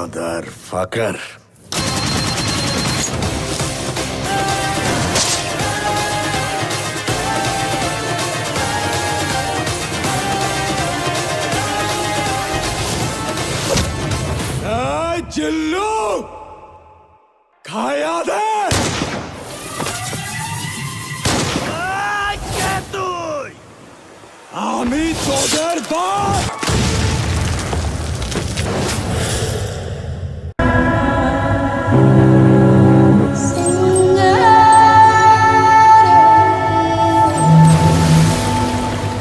Mother ফাকার। চিল্লু খায়া দে। তুই আমি তোদের বাপ।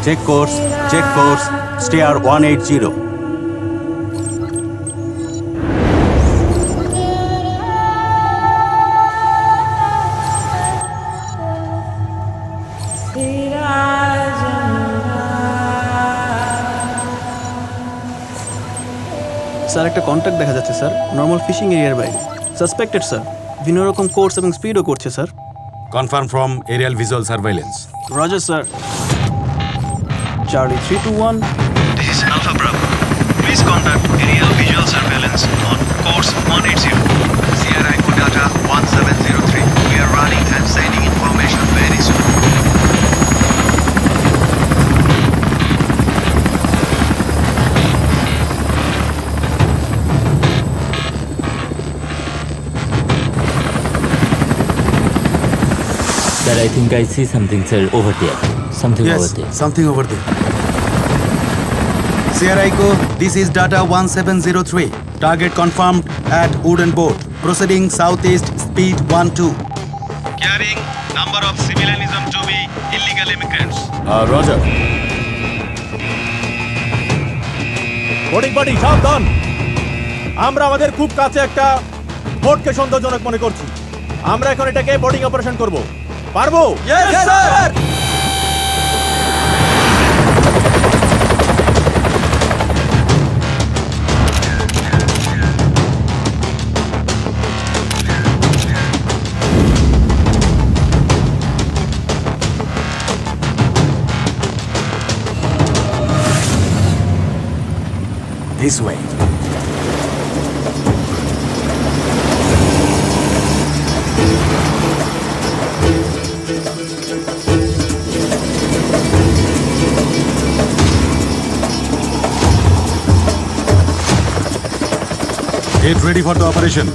Check course, stair 180. স্যার একটা কন্ট্যাক্ট দেখা যাচ্ছে স্যার, নর্মাল ফিশিং এরিয়ার বাইরে। সাসপেক্টেড স্যার, বিভিন্ন রকম কোর্স এবং স্পিডও করছে sir. Confirm from aerial visual surveillance. Roger sir. Charlie 321. This is Alpha Bravo. Please conduct aerial visual surveillance on course 180. Sierra Echo data 1703. We are running and sending information very soon. Sir, I think I see something, sir, over there. Something over there. Something over there. Sierra Echo, this is data 1703. Target confirmed at wooden boat. Proceeding southeast, speed 12. Carrying number of civilianism to be illegal immigrants. Roger. Boarding party সাবধান, আমরা আমাদের খুব কাছে একটা বোটকে সন্দেহজনক মনে করছি। আমরা এখন এটাকে বোর্ডিং অপারেশন করব। পারবো? Yes, sir! This way. Get ready for the operation.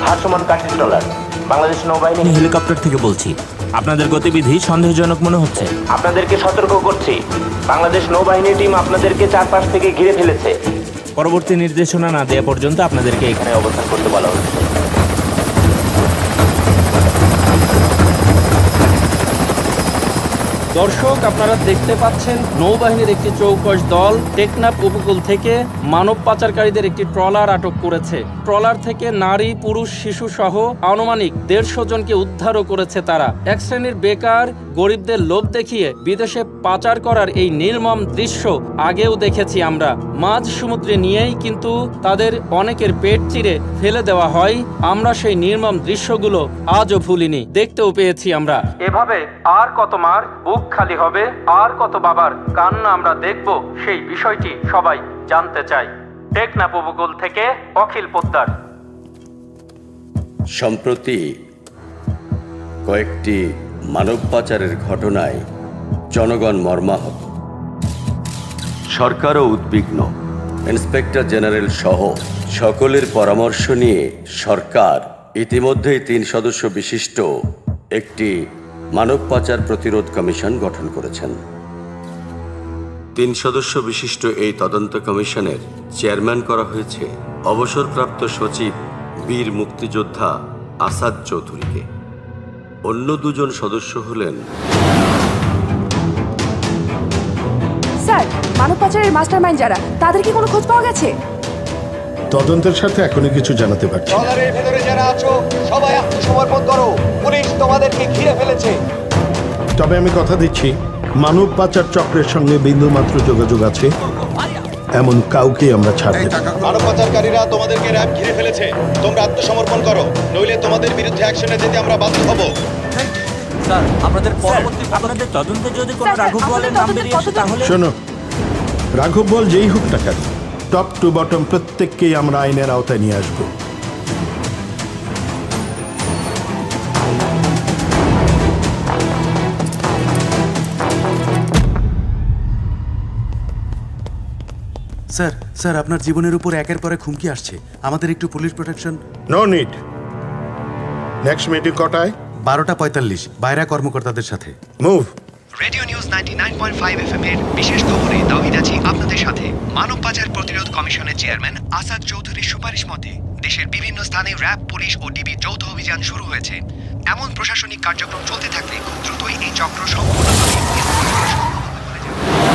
ভাসমান কাঠের ট্রলার, বাংলাদেশ নৌবাহিনী আমি হেলিকপ্টার থেকে বলছি। আপনাদের গতিবিধি সন্দেহজনক মনে হচ্ছে। আপনাদেরকে সতর্ক করছি, বাংলাদেশ নৌবাহিনী টিম আপনাদেরকে চারপাশ থেকে ঘিরে ফেলেছে। পরবর্তী নির্দেশনা না দেওয়া পর্যন্ত আপনাদেরকে এখানে অবস্থান করতে বলা হচ্ছে। দর্শক, আপনারা দেখতে পাচ্ছেন নৌবাহিনীর একটি চৌকস দল টেকনাফ উপকূল থেকে মানব পাচারকারীদের একটি ট্রলার আটক করেছে। ট্রলার থেকে নারী, পুরুষ, শিশু সহ আনুমানিক 150 জনকে উদ্ধারও করেছে তারা। এক শ্রেণীর বেকার গরিবদের লোভ দেখিয়ে বিদেশে পাচার করার এই নির্মম দৃশ্য আগেও দেখেছি আমরা। মাঝ সমুদ্রে নিয়েই কিন্তু তাদের অনেকের পেট চিরে ফেলে দেওয়া হয়। আমরা সেই নির্মম দৃশ্যগুলো আজও ভুলিনি, দেখতেও পেয়েছি আমরা। এভাবে আর কত মার বুক খালি হবে, আর কত বাবার কান্না আমরা দেখব, সেই বিষয়টি সবাই জানতে চাই। টেকনাফ উপকূল থেকে অখিল পোদ্দার। সম্প্রতি কয়েকটি মানব পাচারের ঘটনায় জনগণ মর্মাহত, সরকারও উদ্বিগ্ন। ইন্সপেক্টর জেনারেল সহ সকলের পরামর্শ নিয়ে সরকার ইতিমধ্যেই 3 সদস্য বিশিষ্ট একটি মানব পাচার প্রতিরোধ কমিশন গঠন করেছেন। 3 সদস্য বিশিষ্ট এই তদন্ত কমিশনের চেয়ারম্যান করা হয়েছে অবসরপ্রাপ্ত সচিব বীর মুক্তিযোদ্ধা আসাদ চৌধুরীকে। অন্য 2 জন সদস্য হলেন স্যার, মানব পাচারের মাস্টারমাইন্ড যারা, তাদের কি কোনো খোঁজ পাওয়া গেছে? তদন্তের সাথে এখনই কিছু জানাতে পারছি না। ট্রলারের ভেতরে যারা আছো সবাই আত্মসমর্পণ করো, পুলিশ তোমাদেরকে ঘিরে ফেলেছে। তবে আমি কথা দিচ্ছি, মানব পাচার চক্রের সঙ্গে বিন্দুমাত্র যোগাযোগ আছে এমন কাউকে আমরা ছাড়তে পারি না। মানব পাচারকারীরা তোমাদেরকে র্যাব ঘিরে ফেলেছে। তোমরা আত্মসমর্পণ করো, নইলে তোমাদের বিরুদ্ধে অ্যাকশনে যেতে আমরা বাধ্য হব। স্যার আপনাদের তদন্তে যদি কোনো স্যার, রাঘব বলের নাম আমাদের বেরিয়ে আসে তদন্তে- তাহলে শোনো, রাঘব বল যেই হোক না কেন, টপ টু বটম প্রত্যেককেই আমরা আইনের আওতায় নিয়ে আসবো। স্যার স্যার আপনার জীবনের উপর একের পর এক হুমকি আসছে, আমাদের একটু police protection. No need. Next meeting কটায়? 12:45 বাইরা কর্মকর্তাদের সাথে। মুভ। রেডিও নিউজ 99.5 FM এর বিশেষ খবরে তাওহিদ আছি আপনাদের সাথে। মানব পাচার প্রতিরোধ কমিশনের চেয়ারম্যান আসাদ চৌধুরীর সুপারিশ মতে দেশের বিভিন্ন স্থানে র্যাব, পুলিশ ও ডিবি যৌথ অভিযান শুরু হয়েছে। এমন প্রশাসনিক কার্যক্রম চলতে থাকলে খুব দ্রুতই এই চক্র সম্পূর্ণভাবে নির্মূল করা সম্ভব হবে বলে জানান।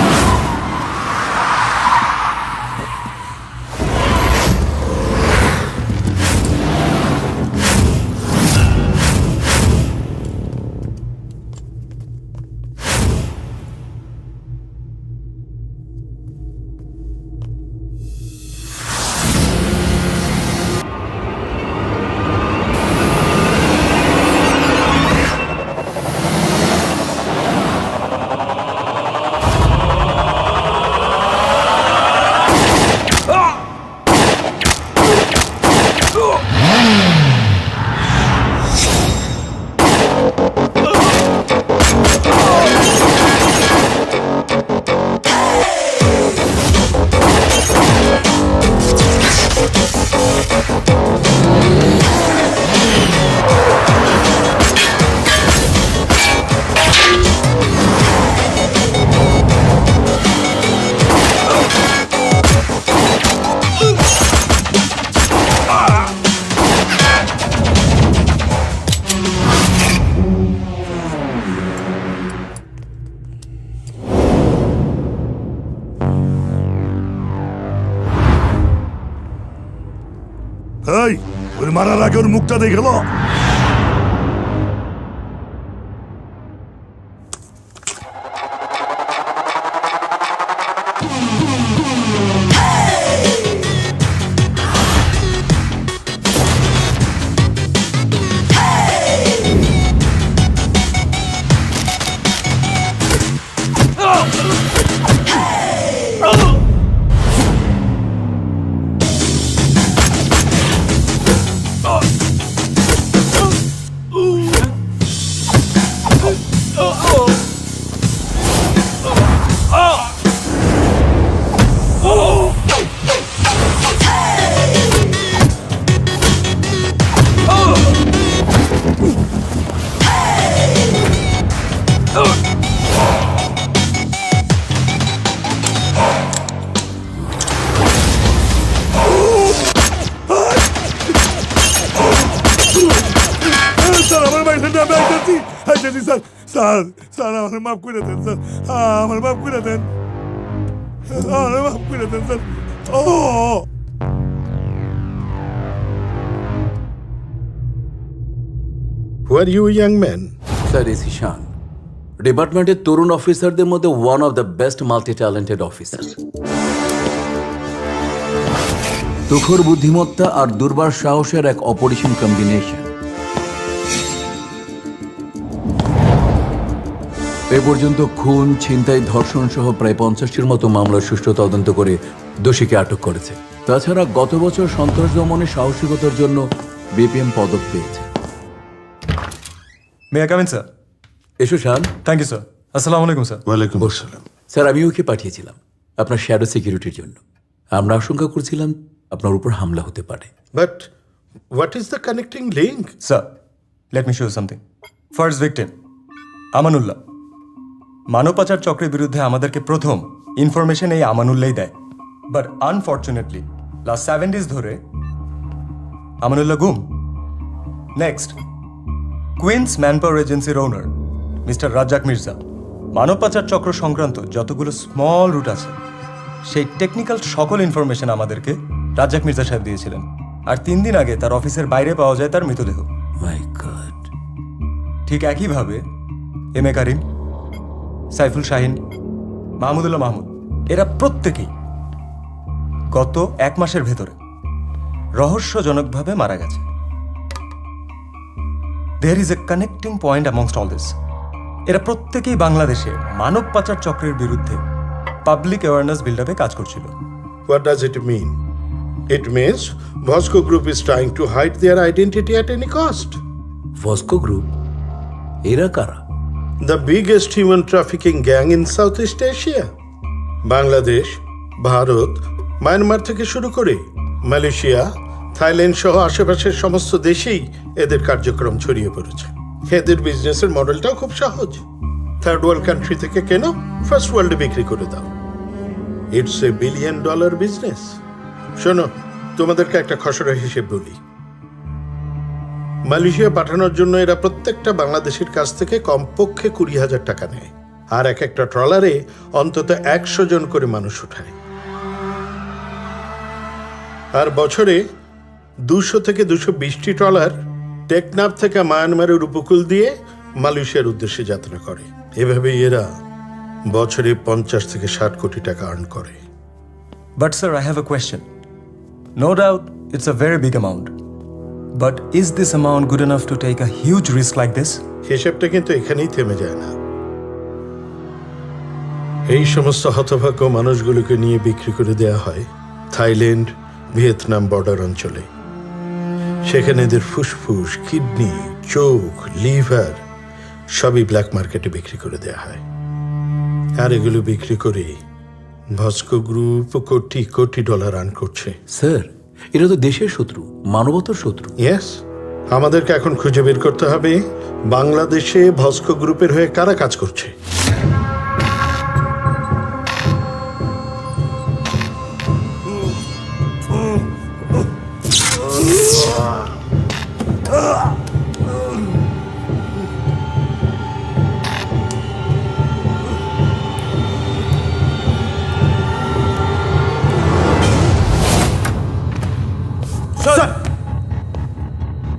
এই ওর মারার আগে ওর মুখটা দেখে লো। স্যার স্যার আমার মাফ করে দেন স্যার, আমার মাফ করে দেন, আমার মাফ করে দেন sir. Oh who are you young man? Sir is Ishan, ডিপার্টমেন্টের তরুণ অফিসারদের মধ্যে one of the best multi talented officer. তুখর বুদ্ধিমত্তা আর দুর্বার সাহসের এক অপরিসীম কম্বিনেশন। এ পর্যন্ত খুন, ছিনতাই, ধর্ষণ সহ প্রায় 50টির মতো মামলার সুষ্ঠু তদন্ত করে দোষীকে আটক করেছে। তাছাড়া গত বছর সন্ত্রাস দমনে সাহসিকতার জন্য বিপিএম পদক পেয়েছে। May I come in sir? এসো শান। Thank you sir. আসসালামু আলাইকুম স্যার। ওয়ালাইকুম আসসালাম। স্যার আমি ওকে পাঠিয়েছিলাম আপনার শ্যাডো সিকিউরিটির জন্য। আমরা আশঙ্কা করছিলাম আপনার উপর হামলা হতে পারে। But what is the connecting link? Sir let me show something. First victim Amanullah. মানব পাচার চক্রের বিরুদ্ধে আমাদেরকে প্রথম ইনফরমেশন এই আমানুল্লাহ দেয়। বাট আনফর্চুনেটলি লাস্ট 7 days ধরে আমানুল্লাহ গুম। নেক্সট, কুইন্স ম্যানপাওয়ার এজেন্সির ওনার মিস্টার রাজ্জাক মির্জা মানব পাচার চক্র সংক্রান্ত যতগুলো স্মল রুট আছে সেই টেকনিক্যাল সকল ইনফরমেশন আমাদেরকে রাজ্জাক মির্জা সাহেব দিয়েছিলেন। আর 3 দিন আগে তার অফিসের বাইরে পাওয়া যায় তার মৃতদেহ। My God. ঠিক একইভাবে এম এ কারিম, সাইফুল শাহিন, মাহমুদুল্লাহ মাহমুদ, এরা প্রত্যেকেই গত 1 মাসের ভেতরে রহস্যজনকভাবে মারা গেছে। There is a connecting point amongst all this. এরা প্রত্যেকেই বাংলাদেশে মানব পাচার চক্রের বিরুদ্ধে পাবলিক অ্যাওয়ারনেস বিল্ড আপে কাজ করছিল। What does it mean? It means Vasco Group is trying to hide their identity at any cost. ভস্কো গ্রুপ এরা কারা? The biggest human trafficking gang in Southeast Asia. Bangladesh, Bharat, Myanmar থেকে শুরু করে মালয়েশিয়া, থাইল্যান্ড সহ আশেপাশের সমস্ত দেশেই এদের কার্যক্রম ছড়িয়ে পড়েছে। এদের বিজনেসের মডেলটাও খুব সহজ। থার্ড ওয়ার্ল্ড কান্ট্রি থেকে কেন, ফার্স্ট ওয়ার্ল্ডে বিক্রি করে দাও। It's a $1 billion business. শোনো, তোমাদেরকে একটা খসড়া হিসেব বলি। মালয়েশিয়া পাঠানোর জন্য এরা প্রত্যেকটা বাংলাদেশের কাছ থেকে কমপক্ষে 20,000 টাকা নেয়, আর এক একটা ট্রলারে অন্তত 100 জন করে মানুষ উঠায়। আর বছরে 200 থেকে 220টি ট্রলার টেকনাফ থেকে মায়ানমারের উপকূল দিয়ে মালয়েশিয়ার উদ্দেশ্যে যাত্রা করে। এভাবেই এরা বছরে 50 থেকে 60 কোটি টাকা আর্ন করে। But sir, I have a question. No doubt it's a very big amount. But is this amount good enough to take a huge risk like this? হিসেবটা কিন্তু এখানেই থেমে যায় না। এই সমস্ত হতভাগ্য মানুষগুলোকে নিয়ে বিক্রি করে দেয়া হয় থাইল্যান্ড, ভিয়েতনাম বর্ডার অঞ্চলে। সেখানে এদের ফুসফুস, কিডনি, চোখ, লিভার সবই ব্ল্যাক মার্কেটে বিক্রি করে দেয়া হয়। আর এগুলো বিক্রি করে ভস্কো group crore crore dollar earn করছে। স্যার, এরা তো দেশের শত্রু, মানবতার শত্রু। ইয়েস, আমাদেরকে এখন খুঁজে বের করতে হবে বাংলাদেশে ভস্কো গ্রুপের হয়ে কারা কাজ করছে।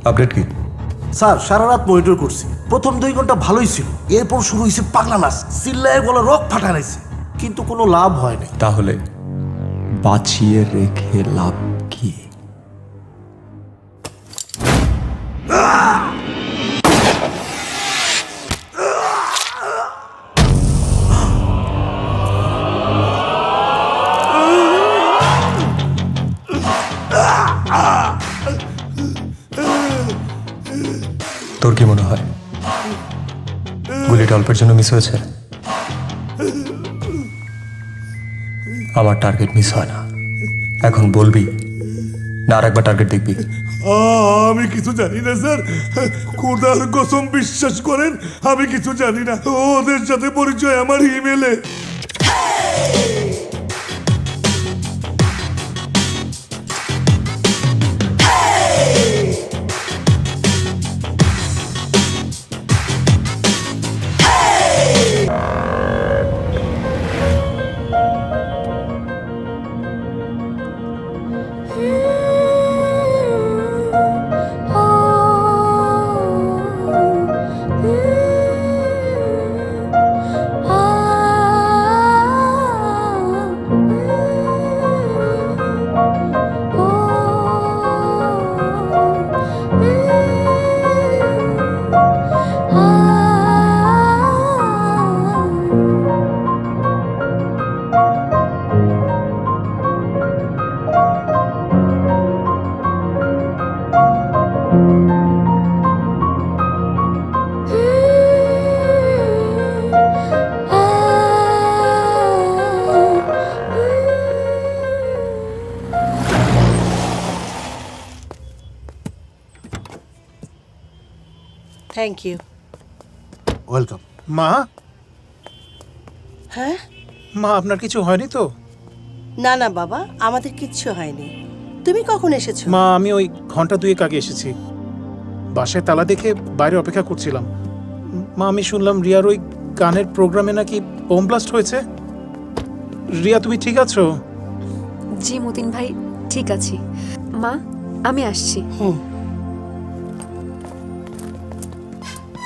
আপডেট কি? স্যার, সারা রাত মনিটর করছি। প্রথম 2 ঘন্টা ভালোই ছিল, এরপর শুরু হয়েছে পাগলা নাচ, চিল্লায় গলা রক ফাটানাইছে, কিন্তু কোনো লাভ হয়নি। তাহলে বাঁচিয়ে রেখে লাভ কি? তোর কি মনে হয় গুলিটা অল্পের জন্য মিস হয়েছে? আমার টার্গেট মিস হয় না। এখন বলবি না আরেকবার টার্গেট দেখবি? আমি কিছু জানি না স্যার, খোদার কসম বিশ্বাস করেন আমি কিছু জানি না। ওদের সাথে পরিচয় আমার ইমেলে। Thank you. ওয়েলকাম। মা, হ্যাঁ মা আপনার কিছু হয়নি তো? না না বাবা, আমাদের কিচ্ছু হয়নি। তুমি কখন এসেছো? মা, আমি ওই ঘন্টা 2 আগে এসেছি। বাসায় তালা দেখে বাইরে অপেক্ষা করছিলাম। মা, আমি শুনলাম রিয়ার ওই গানের প্রোগ্রামে নাকি বোম ব্লাস্ট হয়েছে। রিয়া, তুমি ঠিক আছো? জি মতিন ভাই, ঠিক আছি। মা, আমি আসছি।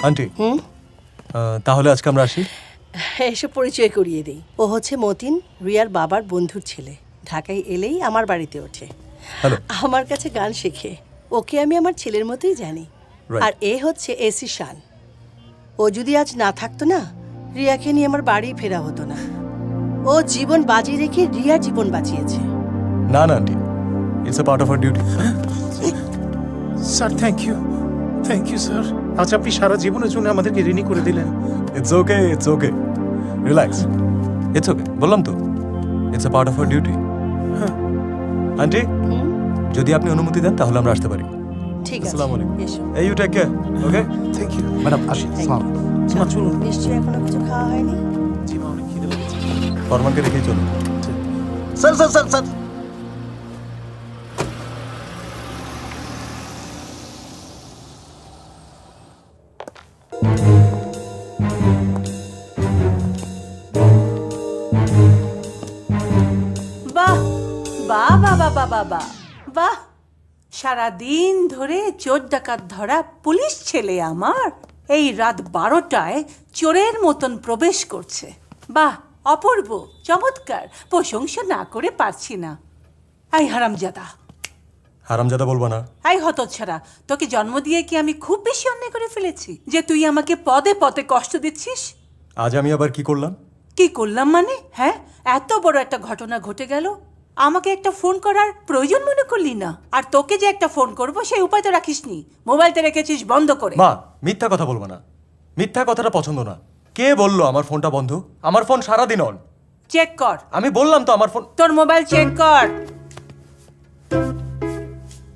আন্টি, তাহলে আজকে আমরা আসি। এসে পরিচয় করিয়ে দিই। ও হচ্ছে মতিন, রিয়ার বাবার বন্ধুর ছেলে। ঢাকায় এলেই আমার বাড়িতে ওঠে, আমার কাছে গান শেখে। ওকে আমি আমার ছেলের মতোই জানি। আর এ হচ্ছে এসি শান। ও যদি আজ না থাকতো না, রিয়াকে নিয়ে আমার বাড়ি ফেরা হতো না। ও জীবন বাজি রেখে রিয়ার জীবন বাঁচিয়েছে। না না aunty, it's a part of our duty. Sir thank you sir. আজ আপনি সারা জীবনের জন্য আমাদেরকে ঋণী করে দিলেন। It's okay relax, it's okay, বললাম তো it's a part of our duty. Aunty, যদি আপনি অনুমতি দেন তাহলে আমরা আসতে পারি। ঠিক আছে, আসসালামু আলাইকুম। এসো। এই you take care. Okay, thank you madam আসি। মা চলুন। নিশ্চয়ই এখনো কিছু খাওয়া হয়নি। জি মা, অনেক খিদে লেগেছে। ফরমানকে রেখেই চলুন। স্যার বাহ বাহ বাহ বাহ বাহ বাহ বাহ বাহ, সারাদিন ধরে চোর ডাকাত ধরা পুলিশ ছেলে আমার এই রাত 12টায় চোরের মতন প্রবেশ করছে। বাহ, অপূর্ব, চমৎকার, প্রশংসা না করে পারছি না। এই হারামজাদা বলবো না। এই হতচ্ছাড়া, তোকে জন্ম দিয়ে কি আমি খুব বেশি অন্যায় করে ফেলেছি যে তুই আমাকে পদে পদে কষ্ট দিচ্ছিস? আজ আমি আবার কি করলাম? কি করলাম মানে? হ্যাঁ, এত বড় একটা ঘটনা ঘটে গেল, আমাকে একটা ফোন করার প্রয়োজন মনে করলি না। আর তোকে যে একটা ফোন করব সেই উপায় তো রাখিসনি, মোবাইলটা রেখেছিস বন্ধ করে। মা, মিথ্যা কথা বলবো না, মিথ্যা কথাটা পছন্দ না। কে বললো আমার ফোনটা বন্ধ? আমার ফোন সারাদিন অন। চেক কর। আমি বললাম তো আমার ফোন। তোর মোবাইল চেক কর।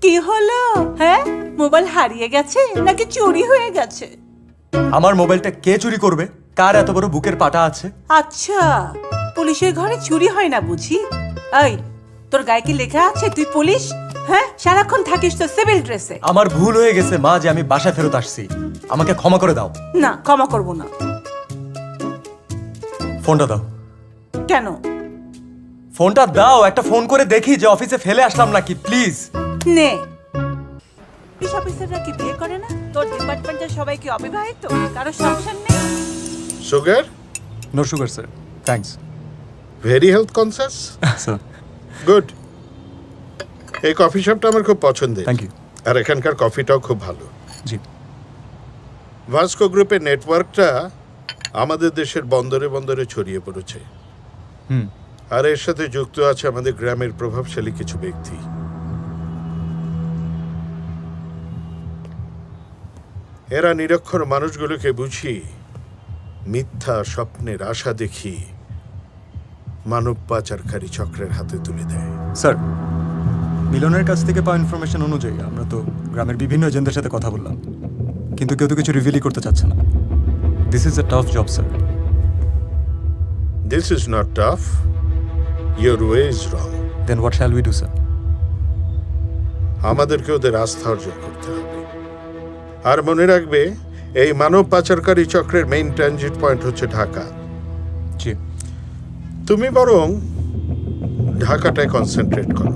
কি হলো? হ্যাঁ, মোবাইল হারিয়ে গেছে নাকি চুরি হয়ে গেছে? আমার মোবাইলটা কে চুরি করবে? কার এত বড় বুকের পাটা আছে? আচ্ছা, পুলিশের ঘরে চুরি হয় না বুঝি? এই, তোর গায়ে কি লেখা আছে তুই পুলিশ? হ্যাঁ, সারাক্ষণ থাকিস তো সিভিল ড্রেসে। আমার ভুল হয়ে গেছে মা, যে আমি বাসায় ফেরত আসছি। আমাকে ক্ষমা করে দাও। না, ক্ষমা করব না। ফোনটা দাও। কেন? ফোনটা দাও, একটা ফোন করে দেখি যে অফিসে ফেলে আসলাম নাকি, প্লিজ। নে। পুলিশ অফিসাররা কি বিয়ে করে না? তোর ডিপার্টমেন্টের সবাই কি অবিবাহিত? কারো সংসার নেই? Sugar? No sugar sir, thanks. Very health conscious. Sir. Good. এই কফি শপটা আমার খুব পছন্দের। Thank you. আর এখানকার কফিটাও খুব ভালো। জি। ভাস্কো গ্রুপের নেটওয়ার্কটা আমাদের দেশের বন্দরে বন্দরে ছড়িয়ে পড়েছে। আর এর সাথে যুক্ত আছে আমাদের গ্রামের প্রভাবশালী কিছু ব্যক্তি। এরা নিরক্ষর মানুষগুলোকে বুঝিয়ে মিথ্যা স্বপ্নের আশা দেখিয়ে মানব পাচারকারী চক্রের হাতে তুলে দেয়। স্যার, মিলনের কাছ থেকে পাওয়া ইনফরমেশন অনুযায়ী আমরা তো গ্রামের বিভিন্ন এজেন্টদের সাথে কথা বললাম, কিন্তু কেউ তো কিছু রিভিলই করতে চাচ্ছে না। This is a tough job sir. This is not tough, your way is wrong. Then what shall we do sir? আমাদেরকে ওদের আস্থা অর্জন করতে হবে। আর মনে রাখবে, এই মানব পাচারকারী চক্রের মেইন ট্রানজিট পয়েন্ট হচ্ছে ঢাকা। জি। তুমি বরং ঢাকাটায় কনসেন্ট্রেট করো,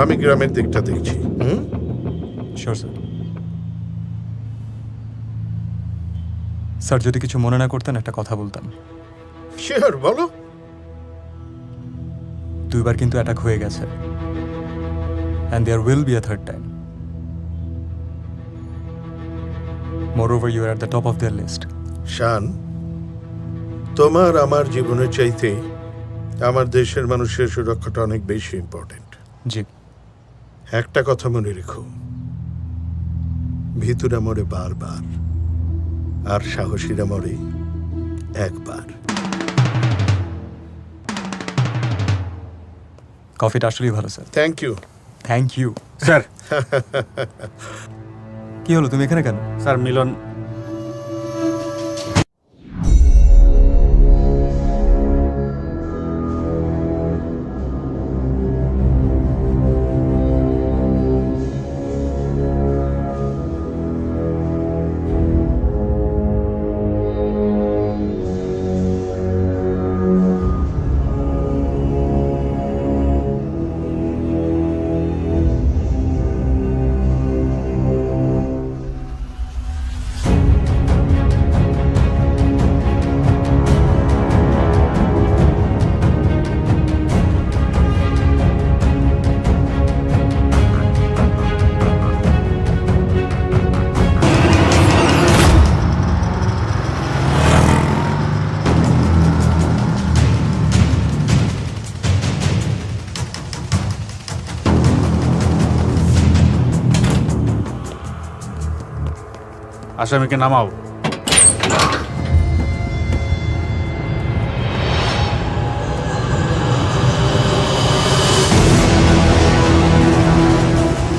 আমি গ্রামের দিকটা দেখছি। Sure sir. স্যার, যদি কিছু মনে না করতেন একটা কথা বলতাম। শিওর, বলো। 2 বার কিন্তু অ্যাটাক হয়ে গেছে, and there will be a third time. Moreover, you are at the top of their list. শান, তোমার আমার জীবনের চাইতে আমার দেশের মানুষের সুরক্ষাটা অনেক বেশি ইম্পর্টেন্ট। জি। একটা কথা মনে রেখো, ভিতুরা মরে বারবার, আর সাহসীরা মরে একবার। কফিটা আসলেই ভালো sir. Thank you. Thank you sir. কি হলো, তুমি এখানে কেন? স্যার, মিলন আসামিকে নামাও।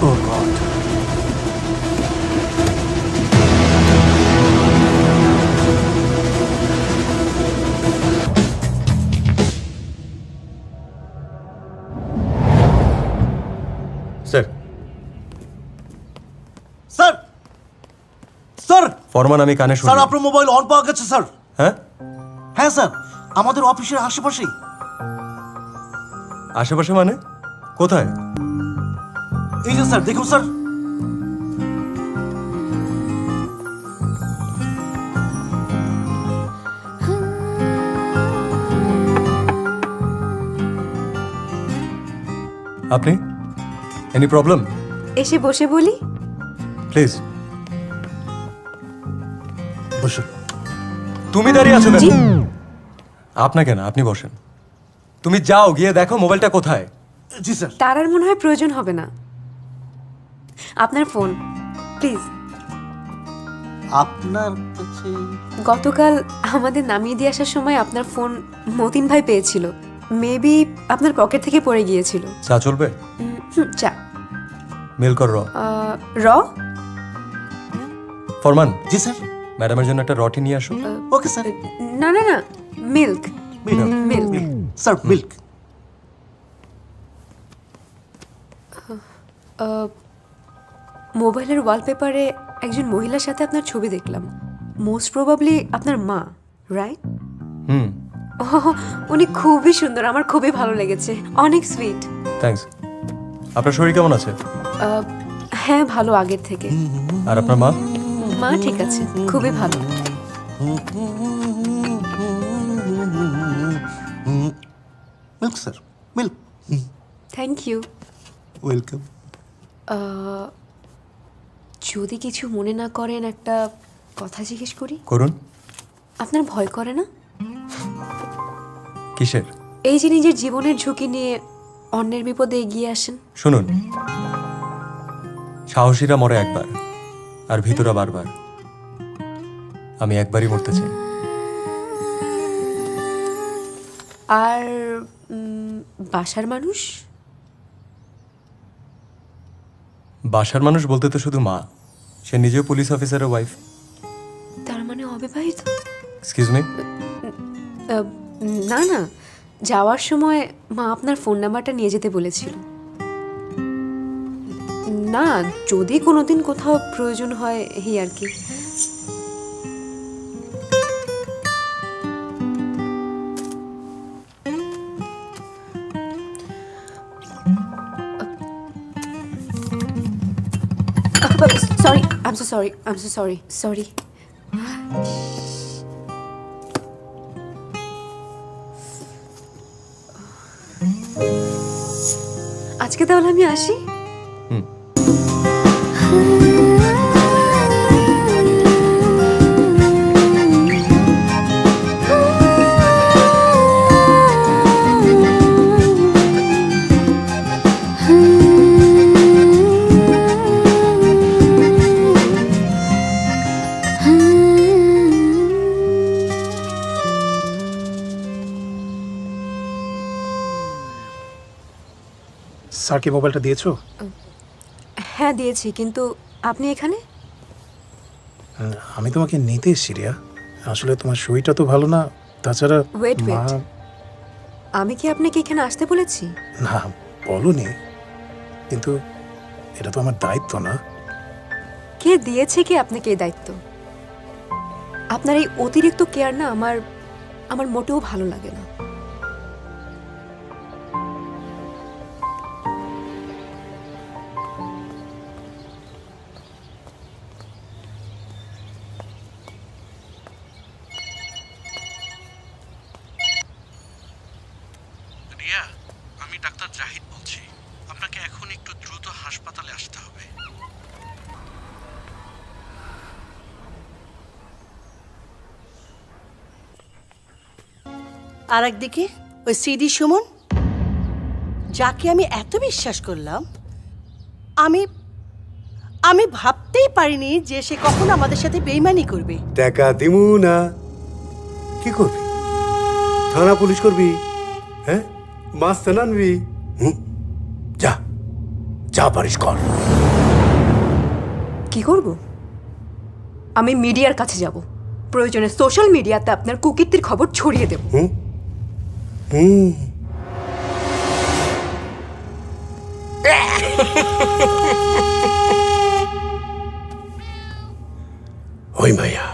Oh God. Sir sir sir ফরমান আমি কানে শুনি। স্যার আপনার মোবাইল অন পাওয়া গেছে স্যার। হ্যাঁ হ্যাঁ স্যার, আমাদের অফিসের আশেপাশেই। আশেপাশে মানে কোথায়? এই যে স্যার দেখুন স্যার। আপনি এনি প্রবলেম? এসে বসে বলি। প্লিজ বসুন। তুমি দাঁড়িয়ে আছো কেন? আপনাকে না, আপনি বসেন। তুমি যাও গিয়ে দেখো মোবাইলটা কোথায়। জি স্যার। তার আর মনে হয় প্রয়োজন হবে না। আপনার ফোন প্লিজ। আপনার কাছে গতকাল আমাদের নামিয়ে দিয়ে আসার সময় আপনার ফোন মতিন ভাই পেয়েছিল। মেবি আপনার পকেট থেকে পড়ে গিয়েছিল। চা চলবে? চা মিল কর র। র। ফরমান। জি স্যার। ম্যাডামের জন্য একটা রটি নিয়ে আসো। Okay sir. না না না, মিল্ক। Milk sir, milk. মোবাইলের ওয়ালপেপারে একজন মহিলার সাথে আপনার ছবি দেখলাম। মোস্ট প্রবাবলি আপনার মা, রাইট? হুম। উনি খুবই সুন্দর, আমার খুবই ভালো লেগেছে, অনেক সুইট। থ্যাঙ্কস। আপনার শরীর কেমন আছে? হ্যাঁ ভালো, আগের থেকে। আর আপনার মা? মা ঠিক আছে, খুবই ভালো। Milk sir, milk. Thank you. Welcome. যদি কিছু মনে না করেন একটা কথা জিজ্ঞেস করি? করুন। আপনার ভয় করে না? কিসের? এই যে নিজের জীবনের ঝুঁকি নিয়ে অন্যের বিপদে এগিয়ে আসেন। শুনুন, সাহসীরা মরে একবার আর ভিতরা বারবার। আমি একবারই মরতে চাই। আর বাসার মানুষ? বাসার মানুষ বলতে তো শুধু মা। সে নিজেও পুলিশ অফিসারের ওয়াইফ। তার মানে অবিবাহিত? Excuse me? না না, যাওয়ার সময় মা আপনার ফোন নাম্বারটা নিয়ে যেতে বলেছিল। না, যদি কোনোদিন কোথাও প্রয়োজন হয় এই আর কি। Sorry, I'm so sorry. I'm so sorry. Sorry. আজকে তাহলে আমি আসি। স্যারকে মোবাইলটা দিয়েছো? হ্যাঁ দিয়েছি, কিন্তু আপনি এখানে? আমি তোমাকে নিতে এসেছি রিয়া। আসলে তোমার শরীরটা তো ভালো না, তাছাড়া ওয়েট ওয়েট, আমি কি আপনাকে এখানে আসতে বলেছি? না বলনি, কিন্তু এটা তো আমার দায়িত্ব না? কে দিয়েছে কি আপনাকে এই দায়িত্ব? আপনার এই অতিরিক্ত কেয়ার না আমার মোটেও ভালো লাগে না। রিয়া, আমি ডাক্তার জাহিদ বলছি। আপনাকে এখন একটু দ্রুত হাসপাতালে আসতে হবে। আর একদিকে ওই সিডি সুমন, যাকে আমি এত বিশ্বাস করলাম, আমি ভাবতেই পারিনি যে সে কখনো আমাদের সাথে বেইমানি করবে। টাকা দিমু না, কি করবি? থানা পুলিশ করবি? হ্যাঁ, মাছ আনবি? যা যা পারিস কর। কি করব? আমি মিডিয়ার কাছে যাব, প্রয়োজনে সোশ্যাল মিডিয়াতে আপনার কুকীর্তির খবর ছড়িয়ে দেব। ওই মাইয়া,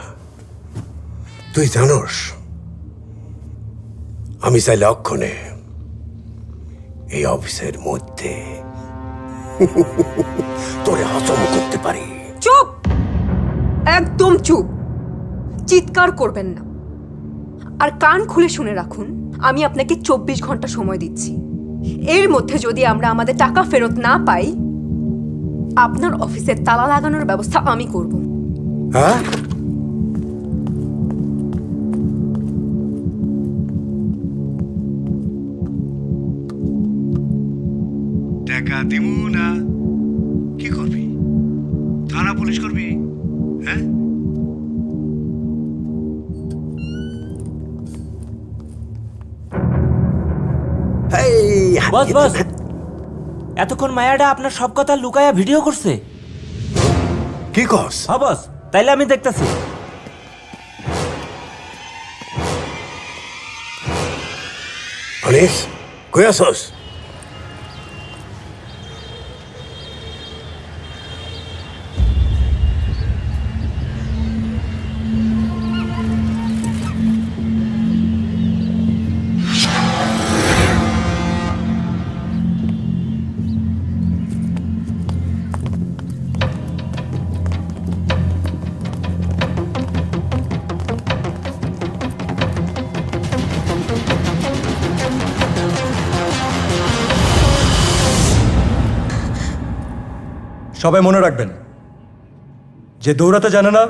তুই জানোস আমি চাইলে অক্ষণে এই অফিসের মধ্যে তোরে হজম করতে পারি। চুপ, একদম চুপ, চিৎকার করবেন না। আর কান খুলে শুনে রাখুন, আমি আপনাকে 24 ঘন্টা সময় দিচ্ছি। এর মধ্যে যদি আমরা আমাদের টাকা ফেরত না পাই, আপনার অফিসে তালা লাগানোর ব্যবস্থা আমি করব। হ্যাঁ, টাকা দিমু না, কি করবি? থানা পুলিশ করবি? হ্যাঁ, বস বস, এতক্ষণ মায়াডা আপনার সব কথা লুকায়া ভিডিও করছে। কি কস? হ্যাঁ বস, তাইলে আমি দেখতেছি। অনিস, কই আসস? সবাই মনে রাখবেন, যে দৌড়াতে জানে না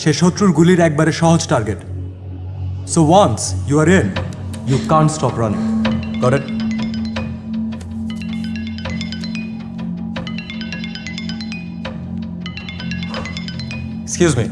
সে শত্রুর গুলির একবারে সহজ target. So once you are in, you can't stop running. Got it? Excuse me.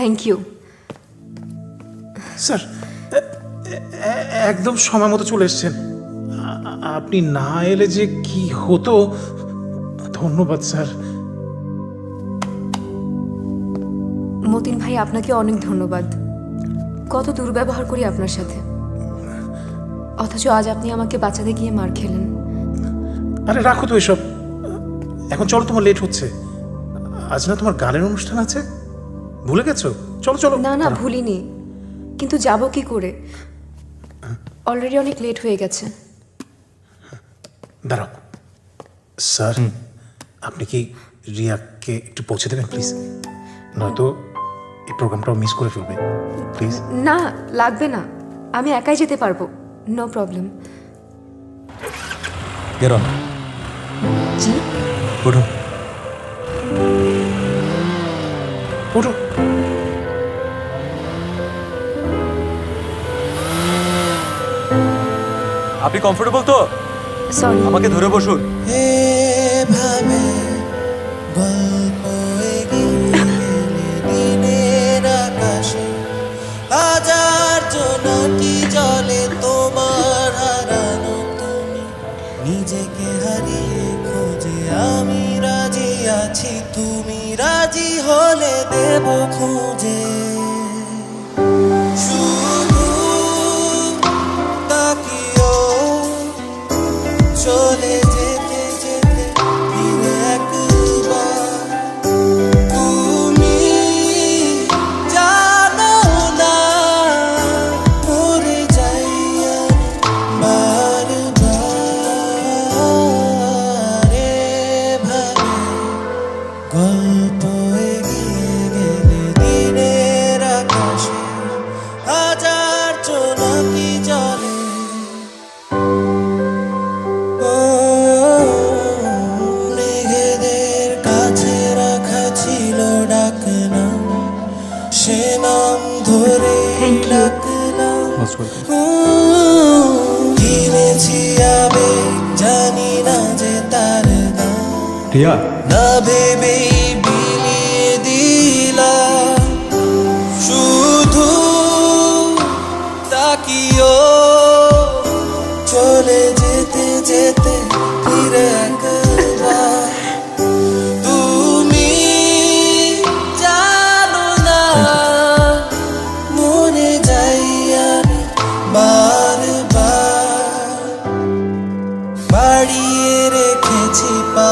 Thank you. Sir একদম সময় মতো চলে এসছেন। আপনি না এলে যে কি হতো। ধন্যবাদ স্যার। মতিন ভাই, আপনাকে অনেক ধন্যবাদ। কত দুর্ব্যবহার করি আপনার সাথে, অথচ আজ আপনি আমাকে বাঁচাতে গিয়ে মার খেলেন। আরে রাখো তো এসব, এখন চলো, তোমার লেট হচ্ছে। আজ না তোমার গানের অনুষ্ঠান আছে, ভুলে গেছো? চলো চলো। না না, ভুলিনি, কিন্তু যাব কি করে? অলরেডি অনেক লেট হয়ে গেছে। দাঁড়াও স্যার, আপনি কি রিয়াকে একটু পৌঁছে দেবেন প্লিজ? নয়তো এই প্রোগ্রামটাও মিস করে ফেলবে প্লিজ। না লাগবে না, আমি একাই যেতে পারবো, নো প্রবলেম। Get on. জি, ওঠো। ওঠো। আপনি কমফোর্টেবল তো? সরি, আমাকে ধরে বসুন। এভাবে গল্প এগিয়ে দিনের আকাশে হাজার জোনাকি জলে তোমার হারানো তুমি, নিজেকে হারিয়ে খোঁজে আমি রাজি আছি, তুমি রাজি হলে দেব খুঁজে। শুধু তাকিও চলে যেতে যেতে ফিরে একবার, তুমি জানো না মরে যাই আমি বারবার। এভাবে গল্প এগিয়ে গেলে দিনের আকাশে হাজার জোনাকি জলে, মেঘেদের কাছে রাখা ছিল ডাকনাম, সে নাম ধরে ডাকলাম। কিনেছি আবেগ, জানি না যে তার দাম, রিয়া, না ভেবেই বিলিয়ে দিলাম। শুধু তাকিও চলে যেতে যেতে ফিরে একবার, তুমি জানো না মরে যাই আমি বারবার। বাড়িয়ে রেখেছি পা,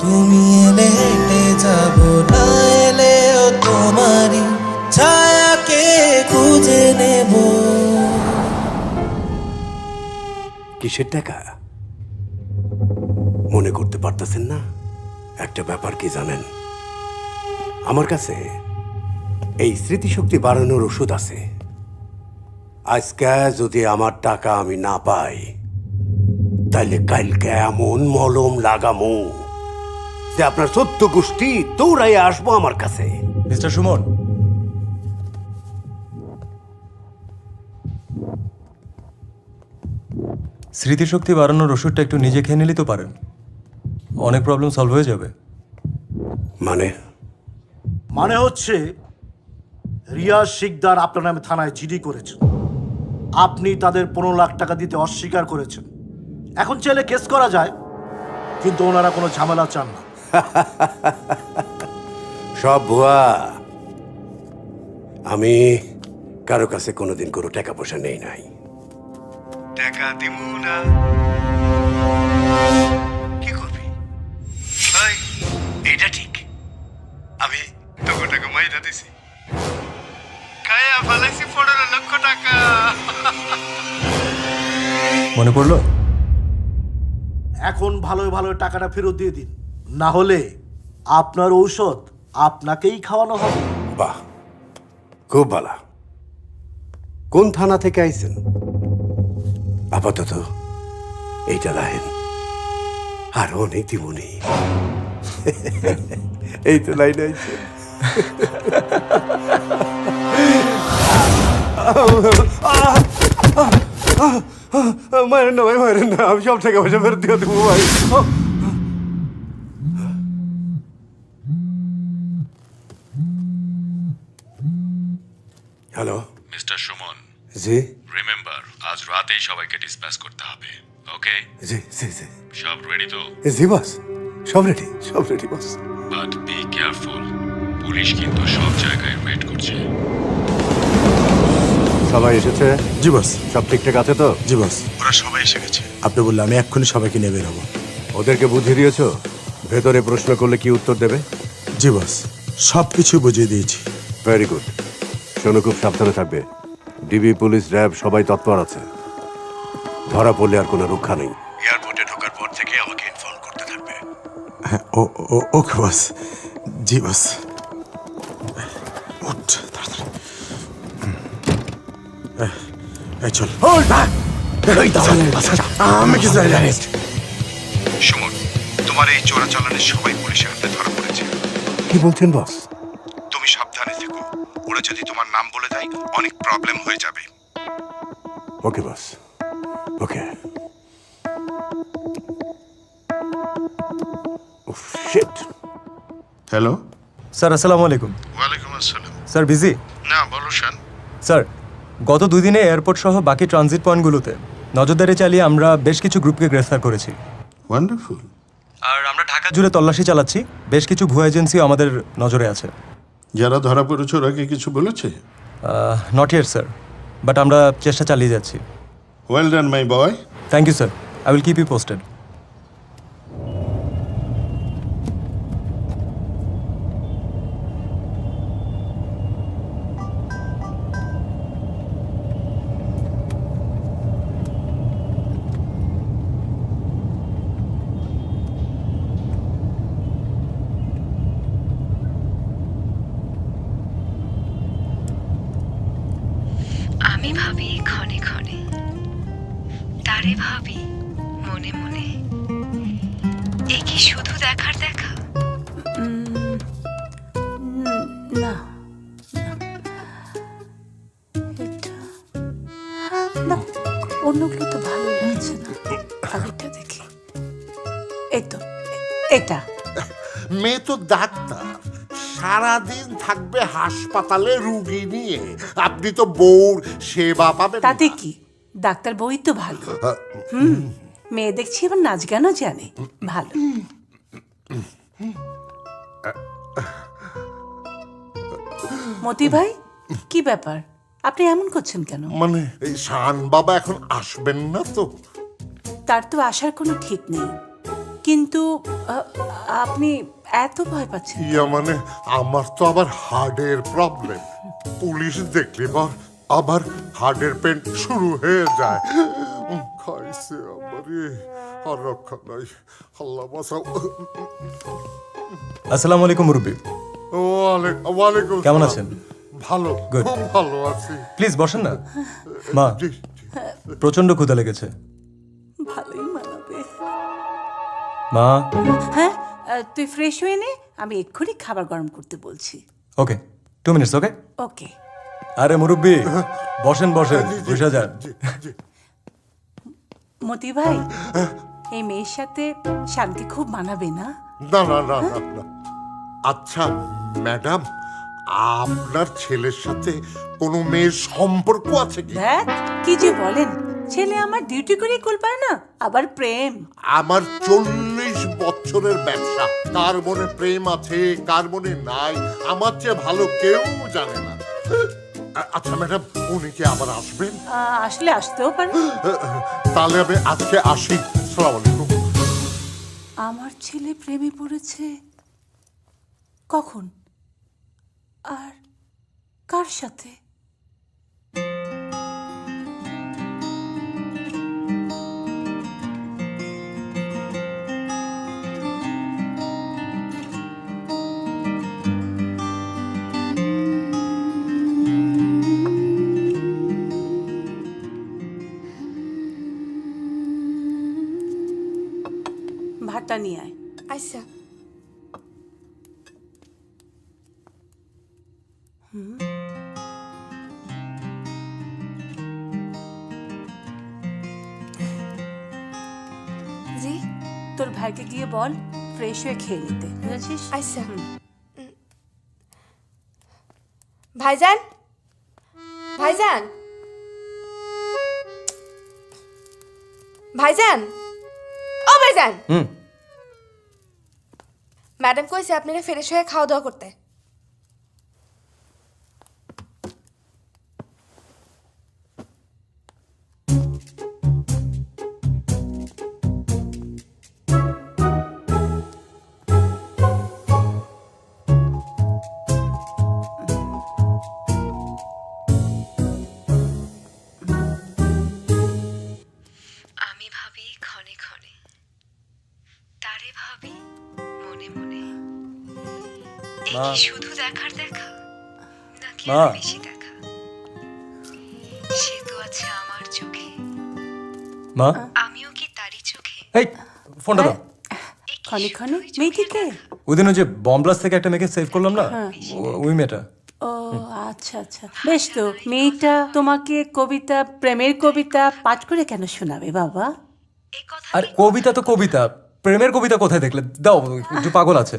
তুমি এলে হেঁটে যাব, না এলেও তোমারই ছায়াকে খুঁজে নেব। কিসের টাকা মনে করতে পারতেছেন না? একটা ব্যাপার কি জানেন, আমার কাছে এই স্মৃতিশক্তি বাড়ানোর ওষুধ আছে। আজকে যদি আমার টাকা আমি না পাই, তাইলে কালকে এমন মলম লাগামো যে আপনার সত্য গোষ্ঠী দৌড়াই আসবো আমার কাছে। মিস্টার সুমন, স্মৃতিশক্তি বাড়ানোর ওষুধটা একটু নিজে খেয়ে নিলেই তো পারেন, অনেক প্রবলেম সলভ হয়ে যাবে। মানে হচ্ছে রিয়া শিকদার আপনার নামে থানায় জিডি করেছেন, আপনি তাদের 15 লাখ টাকা দিতে অস্বীকার করেছেন। এখন চাইলে কেস করা যায়, কিন্তু ওনারা কোনো ঝামেলা চান না। সব ভুয়া। আমি কারো কাছে কোনোদিন কোনো টাকা পয়সা নেই নাই। টাকা দিব না, কি করবি? এটা ঠিক, আমি তোকে টাকা মাইরা দিছি, খায়া ফেলাইছি 15 লক্ষ টাকা। মনে পড়লো? এখন ভালো ভালো টাকাটা ফেরত দিয়ে দিন, না হলে আপনার ঔষধ আপনাকেই খাওয়ানো হবে। বাহ, খুব ভালো। কোন থানা থেকে আইছেন? আপাতত এইটা রাহেন, আর অনেক দিবনি। এই তো লাইন আইছে। মারেন না ভাই, মারেন না, আমি সব টাকা পয়সা ফেরত দিয়ে দেবো ভাই। হ্যালো মিস্টার সুমন, জি রিমেম্বার আজ রাতেই সবাইকে ডিসপ্যাচ করতে হবে। ওকে? জি জি জি সব রেডি তো? জি বস, সব ready boss. But be careful, police কিন্তু সব জায়গায় ওয়েট করছে। সবাই এসেছে? জি বস। সব ঠিকঠাক আছে তো? জি বস, ওরা সবাই এসে গেছে। আপনি বললে আমি এক্ষুনি সবাইকে নিয়ে বের হবো। ওদেরকে বুঝিয়ে দিয়েছো ভেতরে প্রশ্ন করলে কি উত্তর দেবে? জি বস, সব কিছু বুঝিয়ে দিয়েছি। Very good. শোনো, খুব সাবধানে থাকবে। ডিবি, পুলিশ, র্যাব সবাই তৎপর আছে। ধরা পড়লে আর কোনো রক্ষা নেই। এয়ারপোর্টে ঢোকার পর থেকে আমাকে ইনফর্ম করতে থাকবে। হ্যাঁ, ওকে বস। জি বস। উঠ তাড়াতাড়ি। এই চল। আমি কি জানি? সুমন, তোমার এই চোরাচালানের সবাই পুলিশের হাতে ধরা পড়েছে। কি বলছেন বস? তুমি সাবধানে থেকো, ওরা যদি তোমার নাম বলে দেয় অনেক প্রবলেম হয়ে যাবে। ওকে বস, ওকে। শিট। হ্যালো স্যার, আসসালামু আলাইকুম। ওয়ালাইকুম আসসালাম। Sir busy? না, বলো শান। স্যার, গত 2 দিনে এয়ারপোর্ট সহ বাকি ট্রানজিট পয়েন্টগুলোতে নজরদারি চালিয়ে আমরা বেশ কিছু গ্রুপকে গ্রেফতার করেছি। ওয়ান্ডারফুল। আর আমরা ঢাকা জুড়ে তল্লাশি চালাচ্ছি। বেশ কিছু ভুয়া এজেন্সিও আমাদের নজরে আছে। যারা ধরা পড়েছে ওরা কি কিছু বলেছে? নট ইয়েট স্যার, বাট আমরা চেষ্টা চালিয়ে যাচ্ছি। Well done my boy. Thank you sir, I will keep you posted. আমি ভাবি ক্ষণে ক্ষণে, তারে ভাবি মনে মনে, এ কি শুধু দেখার দেখা? না, না, অন্যগুলো তো ভালো লাগছে না। আগেরটা দেখি। এই তো, এটা। মেয়ে তো ডাক্তার, সারাদিন থাকবে হাসপাতালে রুগী নিয়ে। আপনি তো বউর সেবা পাবেন। তাতে কি, ডাক্তার বই তো ভালো। মেয়ে দেখছি এবার নাচ গানও জানে, ভালো। মতি ভাই, কি ব্যাপার, আপনি এমন করছেন কেন? মানে এই শান বাবা এখন আসবেন না তো? তার তো আসার কোনো ঠিক নেই, কিন্তু আপনি এত ভয় পাচ্ছেন? ইয়া মানে আমার তো আবার হার্টের প্রবলেম। পুলিশ দেখলে আবার হার্টের পেন শুরু হয়ে যায়। খাইছে আমারে, আর রক্ষা নাই। আল্লাহ বাঁচাও। আসসালামু আলাইকুম মুরব্বি। ওয়ালাইকুম। কেমন আছেন? ভালো, Good. খুব ভালো আছি। প্লিজ বসেন না। মা, প্রচন্ড ক্ষুধা লেগেছে। ভালোই মানাবে। মা। হ্যাঁ, তুই ফ্রেশ হয়ে নে, আমি এক্ষুনি খাবার গরম করতে বলছি। ওকে, 2 মিনিটস। ওকে ওকে। আরে মুরব্বি, বসেন বসেন, বসে যান। মতি ভাই, এই মেয়ের সাথে শানকে খুব মানাবে না? না না না না না। আচ্ছা ম্যাডাম, আপনার ছেলের সাথে কোনো মেয়ের সম্পর্ক আছে কি? দেখ কি যে বলেন, ছেলে আমার ডিউটি করে কুল পায় না, আবার প্রেম। আমার 40 বছরের ব্যবসা, কার মনে প্রেম আছে কার মনে নাই আমার চেয়ে ভালো কেউ জানে না। আচ্ছা ম্যাডাম, উনি কি আবার আসবেন? আসলে আসতেও পারে। তাহলে আমি আজকে আসি। আসসালামু আলাইকুম। আমার ছেলে প্রেমে পড়েছে কখন আর কার সাথে? ভাতটা নিয়ে আয়। আচ্ছা। জি, তোর ভাইকে গিয়ে বল ফ্রেশ হয়ে খেয়ে নিতে, বুঝেছিস? আচ্ছা। ভাইজান, ভাইজান, ভাইজান, ও ভাইজান, ম্যাডাম কইছে আপনারা ফ্রেশ হয়ে খাওয়া দাওয়া করতে। আমি ভাবি ক্ষণে ক্ষণে, তারে ভাবি মনে মনে। এই মা। কি শুধু দেখার দেখা নাকি মা। আরো বেশি দেখা? সে তো আছে আমার চোখে, মা আমিও কি তারই চোখে? এই ফোনটা দাও। ক্ষণে ক্ষণে মেয়েটিকে? ওই দিন ওই যে বম ব্লাস্ট থেকে একটা মেয়েকে সেভ করলাম না, ওই মেয়েটা। ও আচ্ছা আচ্ছা, বেশ তো। মেয়েটা তোমাকে কবিতা, প্রেমের কবিতা পাঠ করে কেন শোনাবে বাবা? আর কবিতা তো কবিতা, প্রেমের কবিতা কোথায় দেখলে? দাও, একটু পাগল আছে।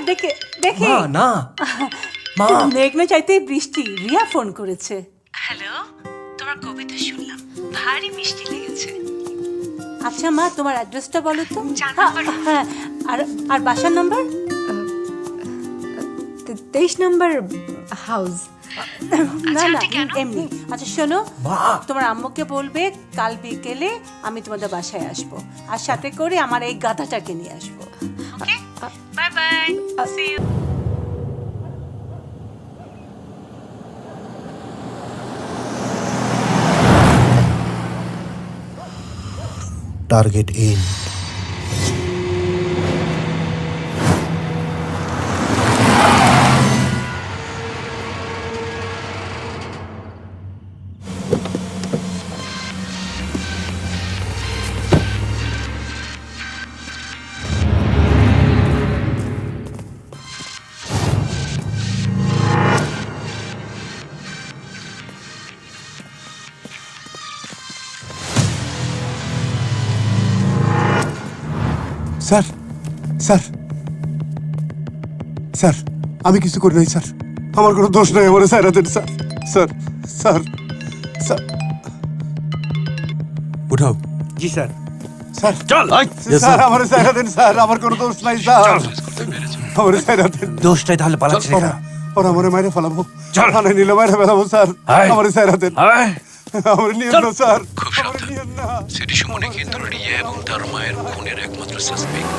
দেখে দেখে মা, না মা। মেঘনা চাইতেই বৃষ্টি। রিয়া ফোন করেছে। হ্যালো, তোমার কবিতা শুনলাম, ভারী মিষ্টি লেগেছে। আচ্ছা মা, তোমার অ্যাড্রেসটা বলো তো। হ্যাঁ, আর আর বাসার নাম্বার? 23 নম্বর হাউস। না না, এমনি। আচ্ছা শোনো, তোমার আম্মুকে বলবে কাল বিকেলে আমি তোমাদের বাসায় আসবো, আর সাথে করে আমার এই গাধাটাকে নিয়ে আসবো। Okay, bye bye, see you. Target in. Sir, sir, sir, আমি কিছু করি নাই স্যার, আমার কোনো দোষ নাই, আমার স্যার দেন স্যার, স্যার, স্যার, স্যার। উঠাও। জি স্যার। স্যার চল স্যার, আমার স্যার দেন স্যার, আমার কোনো দোষ নাই স্যার, আমার স্যার দেন। দোষটাই তাহলে পালাচ্ছে না। ওরা আমার মাইরে ফেলাবো, থানায় নিলে মাইরে ফেলাবো স্যার, আমার স্যার দেন, আমার নিয়ে না স্যার। খুব সাবধান। সিটি সুমনে কিন্তু রিয়া এবং তার মায়ের খুনের একমাত্র সাসপেক্ট।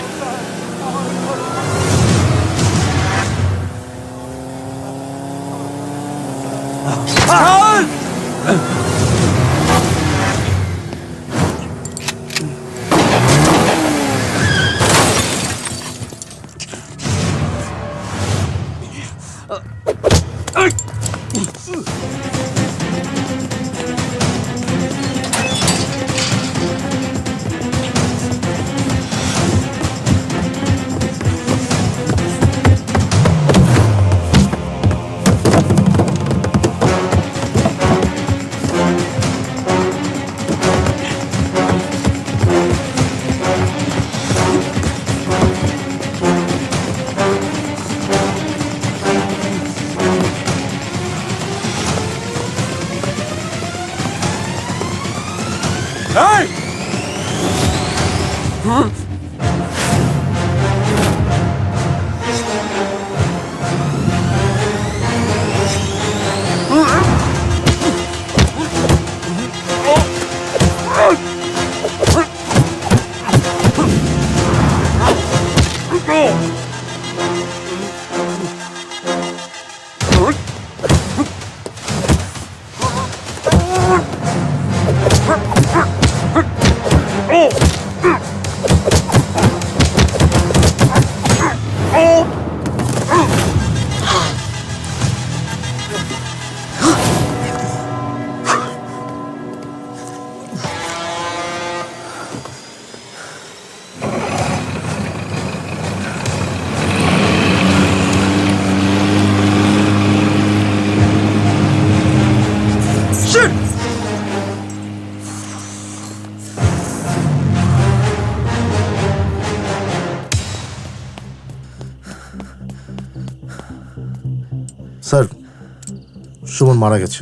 স্যার, সুমন মারা গেছে।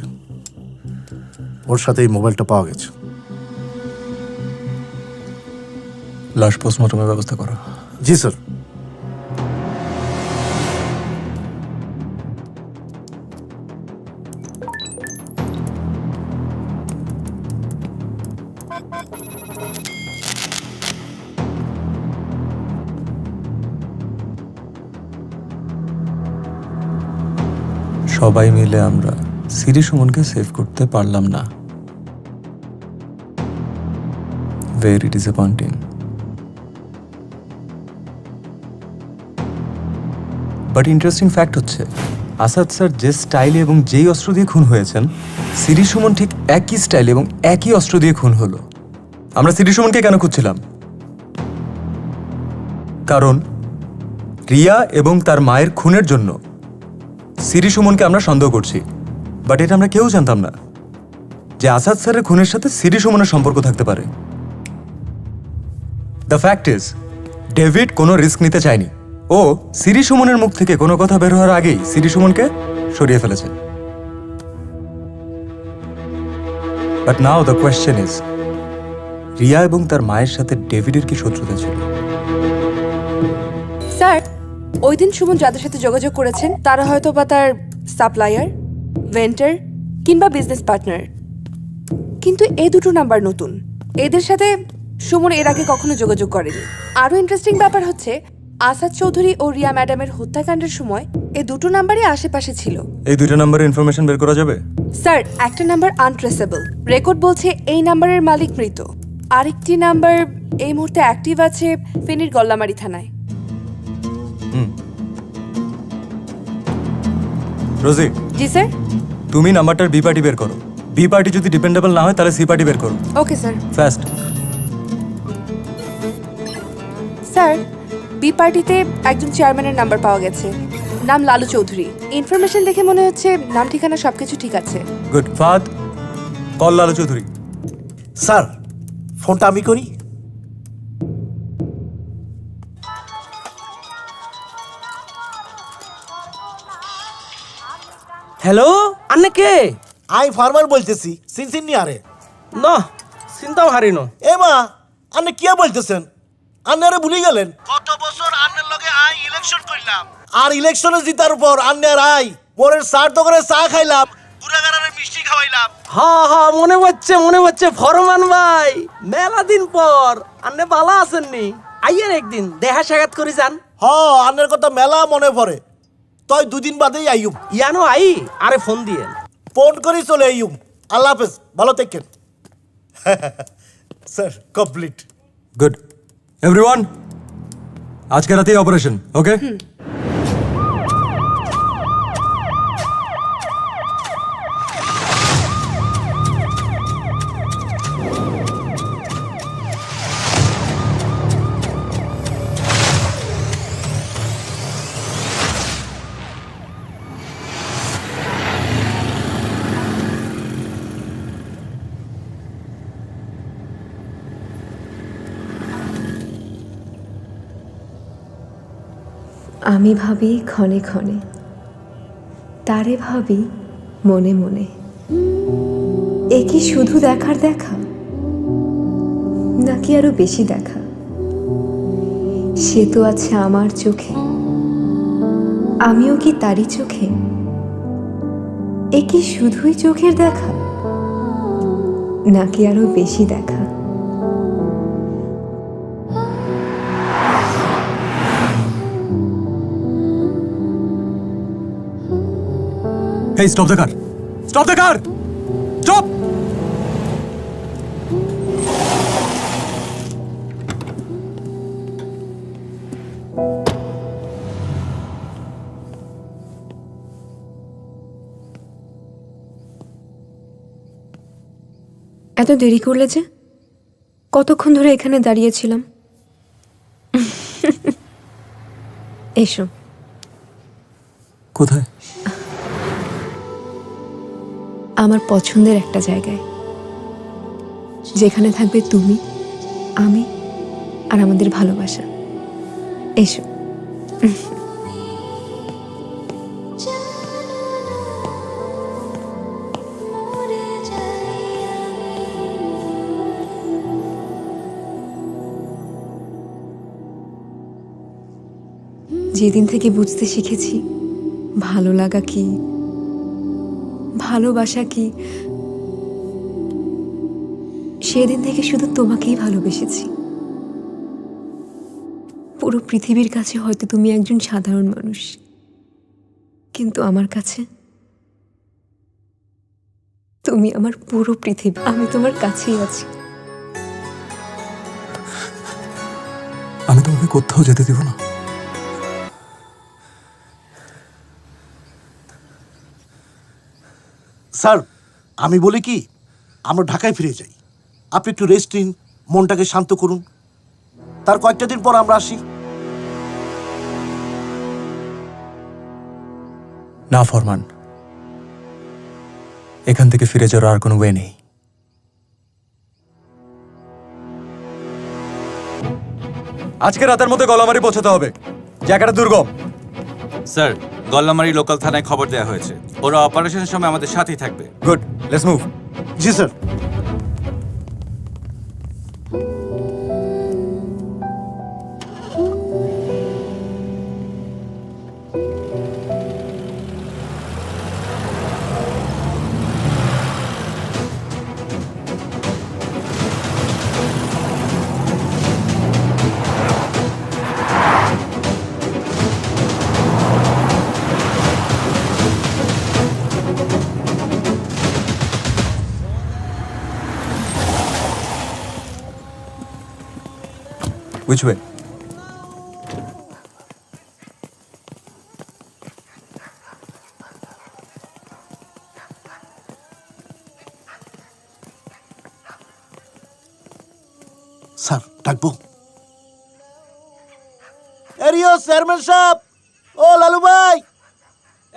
ওর সাথে এই মোবাইলটা পাওয়া গেছে। লাশ পোস্টমর্টমের ব্যবস্থা করো। জি স্যার। সবাই মিলে আমরা সিরি সুমনকে সেভ করতে পারলাম না। Very disappointing. But interesting fact হচ্ছে আসাদ স্যার যে স্টাইলে এবং যেই অস্ত্র দিয়ে খুন হয়েছেন, সিরি সুমন ঠিক একই স্টাইলে এবং একই অস্ত্র দিয়ে খুন হলো। আমরা সিরি সুমনকে কেন খুঁজছিলাম? কারণ রিয়া এবং তার মায়ের খুনের জন্য সিরি সুমনকে আমরা সন্দেহ করছি। বাট এটা আমরা কেউ জানতাম না যে আসাদ স্যারের খুনের সাথে সিরি সুমনের সম্পর্ক থাকতে পারে। দ্য ফ্যাক্ট ইজ ডেভিড কোনো রিস্ক নিতে চায়নি। ও সিরি সুমনের মুখ থেকে কোনো কথা বের হওয়ার আগেই সিরি সুমনকে সরিয়ে ফেলেছে। But now the question is, Riya এবং তার মায়ের সাথে ডেভিডের কি শত্রুতা ছিল? স্যার, ওই দিন সুমন যাদের সাথে যোগাযোগ করেছেন তারা হয়তো বা তার সাপ্লায়ার, ভেন্ডর কিংবা বিজনেস পার্টনার। কিন্তু এই দুটো নাম্বার নতুন, এদের সাথে সুমন এর আগে কখনো যোগাযোগ করেনি। আরও ইন্টারেস্টিং ব্যাপার হচ্ছে আসাদ চৌধুরী ও রিয়া ম্যাডামের হত্যাকাণ্ডের সময় এই দুটো নাম্বারই আশেপাশে ছিল। এই দুটো নাম্বারের ইনফরমেশন বের করা যাবে? স্যার, একটা নাম্বার আনট্রেসেবল, রেকর্ড বলছে এই নাম্বারের মালিক মৃত। আরেকটি নাম্বার এই মুহূর্তে অ্যাক্টিভ আছে ফেনীর গল্লামারি থানায়। রোজি। জি স্যার। তুমি নাম্বারটার বি পার্টি বের করো। বি পার্টি যদি ডিপেন্ডেবল না হয় তাহলে সি পার্টি বের করো। Okay sir. Fast. Sir, B পার্টিতে একজন চেয়ারম্যানের নাম্বার পাওয়া গেছে, নাম লালু চৌধুরী। ইনফরমেশন দেখে মনে হচ্ছে নাম ঠিকানা সবকিছু ঠিক আছে। গুড। ফাদ, কল লালু চৌধুরী। স্যার, ফোনটা আমি করি। হ্যালো, আন্নে কে? আই ফার্মার বলতেছি, সিনসিন নি আরে। না, চিন্তাও হারিনো। এ মা, আন্নে কি বলতেছেন? আন্নারে ভুলে গেলেন? গত বছর আন্নের লগে আই ইলেকশন করলাম, আর ইলেকশনে জিতার পর আন্নের আই পরের সার দোকানে চা খাইলাম, গুড়াগাড়ারে মিষ্টি খাওয়াইলাম। হ্যাঁ হ্যাঁ, মনে হচ্ছে ফরমান ভাই, মেলা দিন পর আন্নে বালা আছেননি? আইয়ের একদিন দেখা সাক্ষাৎ করে যান। হ্যাঁ, আন্নের কথা মেলা মনে পড়ে। তই দুদিন বাদেই আইয়ুম। ইয়ানো আই, আরে ফোন দিয়ে ফোন করি চলে আইয়ুম। আল্লাহ হাফেজ, ভালো থাকেন। Sir, complete. গুড। এভরিওয়ান, আজকে রাতেই অপারেশন, ওকে? আমি ভাবি ক্ষণে ক্ষণে, তারে ভাবি মনে মনে। এ কি শুধু দেখার দেখা, নাকি আরো বেশি দেখা? সে তো আছে আমার চোখে, আমিও কি তারই চোখে? এ কি শুধুই চোখের দেখা, নাকি আরো বেশি দেখা? Hey, stop the car! Stop the car! Stop! এত দেরি করলে যে? কতক্ষণ ধরে এখানে দাঁড়িয়েছিলাম। এসো। কোথায়? আমার পছন্দের একটা জায়গায়, যেখানে থাকবে তুমি, আমি আর আমাদের ভালোবাসা। এসো। যেদিন থেকে বুঝতে শিখেছি ভালো লাগা কি, ভালোবাসা কি, সেদিন থেকে শুধু তোমাকেই ভালোবেসেছি। পুরো পৃথিবীর কাছে হয়তো তুমি একজন সাধারণ মানুষ, কিন্তু আমার কাছে তুমি আমার পুরো পৃথিবী। আমি তোমার কাছেই আছি। আমি তোমাকে কোথাও যেতে দিব না। স্যার, আমি বলি কি, আমরা ঢাকায় ফিরে যাই। আপনি একটু রেস্ট নিন, মনটাকে শান্ত করুন, তার কয়েকটা দিন পর আমরা আসি। না ফরমান, এখান থেকে ফিরে যাওয়ার আর কোনো ওয়ে নেই। আজকে রাতের মধ্যে গলামারি পৌঁছাতে হবে। জায়গাটা দুর্গম। স্যার, গল্লামারি লোকাল থানায় খবর দেওয়া হয়েছে। ওরা অপারেশনের সময় আমাদের সাথেই থাকবে। Good, let's move. G sir. Which way? Sir, ডাকবো? এরিও চেয়ারম্যান সাহেব, ও লালু ভাই।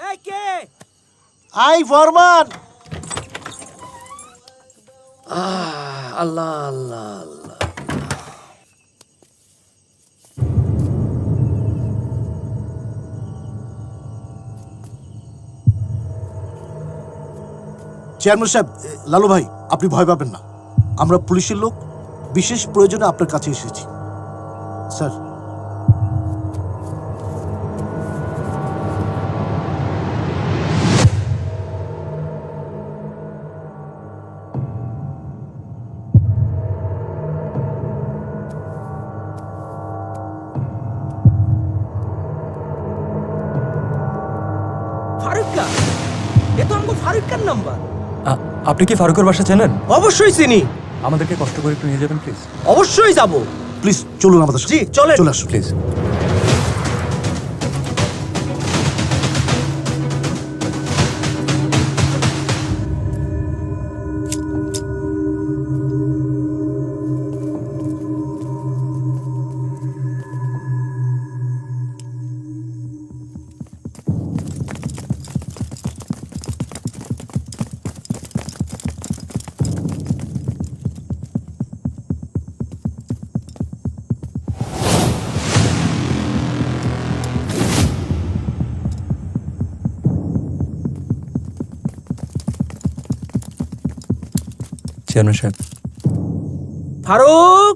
এই কে? আই ফরমান। আল্লাহ আল্লাহ আল্লাহ। চেয়ারম্যান সাহেব, লালু ভাই, আপনি ভয় পাবেন না। আমরা পুলিশের লোক, বিশেষ প্রয়োজনে আপনার কাছে এসেছি। স্যার, ফারুক, এ তো আমাকে ফারুকের নাম্বার। আপনি কি ফারুকের বাসা চেনেন? অবশ্যই চিনি। আমাদেরকে কষ্ট করে একটু নিয়ে যাবেন প্লিজ। অবশ্যই যাব। প্লিজ চলুন আমাদের সাথে। জি চলেন। চলে আসুন প্লিজ। চেয়ারম্যান সাহেব। ফারুক,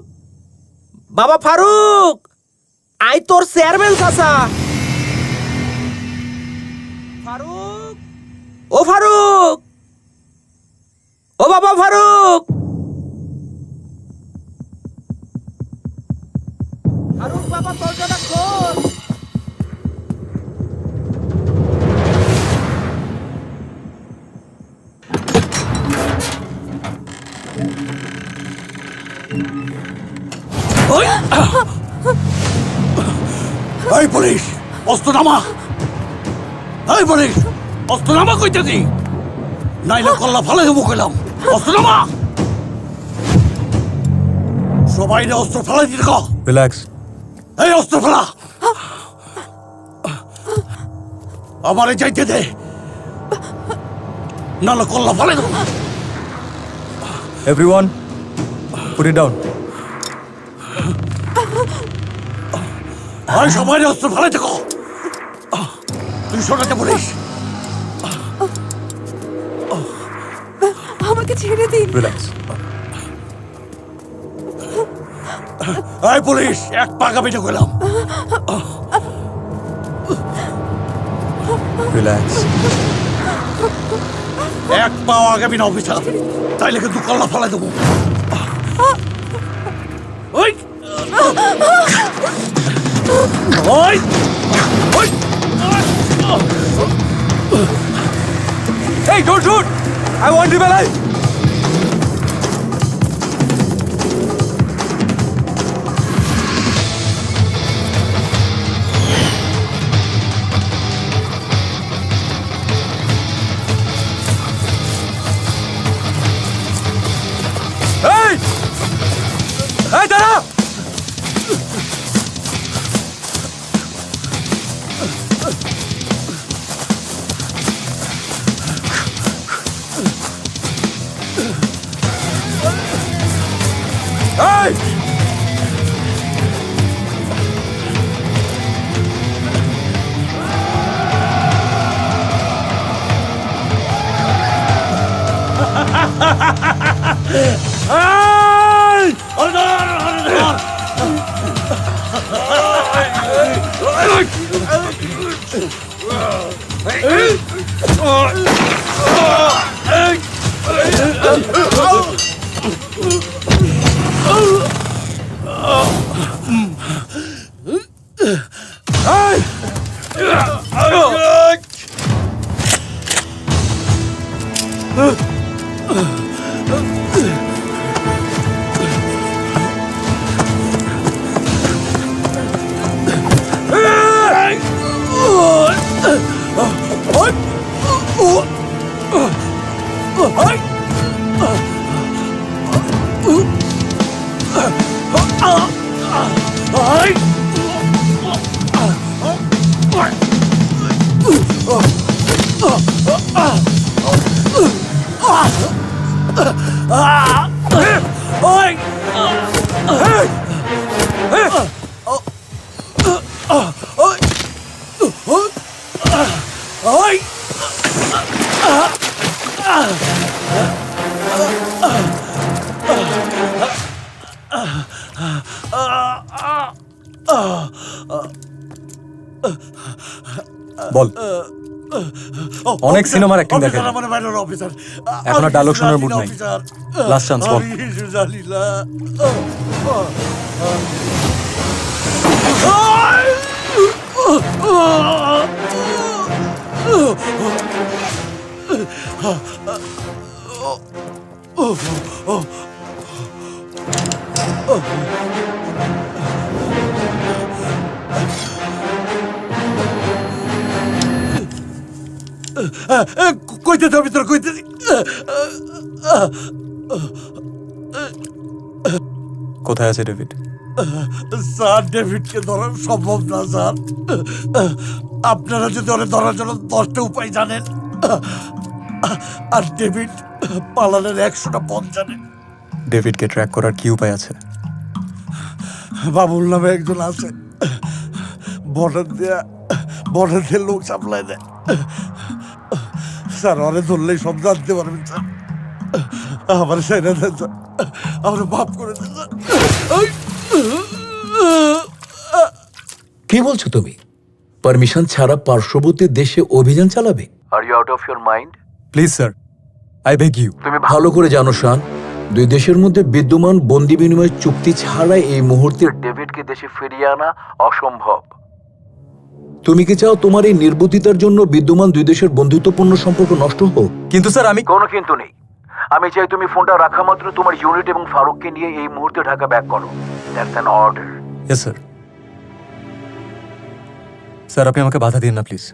বাবা ফারুক, আই তোর চেয়ারম্যান চাচা। ফারুক, ও ফারুক, ও বাবা ফারুক। ফারুক বাবা, দরজাটা খোল। এই পুলিশ, অস্ত্র নামা! এই পুলিশ, অস্ত্র নামা কইতেছি, নাইলে কল্লা ফালে দেবো কইলাম। অস্ত্র নামা! সবাই অস্ত্র ফেলাই দিতে কও। রিল্যাক্স। এই অস্ত্র ফেলা! আমারে যাইতে দে, নাহলে কল্লা ফালে দেবো। Everyone, put it down. আর সবাই অস্ত্র ফেলাইতে কও। তুই শোনাতে পুলিশ। আমাকে ছেড়ে দিন। রিল্যাক্স। এই পুলিশ, এক পা কাঁপিতে কইলাম। রিল্যাক্স। এক পাও আগামী না অফিসার, তাইলে কিন্তু কল্লা ফেলাই দেবো। ওই ওই ওই Hey, don't shoot! I want him alive! Hey! Hey, Dara! Hey! Hey! Order! বল, অনেক সিনেমার অ্যাক্টিং দেখে, এখন আর ডায়লগ শোনার মুড নাই। লাস্ট চান্স, বল। কইতে তোর ভিতরে কইতে কোথায় আছে ডেভিড? স্যার, ডেভিডকে ধরা সম্ভব না স্যার। আপনারা যদি ওরে ধরার জন্য 10টা উপায় জানেন, আর ডেভিড পালানোর 100টা পথ জানেন। ডেভিডকে ট্র্যাক করার কি উপায় আছে? বাবুল নামে একজন আছে, বর্ডার দিয়ে লোক সাপ্লাই দেয় স্যার। ওরে ধরলেই সব জানতে পারবেন স্যার। আমার সেটা দেন স্যার, আমার মাফ করে দেন স্যার। কি বলছো তুমি? পারমিশন ছাড়া পার্শ্ববর্তী দেশে অভিযান চালাবে? Are you out of your mind? Please sir, I beg you. তুমি ভালো করে জানো শান, দুই দেশের মধ্যে বিদ্যমান বন্দি বিনিময় চুক্তি ছাড়া এই মুহূর্তে ডেভিডকে দেশে ফিরিয়ে আনা অসম্ভব। তুমি কি চাও তোমার এই নির্বুদ্ধিতার জন্য বিদ্যমান দুই দেশের বন্ধুত্বপূর্ণ সম্পর্ক নষ্ট হোক? কিন্তু স্যার, আমি কোনো কিন্তু নেই। আমি চাই তুমি ফোনটা রাখা মাত্র তোমার ইউনিট এবং ফারুককে নিয়ে এই মুহূর্তে ঢাকা ব্যাক করো। That's an order. Yes sir. Sir, আপনি আমাকে বাধা দিন না প্লিজ।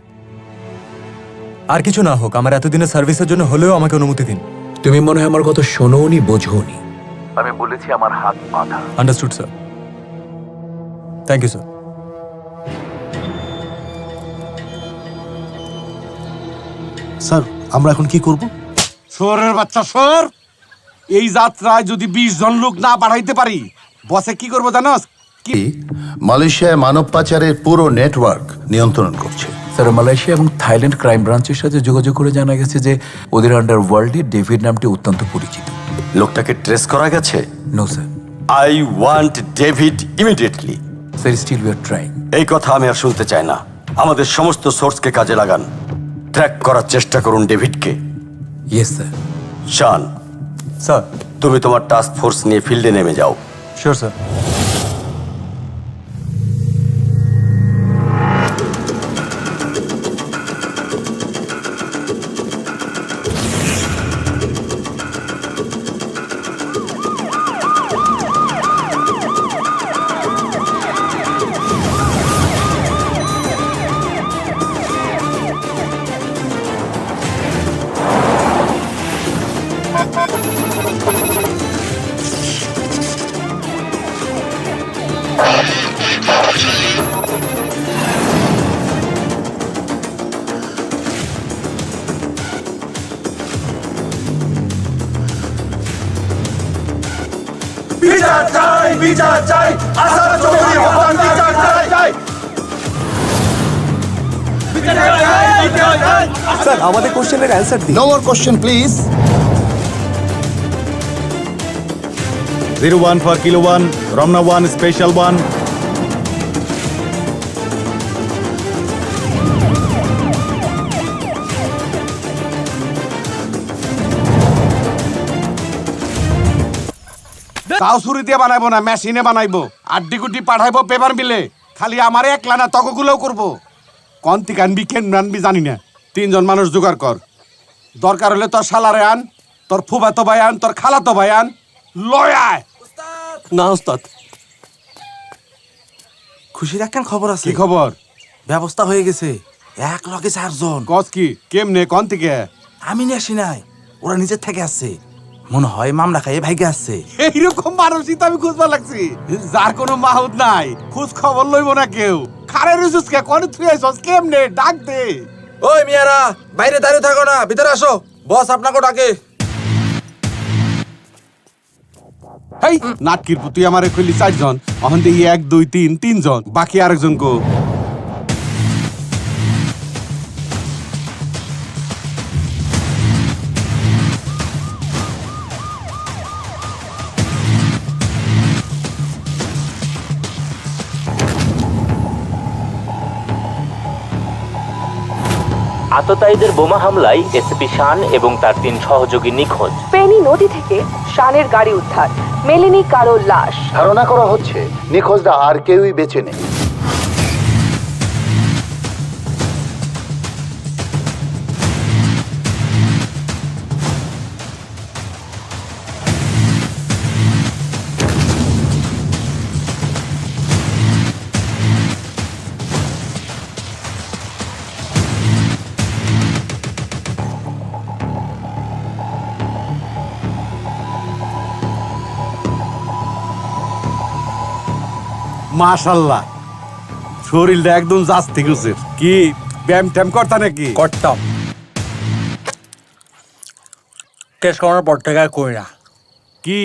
আর কিছু না হোক, আমার এতদিনের সার্ভিসের জন্য হলেও আমাকে অনুমতি দিন। তুমি মনে হয় আমার কথা শোনোনি, বোঝোনি। আমি বলেছি আমার হাত বাঁধা। Understood sir. Thank you sir. Sir, আমরা এখন কি করব? শহরের বাচ্চা সর, এই যাত্রায় যদি 20 জন লোক না বাড়াইতে পারি, বসে কি করবো জানোস? মালয়েশিয়ায় মানব পাচারের পুরো নেটওয়ার্ক নিয়ন্ত্রণ করছে। স্যার, মালয়েশিয়া এবং থাইল্যান্ড ক্রাইম ব্রাঞ্চের সাথে যোগাযোগ করে জানা গেছে যে ওদের আন্ডার ওয়ার্ল্ডে ডেভিড নামটি অত্যন্ত পরিচিত। লোকটাকে ট্রেস করা গেছে? No sir. I want David immediately. Sir, still we are trying. এই কথা আমি আর শুনতে চাই না। আমাদের সমস্ত সোর্সকে কাজে লাগান। ট্র্যাক করার চেষ্টা করুন ডেভিডকে। Yes sir. শান, স্যার। তুমি তোমার টাস্ক ফোর্স নিয়ে ফিল্ডে নেমে যাও। Sure sir. বিচার চাই, বিচার চাই, আসাদ চৌধুরী হত্যার বিচার চাই। স্যার আমাদের কোশ্চেনের অ্যান্সার দিন। No more question please. 01 for Kilo 1, Ramna 1, Special 1. তাও ছুরি দিয়ে বানাইবো না, মেশিনে বানাইবো। আড্ডি গুড্ডি পাঠাইবো পেপার মিলে। খালি আমার একলা না, তকগুলোও করবো। কন থেকে আনবি, কেন আনবি জানি না। 3 জন মানুষ জোগাড় কর। দরকার হলে তোর শালারে আন, তোর ফুফাতো ভাই আন, তোর খালাতো ভাই আন, লয় আয়। না ওস্তাদ, খুশির একখান খবর আছে। কি খবর? ব্যবস্থা হয়ে গেছে, 1 লগে 4 জন। কস কি? কেমনে? কন থেকে? আমি নিয়ে আসি নাই, ওরা নিজের থেকে আসছে। মনে হয় মামলা খাইয়ে ভাইগে আসছে। এইরকম মানুষই তো আমি খুঁজবা লাগছি, যার কোনো মাহুদ নাই, খোঁজ খবর লইব না কেউ। খারে রুজুসকে কোন তুই আইছস? কেমনে? ডাক দে। ওই মিয়ারা, বাইরে দাঁড়িয়ে থাকো না, ভিতরে আসো, বস আপনাকে ডাকে। হেই, নাটকির পুতুই আমারে কইলি 4 জন, অহন দেই 1 2 3 জন, বাকি আরেকজন কো? আততায়ীদের বোমা হামলায় এসপি শান এবং তার 3 সহযোগী নিখোঁজ। ফেনী নদী থেকে শানের গাড়ি উদ্ধার, মেলেনি কারো লাশ। ধারণা করা হচ্ছে নিখোঁজরা আর কেউই বেঁচে নেই। মাশাআল্লাহ, শরীরটা একদম জাস্তি গেছে। কি ব্যায়াম ট্যাম করতা নাকি? করতাম, কেস করার পর থেকে আর করি না। কি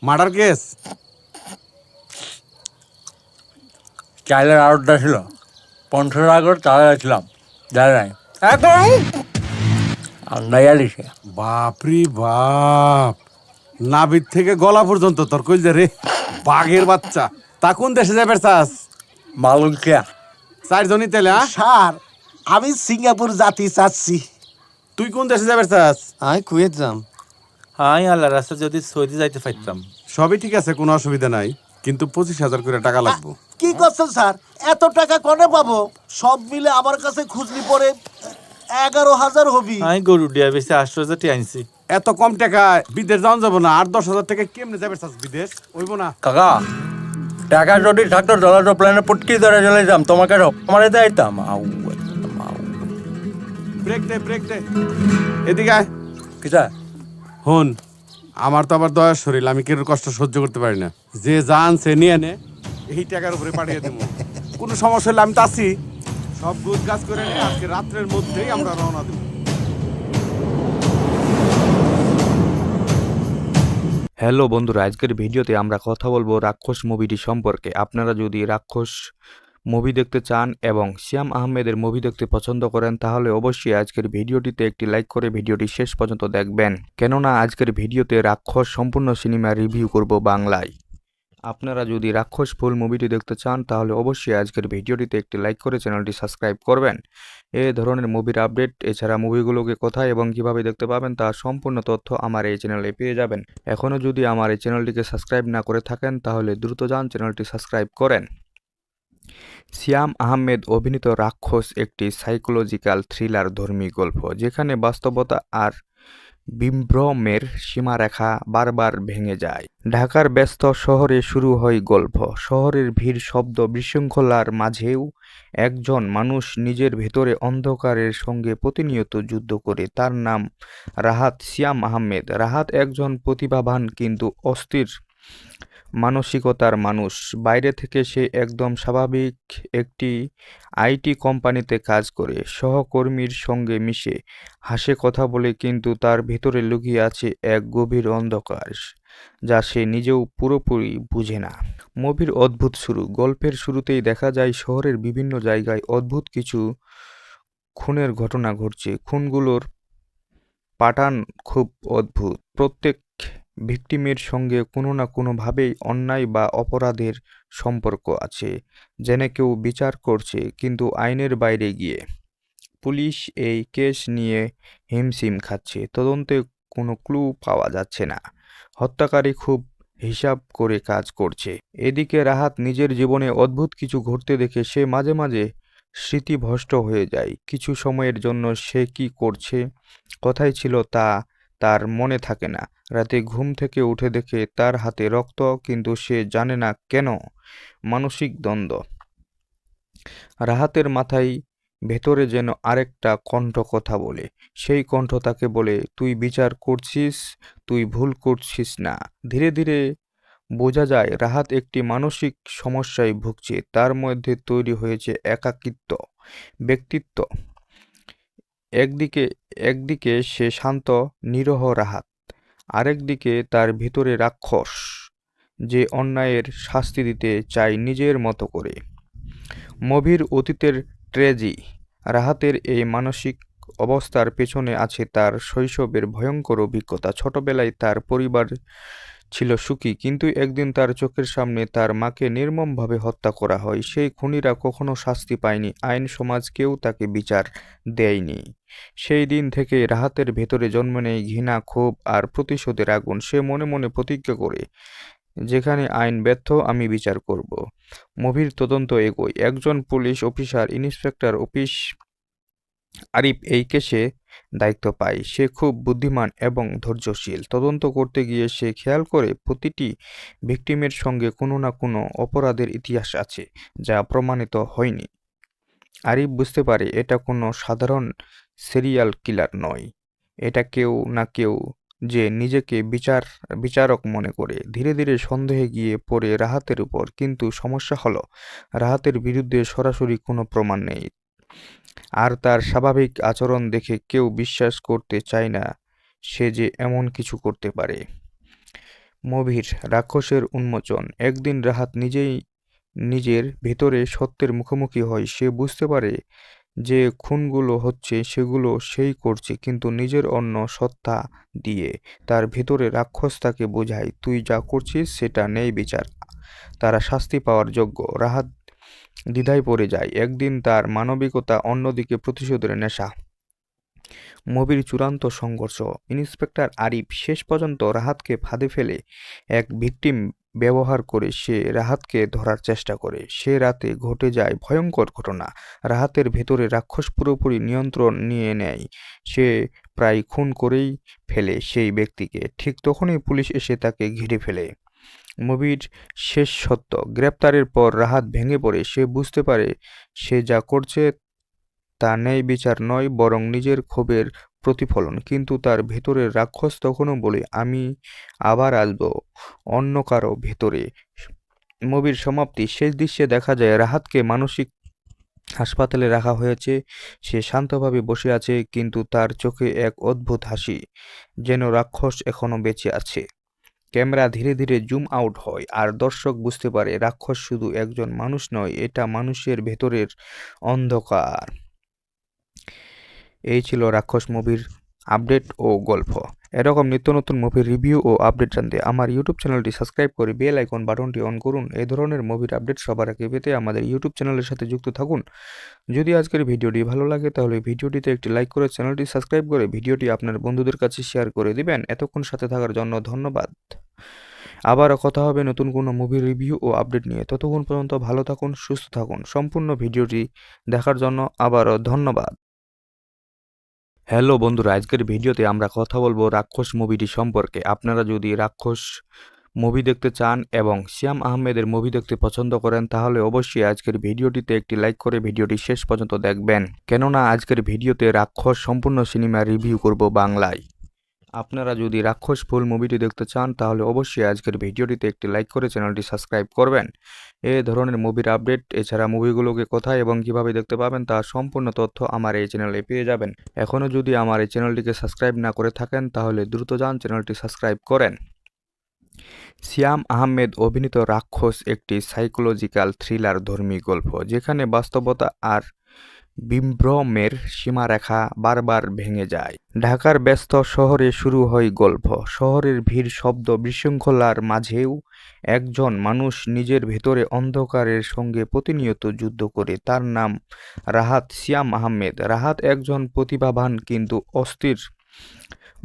মার্ডার কেস? চাইলের আড়তটা ছিল, 50 টাকা করে চালা ছিলাম, জানি নাই একদম আন্দাইয়া দিছে। বাপরি বাপ, নাভির থেকে গলা পর্যন্ত তোর কইল রে, বাঘের বাচ্চা। তা কোন দেশে যাবে চাস? মালয়েশিয়া। 4 জনই তেলে? স্যার আমি সিঙ্গাপুর জাতি চাচ্ছি। তুই কোন দেশে যাবে চাস? আমি কুয়েত যাম। হাই আল্লাহ, রাস্তা যদি সৌদি যাইতে পারতাম। সবই ঠিক আছে, কোনো অসুবিধা নাই, কিন্তু 25,000 করে টাকা লাগবে। কি করছেন স্যার? এত টাকা কনে পাবো? সব মিলে আমার কাছে খুঁজলি পরে 11,000 হবি। আমি গরু ডিয়া বেশি 8,000 আনছি। এত কম টাকা বিদেশ যাওয়া যাবো না। 8-10,000 টাকা কেমনে যাবে চাস বিদেশ? হইব না কাকা, টাকা যদি থাকতো ডলার প্ল্যানে পটকি ধরে চলে যাম, তোমাকে আমার এতে আইতাম। ব্রেক দে, ব্রেক দে, এদিকে আয়। কিসা? হন, আমার তো আবার দয়ার শরীর, আমি কেউ কষ্ট সহ্য করতে পারি না। যে জান সে নিয়ে নে, এই টাকার উপরে পাঠিয়ে দেবো। কোনো সমস্যা হলে আমি তো আছি। সব গুছ গাছ করে নে, আজকে রাত্রের মধ্যেই আমরা রওনা দেবো। হ্যালো বন্ধুরা, আজকের ভিডিওতে আমরা কথা বলবো রাক্ষস মুভিটি সম্পর্কে। আপনারা যদি রাক্ষস মুভি দেখতে চান এবং শ্যাম আহমেদের মুভি দেখতে পছন্দ করেন, তাহলে অবশ্যই আজকের ভিডিওটিতে একটি লাইক করে ভিডিওটি শেষ পর্যন্ত দেখবেন, কেননা আজকের ভিডিওতে রাক্ষস সম্পূর্ণ সিনেমা রিভিউ করব বাংলায়। আপনারা যদি রাক্ষস ফুল মুভিটি দেখতে চান তাহলে অবশ্যই আজকের ভিডিওটিতে একটি লাইক করে চ্যানেলটি সাবস্ক্রাইব করবেন। এই ধরনের মুভির আপডেট এছাড়া মুভিগুলোকে কোথায় এবং কিভাবে দেখতে পাবেন তার সম্পূর্ণ তথ্য আমার এই চ্যানেলে পেয়ে যাবেন। এখনও যদি আমার এই চ্যানেলটিকে সাবস্ক্রাইব না করে থাকেন তাহলে দ্রুত যান চ্যানেলটি সাবস্ক্রাইব করেন। সিয়াম আহমেদ অভিনীত রাক্ষস একটি সাইকোলজিক্যাল থ্রিলার ধর্মী গল্প, যেখানে বাস্তবতা আর বিভ্রমের সীমারেখা বারবার ভেঙে যায়। ঢাকার ব্যস্ত শহরে শুরু হয় গল্প। শহরের ভিড়, শব্দ, বিশৃঙ্খলার মাঝেও একজন মানুষ নিজের ভেতরে অন্ধকারের সঙ্গে প্রতিনিয়ত যুদ্ধ করে। তার নাম রাহাত। সিয়াম আহমেদ। রাহাত একজন প্রতিভাবান কিন্তু অস্থির মানসিকতার মানুষ। বাইরে থেকে সে একদম স্বাভাবিক একটি আইটি কোম্পানিতে কাজ করে, সহকর্মীর সঙ্গে মিশে, হাসে, কথা বলে, কিন্তু তার ভেতরে লুকিয়ে আছে এক গভীর অন্ধকার যা সে নিজেও পুরোপুরি বুঝে না। মুভির অদ্ভুত শুরু। গল্পের শুরুতেই দেখা যায় শহরের বিভিন্ন জায়গায় অদ্ভুত কিছু খুনের ঘটনা ঘটছে। খুনগুলোর প্যাটার্ন খুব অদ্ভুত। প্রত্যেক ভিকটিমের সঙ্গে কোনো না কোনোভাবেই অন্যায় বা অপরাধের সম্পর্ক আছে, যেন কেউ বিচার করছে কিন্তু আইনের বাইরে গিয়ে। পুলিশ এই কেস নিয়ে হিমশিম খাচ্ছে। তদন্তে কোনো ক্লু পাওয়া যাচ্ছে না। হত্যাকারী খুব হিসাব করে কাজ করছে। এদিকে রাহাত নিজের জীবনে অদ্ভুত কিছু ঘটতে দেখে সে মাঝে মাঝে স্মৃতিভ্রষ্ট হয়ে যায়। কিছু সময়ের জন্য সে কি করছে, কোথায় ছিল তা তার মনে থাকে না। রাতে ঘুম থেকে উঠে দেখে তার হাতে রক্ত, কিন্তু সে জানে না কেন। মানসিক দ্বন্দ্ব। রাহাতের মাথায় ভেতরে যেন আরেকটা কণ্ঠ কথা বলে। সেই কণ্ঠ তাকে বলে, তুই বিচার করছিস, তুই ভুল করছিস না। ধীরে ধীরে বোঝা যায় রাহাত একটি মানসিক সমস্যায় ভুগছে। তার মধ্যে তৈরি হয়েছে একাকিত্ব ব্যক্তিত্ব। একদিকে সে শান্ত নিরহ রাহাত, আরেকদিকে তার ভিতরে রাক্ষস যে অন্যায়ের শাস্তি দিতে চায় নিজের মতো করে। মুভির অতীতের ট্র্যাজেডি। রাহাতের এই মানসিক অবস্থার পেছনে আছে তার শৈশবের ভয়ঙ্কর অভিজ্ঞতা। ছোটবেলায় তার পরিবার ছিল সুখী, কিন্তু একদিন তার চোখের সামনে তার মাকে নির্মমভাবে হত্যা করা হয়। সেই খুনিরা কখনো শাস্তি পায়নি, আইন সমাজ কেউ তাকে বিচার দেয়নি। সেই দিন থেকে রাহাতের ভেতরে জন্ম নেয় ঘৃণা, ক্ষোভ আর প্রতিশোধের আগুন। সে মনে মনে প্রতিজ্ঞা করে, যেখানে আইন ব্যর্থ আমি বিচার করব। মুভির তদন্ত এগোয়। একজন police officer, inspector office Arif এই কেসে দায়িত্ব পায়। সে খুব বুদ্ধিমান এবং ধৈর্যশীল। তদন্ত করতে গিয়ে সে খেয়াল করে প্রতিটি ভিকটিমের সঙ্গে কোনো না কোনো অপরাধের ইতিহাস আছে যা প্রমাণিত হয়নি। আরিফ বুঝতে পারে এটা কোনো সাধারণ সিরিয়াল কিলার নয়, এটা কেউ না কেউ যে নিজেকে বিচারক মনে করে। ধীরে ধীরে সন্দেহে গিয়ে পড়ে রাহাতের উপর। কিন্তু সমস্যা হলো রাহাতের বিরুদ্ধে সরাসরি কোনো প্রমাণ নেই, আর তার স্বাভাবিক আচরণ দেখে কেউ বিশ্বাস করতে চায় না সে যে এমন কিছু করতে পারে। মুভির রাক্ষসের উন্মোচন। একদিন রাহাত নিজেই নিজের ভেতরে সত্যের মুখোমুখি হয়। সে বুঝতে পারে যে খুনগুলো হচ্ছে সেগুলো সেই করছে, কিন্তু নিজের অন্য সত্তা দিয়ে। তার ভেতরে রাক্ষস তাকে বোঝায়, তুই যা করছিস সেটা নেই বিচার, তারা শাস্তি পাওয়ার যোগ্য। রাহাত দ্বিধায় পড়ে যায়। একদিন তার মানবিকতা, অন্যদিকে প্রতিশোধের নেশা। মুভির চূড়ান্ত সংঘর্ষ। ইন্সপেক্টর আরিফ শেষ পর্যন্ত রাহাতকে ফাঁদে ফেলে এক ভিকটিম ব্যবহার করে সে রাহাতকে ধরার চেষ্টা করে। সে রাতে ঘটে যায় ভয়ঙ্কর ঘটনা। রাহাতের ভেতরে রাক্ষস পুরোপুরি নিয়ন্ত্রণ নিয়ে নেয়। সে প্রায় খুন করেই ফেলে সেই ব্যক্তিকে। ঠিক তখনই পুলিশ এসে তাকে ঘিরে ফেলে। মুভির শেষ সত্য। গ্রেপ্তারের পর রাহাত ভেঙে পড়ে। সে বুঝতে পারে সে যা করছে তা ন্যায় বিচার নয়, বরং নিজের ক্ষোভের প্রতিফলন। কিন্তু তার ভেতরের রাক্ষস তখনও বলে, আমি আবার আসব অন্য কারো ভেতরে। মুভির সমাপ্তি। শেষ দৃশ্যে দেখা যায় রাহাতকে মানসিক হাসপাতালে রাখা হয়েছে। সে শান্তভাবে বসে আছে, কিন্তু তার চোখে এক অদ্ভুত হাসি, যেন রাক্ষস এখনো বেঁচে আছে। ক্যামেরা ধীরে ধীরে জুম আউট হয় আর দর্শক বুঝতে পারে রাক্ষস শুধু একজন মানুষ নয়, এটা মানুষের ভেতরের অন্ধকার। এই ছিল রাক্ষস মুভির আপডেট ও গল্প। এরকম নিত্য নতুন মুভির রিভিউ ও আপডেট জানতে আমার ইউটিউব চ্যানেলটি সাবস্ক্রাইব করে বেল আইকন বাটনটি অন করুন। এই ধরনের মুভির আপডেট সবার আগে পেতে আমাদের ইউটিউব চ্যানেলের সাথে যুক্ত থাকুন। যদি আজকের ভিডিওটি ভালো লাগে তাহলে ভিডিওটিতে একটি লাইক করে চ্যানেলটি সাবস্ক্রাইব করে ভিডিওটি আপনার বন্ধুদের কাছে শেয়ার করে দিবেন। এতক্ষণ সাথে থাকার জন্য ধন্যবাদ। আবারও কথা হবে নতুন কোনো মুভির রিভিউ ও আপডেট নিয়ে। ততক্ষণ পর্যন্ত ভালো থাকুন, সুস্থ থাকুন। সম্পূর্ণ ভিডিওটি দেখার জন্য আবারও ধন্যবাদ। হ্যালো বন্ধুরা, আজকের ভিডিওতে আমরা কথা বলবো রাক্ষস মুভিটি সম্পর্কে। আপনারা যদি রাক্ষস মুভি দেখতে চান এবং শ্যাম আহমেদের মুভি দেখতে পছন্দ করেন তাহলে অবশ্যই আজকের ভিডিওটিতে একটি লাইক করে ভিডিওটি শেষ পর্যন্ত দেখবেন, কেননা আজকের ভিডিওতে রাক্ষস সম্পূর্ণ সিনেমা রিভিউ করব বাংলায়। আপনারা যদি রাক্ষস ফুল মুভিটি দেখতে চান তাহলে অবশ্যই আজকের ভিডিওটিতে একটি লাইক করে চ্যানেলটি সাবস্ক্রাইব করবেন। এই ধরনের মুভির আপডেট এছাড়া মুভিগুলোকে কোথায় এবং কিভাবে দেখতে পাবেন তার সম্পূর্ণ তথ্য আমার এই চ্যানেলে পেয়ে যাবেন। এখনও যদি আমার এই চ্যানেলটিকে সাবস্ক্রাইব না করে থাকেন তাহলে দ্রুত যান চ্যানেলটি সাবস্ক্রাইব করেন। শ্যাম আহমেদ অভিনীত রাক্ষস একটি সাইকোলজিক্যাল থ্রিলার ধর্মী গল্প, যেখানে বাস্তবতা আর বিভ্রমের সীমারেখা বারবার ভেঙে যায়। ঢাকার ব্যস্ত শহরে শুরু হয় গল্প। শহরের ভিড়, শব্দ, বিশৃঙ্খলার মাঝেও একজন মানুষ নিজের ভেতরে অন্ধকারের সঙ্গে প্রতিনিয়ত যুদ্ধ করে। তার নাম রাহাত। শ্যাম আহমেদ। রাহাত একজন প্রতিভাবান কিন্তু অস্থির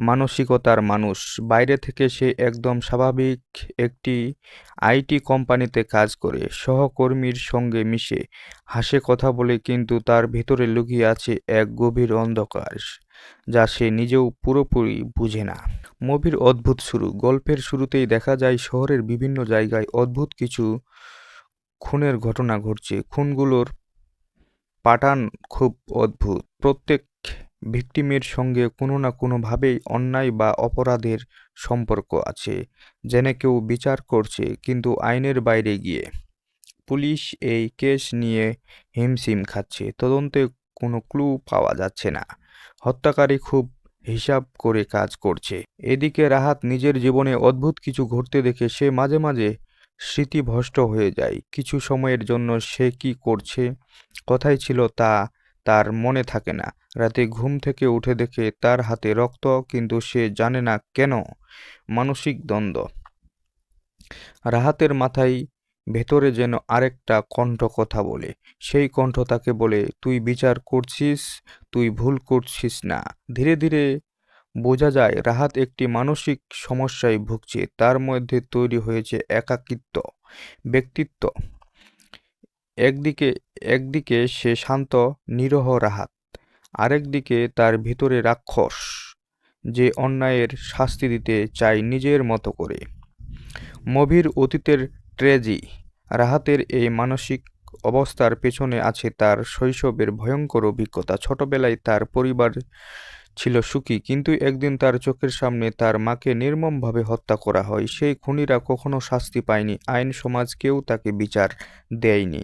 মানসিকতার মানুষ। বাইরে থেকে সে একদম স্বাভাবিক একটি আইটি কোম্পানিতে কাজ করে, সহকর্মীর সঙ্গে মিশে, হাসে, কথা বলে, কিন্তু তার ভেতরে লুকিয়ে আছে এক গভীর অন্ধকার যা সে নিজেও পুরোপুরি বুঝে না। মুভির অদ্ভুত শুরু। গল্পের শুরুতেই দেখা যায় শহরের বিভিন্ন জায়গায় অদ্ভুত কিছু খুনের ঘটনা ঘটছে। খুনগুলোর প্যাটার্ন খুব অদ্ভুত। প্রত্যেক ভিকটিমের সঙ্গে কোনো না কোনোভাবেই অন্যায় বা অপরাধের সম্পর্ক আছে, যেন কেউ বিচার করছে কিন্তু আইনের বাইরে গিয়ে। পুলিশ এই কেস নিয়ে হিমশিম খাচ্ছে। তদন্তে কোনো ক্লু পাওয়া যাচ্ছে না। হত্যাকারী খুব হিসাব করে কাজ করছে। এদিকে রাহাত নিজের জীবনে অদ্ভুত কিছু ঘটতে দেখে সে মাঝে মাঝে স্মৃতিভ্রষ্ট হয়ে যায়। কিছু সময়ের জন্য সে কি করছে, কোথায় ছিল তা তার মনে থাকে না। রাতে ঘুম থেকে উঠে দেখে তার হাতে রক্ত, কিন্তু সে জানে না কেন। মানসিক দ্বন্দ্ব। রাহাতের মাথায় ভেতরে যেন আরেকটা কণ্ঠ কথা বলে। সেই কণ্ঠ তাকে বলে, তুই বিচার করছিস, তুই ভুল করছিস না। ধীরে ধীরে বোঝা যায় রাহাত একটি মানসিক সমস্যায় ভুগছে। তার মধ্যে তৈরি হয়েছে একাকিত্ব ব্যক্তিত্ব। একদিকে সে শান্ত নিরহ রাহাত, আরেকদিকে তার ভিতরে রাক্ষস যে অন্যায়ের শাস্তি দিতে চায় নিজের মতো করে। মুভির অতীতের ট্র্যাজেডি। রাহাতের এই মানসিক অবস্থার পেছনে আছে তার শৈশবের ভয়ঙ্কর অভিজ্ঞতা। ছোটবেলায় তার পরিবার ছিল সুখী, কিন্তু একদিন তার চোখের সামনে তার মাকে নির্মমভাবে হত্যা করা হয়। সেই খুনিরা কখনো শাস্তি পায়নি, আইন সমাজ কেউ তাকে বিচার দেয়নি।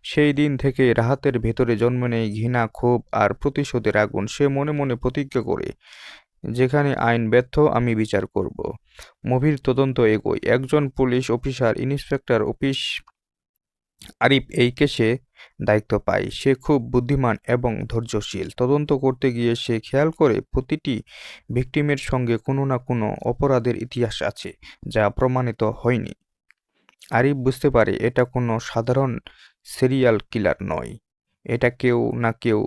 সেই দিন থেকে রাহাতের ভেতরে জন্ম নেয় ঘৃণা, ক্ষোভ আর প্রতিশোধের আগুন। সে মনে মনে প্রতিজ্ঞা করে, যেখানে আইন ব্যর্থ আমি বিচার করব। মুভির তদন্ত এগোয়। একজন police officer, inspector office Arif এই কেসে দায়িত্ব পায়। সে খুব বুদ্ধিমান এবং ধৈর্যশীল। তদন্ত করতে গিয়ে সে খেয়াল করে প্রতিটি ভিকটিমের সঙ্গে কোনো না কোনো অপরাধের ইতিহাস আছে যা প্রমাণিত হয়নি। আরিফ বুঝতে পারে এটা কোনো সাধারণ সিরিয়াল কিলার নয়, এটা কেউ না কেউ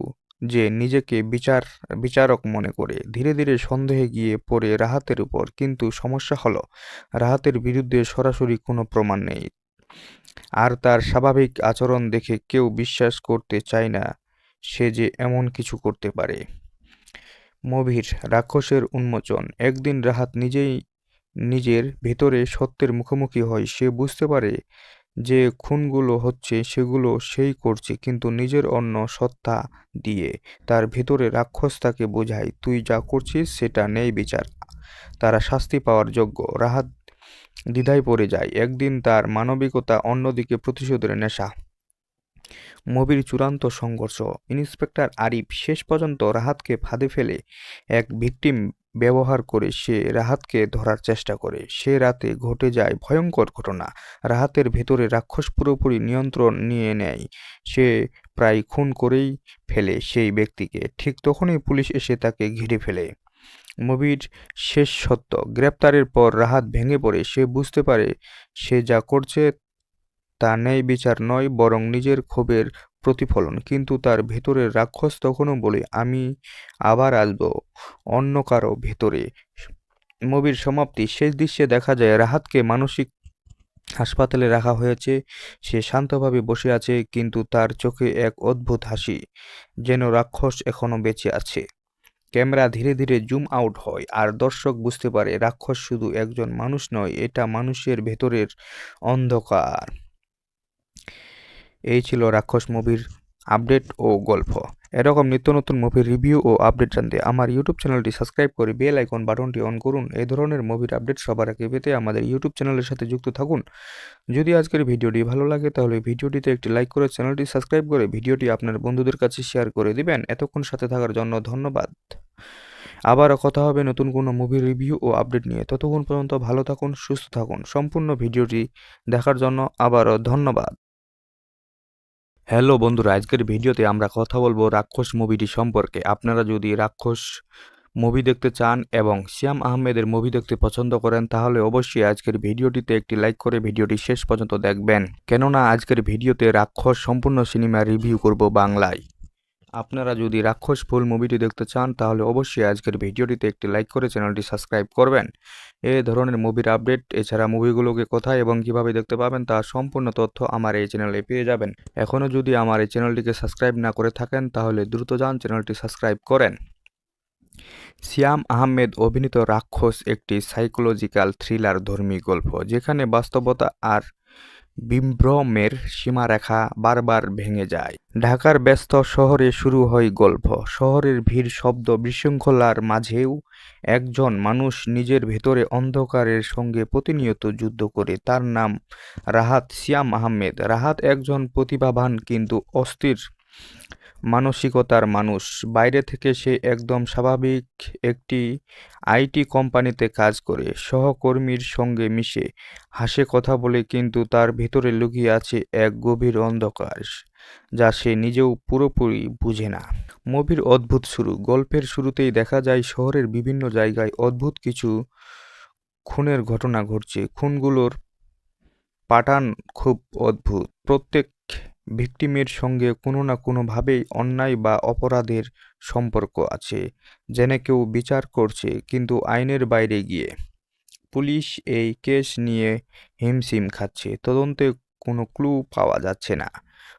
যে নিজেকে বিচারক মনে করে। ধীরে ধীরে সন্দেহে গিয়ে পড়ে রাহাতের উপর। কিন্তু সমস্যা হলো রাহাতের বিরুদ্ধে সরাসরি কোনো প্রমাণ নেই, আর তার স্বাভাবিক আচরণ দেখে কেউ বিশ্বাস করতে চায় না সে যে এমন কিছু করতে পারে। মুভির রাক্ষসের উন্মোচন। একদিন রাহাত নিজের ভেতরে সত্যের মুখোমুখি হয়। সে বুঝতে পারে যে খুনগুলো হচ্ছে সেগুলো সেই করছে, কিন্তু নিজের অন্য সত্তা দিয়ে। তার ভেতরে রাক্ষস তাকে বোঝায়, তুই যা করছিস সেটা নেই বিচার, তারা শাস্তি পাওয়ার যোগ্য। রাহাত দ্বিধায় পড়ে যায়। একদিন তার মানবিকতা, অন্যদিকে প্রতিশোধের নেশা। মুভির চূড়ান্ত সংঘর্ষ। ইন্সপেক্টর আরিফ শেষ পর্যন্ত রাহাতকে ফাঁদে ফেলে এক ভিকটিম ব্যবহার করে সে রাহাতকে ধরার চেষ্টা করে। সে রাতে ঘটে যায় ভয়ঙ্কর ঘটনা। রাহাতের ভেতরে রাক্ষস পুরোপুরি নিয়ন্ত্রণ নিয়ে নেয়। সে প্রায় খুন করেই ফেলে সেই ব্যক্তিকে। ঠিক তখনই পুলিশ এসে তাকে ঘিরে ফেলে। মুভির শেষ সত্য, গ্রেপ্তারের পর রাহাত ভেঙে পড়ে। সে বুঝতে পারে সে যা করছে তা ন্যায় বিচার নয়, বরং নিজের ক্ষোভের প্রতিফলন। কিন্তু তার ভেতরের রাক্ষস তখনও বলে, আমি আবার আসবো অন্য কারো ভেতরে। মুভির সমাপ্তি, শেষ দৃশ্যে দেখা যায় রাহাতকে মানসিক হাসপাতালে রাখা হয়েছে। সে শান্তভাবে বসে আছে, কিন্তু তার চোখে এক অদ্ভুত হাসি, যেন রাক্ষস এখনো বেঁচে আছে। ক্যামেরা ধীরে ধীরে জুম আউট হয়, আর দর্শক বুঝতে পারে রাক্ষস শুধু একজন মানুষ নয়, এটা মানুষের ভেতরের অন্ধকার। এই ছিল রাক্ষস মুভির আপডেট ও গল্প। এরকম নিত্য নতুন মুভির রিভিউ ও আপডেট জানতে আমার ইউটিউব চ্যানেলটি সাবস্ক্রাইব করে বেল আইকন বাটনটি অন করুন। এই ধরনের মুভির আপডেট সবার আগে পেতে আমাদের ইউটিউব চ্যানেলের সাথে যুক্ত থাকুন। যদি আজকের ভিডিওটি ভালো লাগে তাহলে ভিডিওটিতে একটি লাইক করে চ্যানেলটি সাবস্ক্রাইব করে ভিডিওটি আপনার বন্ধুদের কাছে শেয়ার করে দিবেন। এতক্ষণ সাথে থাকার জন্য ধন্যবাদ। আবারও কথা হবে নতুন কোনো মুভির রিভিউ ও আপডেট নিয়ে। ততক্ষণ পর্যন্ত ভালো থাকুন, সুস্থ থাকুন। সম্পূর্ণ ভিডিওটি দেখার জন্য আবারও ধন্যবাদ। হ্যালো বন্ধুরা, আজকের ভিডিওতে আমরা কথা বলবো রাক্ষস মুভিটি সম্পর্কে। আপনারা যদি রাক্ষস মুভি দেখতে চান এবং শ্যাম আহমেদের মুভি দেখতে পছন্দ করেন তাহলে অবশ্যই আজকের ভিডিওটিতে একটি লাইক করে ভিডিওটি শেষ পর্যন্ত দেখবেন, কেননা আজকের ভিডিওতে রাক্ষস সম্পূর্ণ সিনেমা রিভিউ করব বাংলায়। আপনারা যদি রাক্ষস ফুল মুভিটি দেখতে চান তাহলে অবশ্যই আজকের ভিডিওটিতে একটি লাইক করে চ্যানেলটি সাবস্ক্রাইব করবেন। এই ধরনের মুভির আপডেট, এছাড়া মুভিগুলোকে কোথায় এবং কিভাবে দেখতে পাবেন তার সম্পূর্ণ তথ্য আমার এই চ্যানেলে পেয়ে যাবেন। এখনও যদি আমার এই চ্যানেলটিকে সাবস্ক্রাইব না করে থাকেন তাহলে দ্রুত যান চ্যানেলটি সাবস্ক্রাইব করেন। শ্যাম আহমেদ অভিনীত রাক্ষস একটি সাইকোলজিক্যাল থ্রিলার ধর্মী গল্প, যেখানে বাস্তবতা আর বিভ্রমের সীমারেখা বারবার ভেঙে যায়। ঢাকার ব্যস্ত শহরে শুরু হয় গল্প। শহরের ভিড়, শব্দ, বিশৃঙ্খলার মাঝেও একজন মানুষ নিজের ভেতরে অন্ধকারের সঙ্গে প্রতিনিয়ত যুদ্ধ করে। তার নাম রাহাত, শ্যাম আহমেদ। রাহাত একজন প্রতিভাবান কিন্তু অস্থির মানসিকতার মানুষ। বাইরে থেকে সে একদম স্বাভাবিক একটি আইটি কোম্পানিতে কাজ করে, সহকর্মীর সঙ্গে মিশে, হাসে, কথা বলে, কিন্তু তার ভেতরে লুকিয়ে আছে এক গভীর অন্ধকার যা সে নিজেও পুরোপুরি বুঝে না। মুভির অদ্ভুত শুরু। গল্পের শুরুতেই দেখা যায় শহরের বিভিন্ন জায়গায় অদ্ভুত কিছু খুনের ঘটনা ঘটছে। খুনগুলোর প্যাটার্ন খুব অদ্ভুত। প্রত্যেক ভিকটিমের সঙ্গে কোনো না কোনোভাবেই অন্যায় বা অপরাধের সম্পর্ক আছে, যেন কেউ বিচার করছে কিন্তু আইনের বাইরে গিয়ে। পুলিশ এই কেস নিয়ে হিমশিম খাচ্ছে, তদন্তে কোনো ক্লু পাওয়া যাচ্ছে না।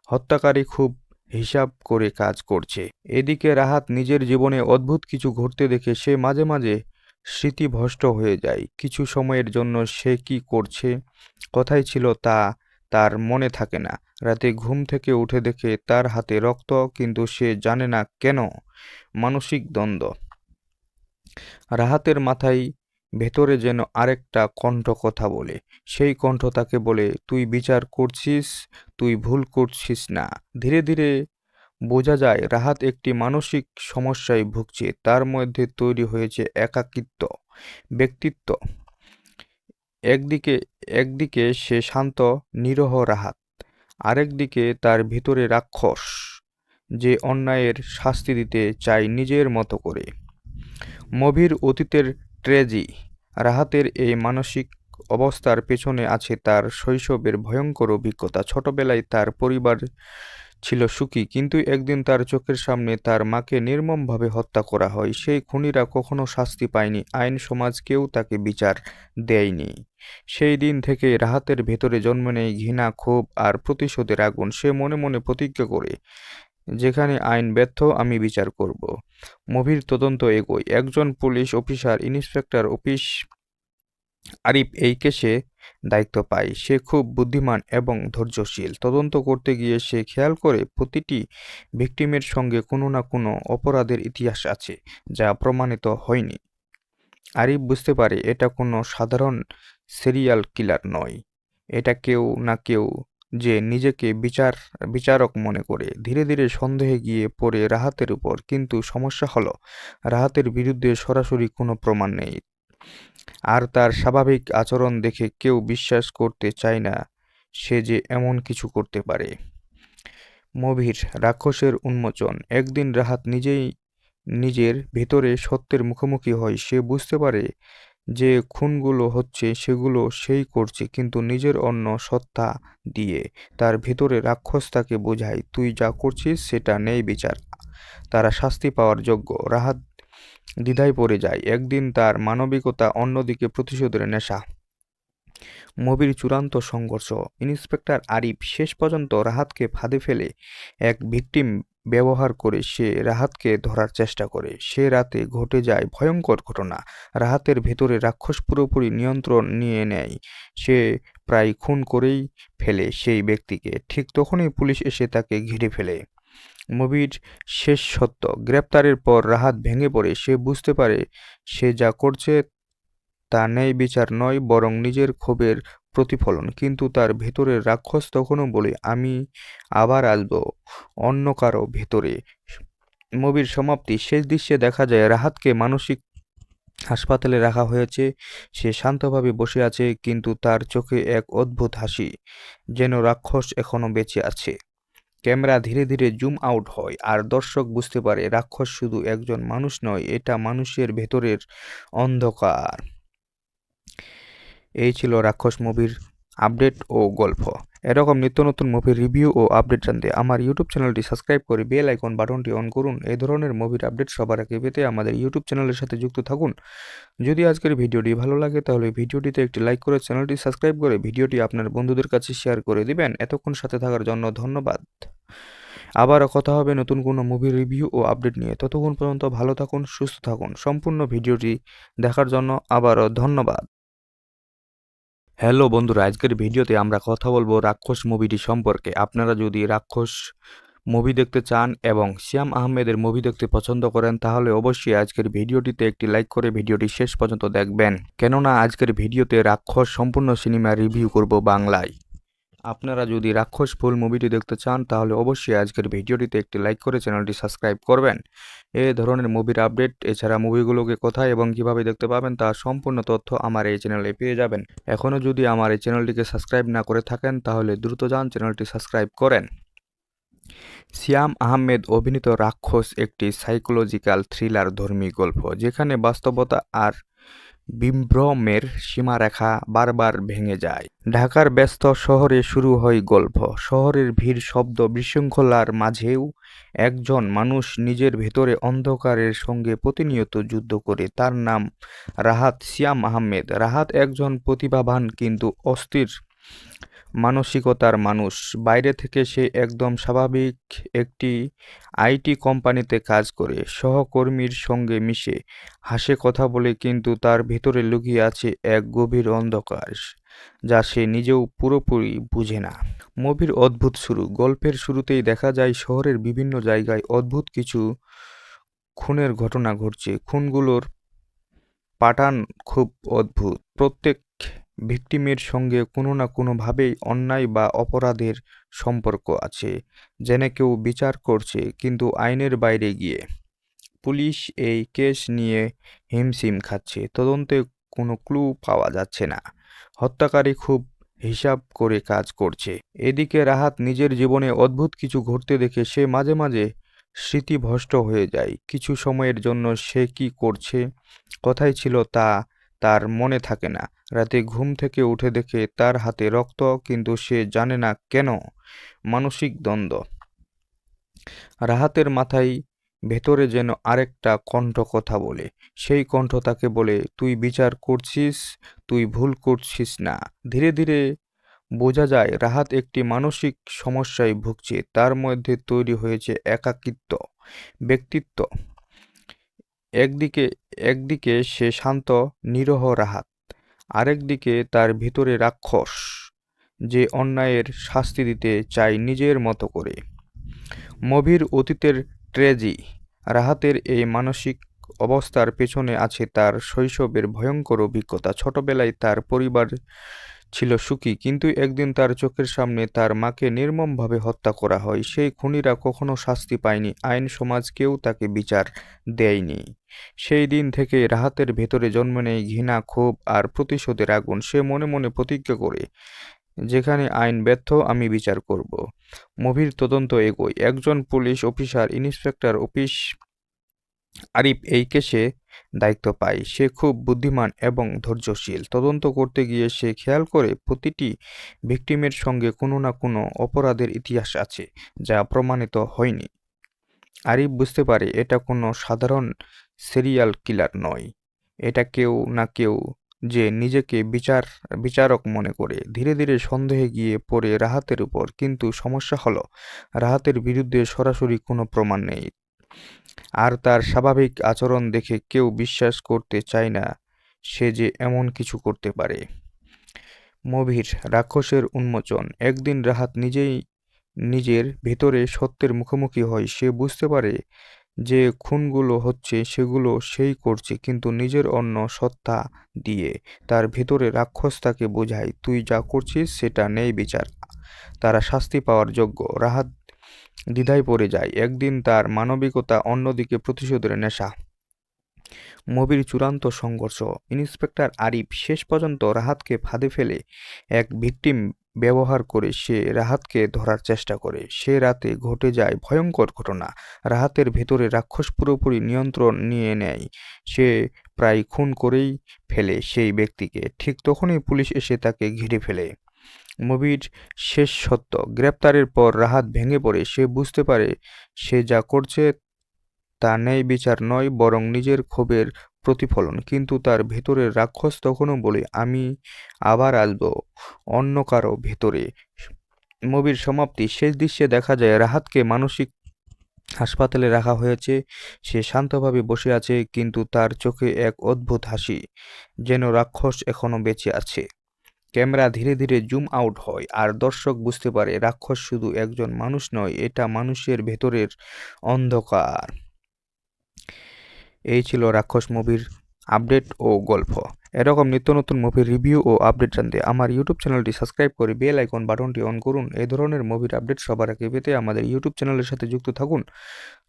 হত্যাকারী খুব হিসাব করে কাজ করছে। এদিকে রাহাত নিজের জীবনে অদ্ভুত কিছু ঘটতে দেখে সে মাঝে মাঝে স্মৃতিভ্রষ্ট হয়ে যায়। কিছু সময়ের জন্য সে কি করছে, কোথায় ছিল তা তার মনে থাকে না। রাতে ঘুম থেকে উঠে দেখে তার হাতে রক্ত, কিন্তু সে জানে না কেন। মানসিক দ্বন্দ্ব। রাহাতের মাথায় ভেতরে যেন আরেকটা কণ্ঠ কথা বলে। সেই কণ্ঠ তাকে বলে, তুই বিচার করছিস, তুই ভুল করছিস না। ধীরে ধীরে বোঝা যায় রাহাত একটি মানসিক সমস্যায় ভুগছে। তার মধ্যে তৈরি হয়েছে একাকিত্ব ব্যক্তিত্ব। একদিকে সে শান্ত নিরহ রাহাত, আরেকদিকে তার ভিতরে রাক্ষস যে অন্যায়ের শাস্তি দিতে চায় নিজের মতো করে। মুভির অতীতের ট্র্যাজেডি। রাহাতের এই মানসিক অবস্থার পেছনে আছে তার শৈশবের ভয়ঙ্কর অভিজ্ঞতা। ছোটবেলায় তার পরিবার ছিল সুখী, কিন্তু একদিন তার চোখের সামনে তার মাকে নির্মমভাবে হত্যা করা হয়। সেই খুনিরা কখনো শাস্তি পায়নি, আইন সমাজ কেউ তাকে বিচার দেয়নি। সেই দিন থেকে রাহাতের ভেতরে জন্ম নেয় ঘৃণা, ক্ষোভ আর প্রতিশোধের আগুন। সে মনে মনে প্রতিজ্ঞা করে, যেখানে আইন ব্যর্থ আমি বিচার করব। মুভির তদন্ত এগোয়। একজন police officer, inspector office Arif এই কেসে দায়িত্ব পায়। সে খুব বুদ্ধিমান এবং ধৈর্যশীল। তদন্ত করতে গিয়ে সে খেয়াল করে প্রতিটি ভিকটিমের সঙ্গে কোনো না কোনো অপরাধের ইতিহাস আছে যা প্রমাণিত হয়নি। আরিফ বুঝতে পারে এটা কোনো সাধারণ সিরিয়াল কিলার নয়, এটা কেউ না কেউ যে নিজেকে বিচারক মনে করে। ধীরে ধীরে সন্দেহে গিয়ে পড়ে রাহাতের উপর, কিন্তু সমস্যা হলো রাহাতের বিরুদ্ধে সরাসরি কোনো প্রমাণ নেই, আর তার স্বাভাবিক আচরণ দেখে কেউ বিশ্বাস করতে চায় না সে যে এমন কিছু করতে পারে। মুভির রাক্ষসের উন্মোচন। একদিন রাহাত নিজেই নিজের ভেতরে সত্যের মুখোমুখি হয়, সে বুঝতে পারে যে খুনগুলো হচ্ছে সেগুলো সেই করছে, কিন্তু নিজের অন্য সত্তা দিয়ে। তার ভেতরে রাক্ষস তাকে বোঝায়, তুই যা করছিস সেটা নেই বিচার, তারা শাস্তি পাওয়ার যোগ্য। রাহাত দ্বিধায় পড়ে যায়। একদিন তার মানবিকতা, অন্যদিকে প্রতিশোধের নেশা। মুভির চূড়ান্ত সংঘর্ষ। ইন্সপেক্টর আরিফ শেষ পর্যন্ত রাহাতকে ফাঁদে ফেলে এক ভিকটিম ব্যবহার করে সে রাহাতকে ধরার চেষ্টা করে। সে রাতে ঘটে যায় ভয়ঙ্কর ঘটনা। রাহাতের ভেতরে রাক্ষস পুরোপুরি নিয়ন্ত্রণ নিয়ে নেয়। সে প্রায় খুন করেই ফেলে সেই ব্যক্তিকে। ঠিক তখনই পুলিশ এসে তাকে ঘিরে ফেলে। মুভির শেষ সত্য। গ্রেপ্তারের পর রাহাত ভেঙে পড়ে। সে বুঝতে পারে সে যা করছে তা ন্যায় বিচার নয়, বরং নিজের ক্ষোভের প্রতিফলন। কিন্তু তার ভেতরের রাক্ষস তখনও বলে, আমি আবার আসব অন্য কারো ভেতরে। মুভির সমাপ্তি। শেষ দৃশ্যে দেখা যায় রাহাতকে মানসিক হাসপাতালে রাখা হয়েছে। সে শান্তভাবে বসে আছে, কিন্তু তার চোখে এক অদ্ভুত হাসি, যেন রাক্ষস এখনো বেঁচে আছে। ক্যামেরা ধীরে ধীরে জুম আউট হয়, আর দর্শক বুঝতে পারে রাক্ষস শুধু একজন মানুষ নয়, এটা মানুষের ভেতরের অন্ধকার। এই ছিল রাক্ষস মুভির আপডেট ও গল্প। এরকম নিত্য নতুন মুভির রিভিউ ও আপডেট জানতে আমার ইউটিউব চ্যানেলটি সাবস্ক্রাইব করে বেল আইকন বাটনটি অন করুন। এই ধরনের মুভির আপডেট সবার আগে পেতে আমাদের ইউটিউব চ্যানেলের সাথে যুক্ত থাকুন। যদি আজকের ভিডিওটি ভালো লাগে তাহলে ভিডিওটিতে একটি লাইক করে চ্যানেলটি সাবস্ক্রাইব করে ভিডিওটি আপনার বন্ধুদের কাছে শেয়ার করে দিবেন। এতক্ষণ সাথে থাকার জন্য ধন্যবাদ। আবারও কথা হবে নতুন কোনো মুভির রিভিউ ও আপডেট নিয়ে। ততক্ষণ পর্যন্ত ভালো থাকুন, সুস্থ থাকুন। সম্পূর্ণ ভিডিওটি দেখার জন্য আবারও ধন্যবাদ। হ্যালো বন্ধুরা, আজকের ভিডিওতে আমরা কথা বলবো রাক্ষস মুভিটি সম্পর্কে। আপনারা যদি রাক্ষস মুভি দেখতে চান এবং শ্যাম আহমেদের মুভি দেখতে পছন্দ করেন তাহলে অবশ্যই আজকের ভিডিওটিতে একটি লাইক করে ভিডিওটি শেষ পর্যন্ত দেখবেন, কেননা আজকের ভিডিওতে রাক্ষস সম্পূর্ণ সিনেমা রিভিউ করব বাংলায়। আপনারা যদি রাক্ষস ফুল মুভিটি দেখতে চান তাহলে অবশ্যই আজকের ভিডিওটিতে একটি লাইক করে চ্যানেলটি সাবস্ক্রাইব করবেন। এই ধরনের মুভির আপডেট, এছাড়া মুভিগুলোকে কোথায় এবং কিভাবে দেখতে পাবেন তার সম্পূর্ণ তথ্য আমার এই চ্যানেলে পেয়ে যাবেন। এখনও যদি আমার এই চ্যানেলটিকে সাবস্ক্রাইব না করে থাকেন তাহলে দ্রুত যান চ্যানেলটি সাবস্ক্রাইব করেন। শ্যাম আহমেদ অভিনীত রাক্ষস একটি সাইকোলজিক্যাল থ্রিলার ধর্মী গল্প, যেখানে বাস্তবতা আর বিভ্রমের সীমারেখা বারবার ভেঙে যায়। ঢাকার ব্যস্ত শহরে শুরু হয় গল্প। শহরের ভিড়, শব্দ, বিশৃঙ্খলার মাঝেও একজন মানুষ নিজের ভেতরে অন্ধকারের সঙ্গে প্রতিনিয়ত যুদ্ধ করে। তার নাম রাহাত। শ্যাম আহমেদ। রাহাত একজন প্রতিভাবান কিন্তু অস্থির মানসিকতার মানুষ। বাইরে থেকে সে একদম স্বাভাবিক একটি আইটি কোম্পানিতে কাজ করে, সহকর্মীর সঙ্গে মিশে, হাসে, কথা বলে, কিন্তু তার ভেতরে লুকিয়ে আছে এক গভীর অন্ধকার যা সে নিজেও পুরোপুরি বুঝে না। মুভির অদ্ভুত শুরু। গল্পের শুরুতেই দেখা যায় শহরের বিভিন্ন জায়গায় অদ্ভুত কিছু খুনের ঘটনা ঘটছে। খুনগুলোর প্যাটার্ন খুব অদ্ভুত। প্রত্যেক ভিকটিমের সঙ্গে কোনো না কোনোভাবেই অন্যায় বা অপরাধের সম্পর্ক আছে, যেন কেউ বিচার করছে কিন্তু আইনের বাইরে গিয়ে। পুলিশ এই কেস নিয়ে হিমশিম খাচ্ছে। তদন্তে কোনো ক্লু পাওয়া যাচ্ছে না। হত্যাকারী খুব হিসাব করে কাজ করছে। এদিকে রাহাত নিজের জীবনে অদ্ভুত কিছু ঘটতে দেখে সে মাঝে মাঝে স্মৃতিভ্রষ্ট হয়ে যায়। কিছু সময়ের জন্য সে কি করছে, কোথায় ছিল তা তার মনে থাকে না। রাতে ঘুম থেকে উঠে দেখে তার হাতে রক্ত, কিন্তু সে জানে না কেন। মানসিক দ্বন্দ্ব। রাহাতের মাথায় ভেতরে যেন আরেকটা কণ্ঠ কথা বলে। সেই কণ্ঠ তাকে বলে, তুই বিচার করছিস, তুই ভুল করছিস না। ধীরে ধীরে বোঝা যায় রাহাত একটি মানসিক সমস্যায় ভুগছে। তার মধ্যে তৈরি হয়েছে একাকিত্ব ব্যক্তিত্ব। একদিকে সে শান্ত নিরহ রাহাত, আরেকদিকে তার ভিতরে রাক্ষস যে অন্যায়ের শাস্তি দিতে চায় নিজের মতো করে। মুভির অতীতের ট্র্যাজেডি। রাহাতের এই মানসিক অবস্থার পেছনে আছে তার শৈশবের ভয়ঙ্কর অভিজ্ঞতা। ছোটবেলায় তার পরিবার ছিল সুখী, কিন্তু একদিন তার চোখের সামনে তার মাকে নির্মমভাবে হত্যা করা হয়। সেই খুনিরা কখনো শাস্তি পায়নি, আইন সমাজ কেউ তাকে বিচার দেয়নি। সেই দিন থেকে রাহাতের ভেতরে জন্ম নেয় ঘৃণা, ক্ষোভ আর প্রতিশোধের আগুন। সে মনে মনে প্রতিজ্ঞা করে, যেখানে আইন ব্যর্থ আমি বিচার করব। মুভির তদন্ত এগোয়। একজন পুলিশ অফিসার ইন্সপেক্টর আরিফ এই কেসে দায়িত্ব পায়। সে খুব বুদ্ধিমান এবং ধৈর্যশীল। তদন্ত করতে গিয়ে সে খেয়াল করে প্রতিটি ভিকটিমের সঙ্গে কোনো না কোনো অপরাধের ইতিহাস আছে যা প্রমাণিত হয়নি। আরিফ বুঝতে পারে এটা কোনো সাধারণ সিরিয়াল কিলার নয়, এটা কেউ না কেউ যে নিজেকে বিচারক মনে করে। ধীরে ধীরে সন্দেহে গিয়ে পড়ে রাহাতের উপর, কিন্তু সমস্যা হলো রাহাতের বিরুদ্ধে সরাসরি কোনো প্রমাণ নেই, আর তার স্বাভাবিক আচরণ দেখে কেউ বিশ্বাস করতে চায় না সে যে এমন কিছু করতে পারে। মুভির রাক্ষসের উন্মোচন। একদিন রাহাত নিজেই নিজের ভেতরে সত্যের মুখোমুখি হয়। সে বুঝতে পারে যে খুনগুলো হচ্ছে সেগুলো সেই করছে, কিন্তু নিজের অন্য সত্তা দিয়ে। তার ভেতরে রাক্ষস তাকে বোঝায়, তুই যা করছিস সেটা নেই বিচার, তারা শাস্তি পাওয়ার যোগ্য। রাহাত দ্বিধায় পড়ে যায়। একদিন তার মানবিকতা, অন্যদিকে প্রতিশোধের নেশা। মুভির চূড়ান্ত সংঘর্ষ। ইন্সপেক্টর আরিফ শেষ পর্যন্ত রাহাতকে ফাঁদে ফেলে এক ভিকটিম ব্যবহার করে সে রাহাতকে ধরার চেষ্টা করে। সে রাতে ঘটে যায় ভয়ঙ্কর ঘটনা। রাহাতের ভেতরে রাক্ষস পুরোপুরি নিয়ন্ত্রণ নিয়ে নেয়। সে প্রায় খুন করেই ফেলে সেই ব্যক্তিকে। ঠিক তখনই পুলিশ এসে তাকে ঘিরে ফেলে। মুভির শেষ সত্য। গ্রেপ্তারের পর রাহাত ভেঙে পড়ে। সে বুঝতে পারে সে যা করছে তা ন্যায় বিচার নয়, বরং নিজের ক্ষোভের প্রতিফলন। কিন্তু তার ভেতরের রাক্ষস তখনও বলে, আমি আবার আসব অন্য কারো ভেতরে। মুভির সমাপ্তি। শেষ দৃশ্যে দেখা যায় রাহাতকে মানসিক হাসপাতালে রাখা হয়েছে। সে শান্তভাবে বসে আছে, কিন্তু তার চোখে এক অদ্ভুত হাসি, যেন রাক্ষস এখনো বেঁচে আছে। ক্যামেরা ধীরে ধীরে জুম আউট হয়, আর দর্শক বুঝতে পারে রাক্ষস শুধু একজন মানুষ নয়, এটা মানুষের ভেতরের অন্ধকার। এই ছিল রাক্ষস মুভির আপডেট ও গল্প। এরকম নিত্য নতুন মুভির রিভিউ ও আপডেট জানতে আমার ইউটিউব চ্যানেলটি সাবস্ক্রাইব করে বেল আইকন বাটনটি অন করুন। এই ধরনের মুভির আপডেট সবার আগে পেতে আমাদের ইউটিউব চ্যানেলের সাথে যুক্ত থাকুন।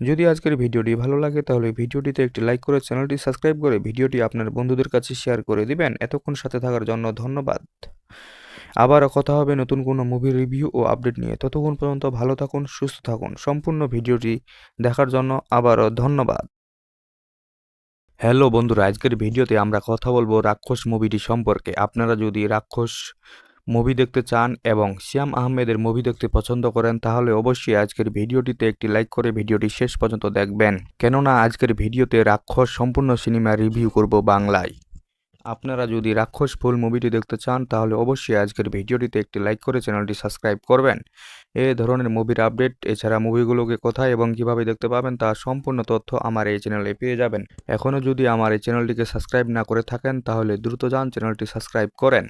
যদি আজকের ভিডিওটি ভালো লাগে তাহলে ভিডিওটিতে একটি লাইক করে চ্যানেলটি সাবস্ক্রাইব করে ভিডিওটি আপনার বন্ধুদের কাছে শেয়ার করে দিবেন। এতক্ষণ সাথে থাকার জন্য ধন্যবাদ। আবারও কথা হবে নতুন কোনো মুভির রিভিউ ও আপডেট নিয়ে। ততক্ষণ পর্যন্ত ভালো থাকুন, সুস্থ থাকুন। সম্পূর্ণ ভিডিওটি দেখার জন্য আবারও ধন্যবাদ। হ্যালো বন্ধুরা, আজকের ভিডিওতে আমরা কথা বলবো রাক্ষস মুভিটি সম্পর্কে। আপনারা যদি রাক্ষস মুভি দেখতে চান এবং শ্যাম আহমেদের মুভি দেখতে পছন্দ করেন তাহলে অবশ্যই আজকের ভিডিওটিতে একটি লাইক করে ভিডিওটি শেষ পর্যন্ত দেখবেন, কেননা আজকের ভিডিওতে রাক্ষস সম্পূর্ণ সিনেমা রিভিউ করব বাংলায়। আপনারা যদি রাক্ষস ফুল মুভিটি দেখতে চান তাহলে অবশ্যই আজকের ভিডিওটিতে একটি লাইক করে চ্যানেলটি সাবস্ক্রাইব করবেন। এই ধরনের মুভির আপডেট, এছাড়া মুভিগুলোকে কোথায় এবং কিভাবে দেখতে পাবেন তার সম্পূর্ণ তথ্য আমার এই চ্যানেলে পেয়ে যাবেন। এখনও যদি আমার এই চ্যানেলটিকে সাবস্ক্রাইব না করে থাকেন তাহলে দ্রুত যান চ্যানেলটি সাবস্ক্রাইব করেন।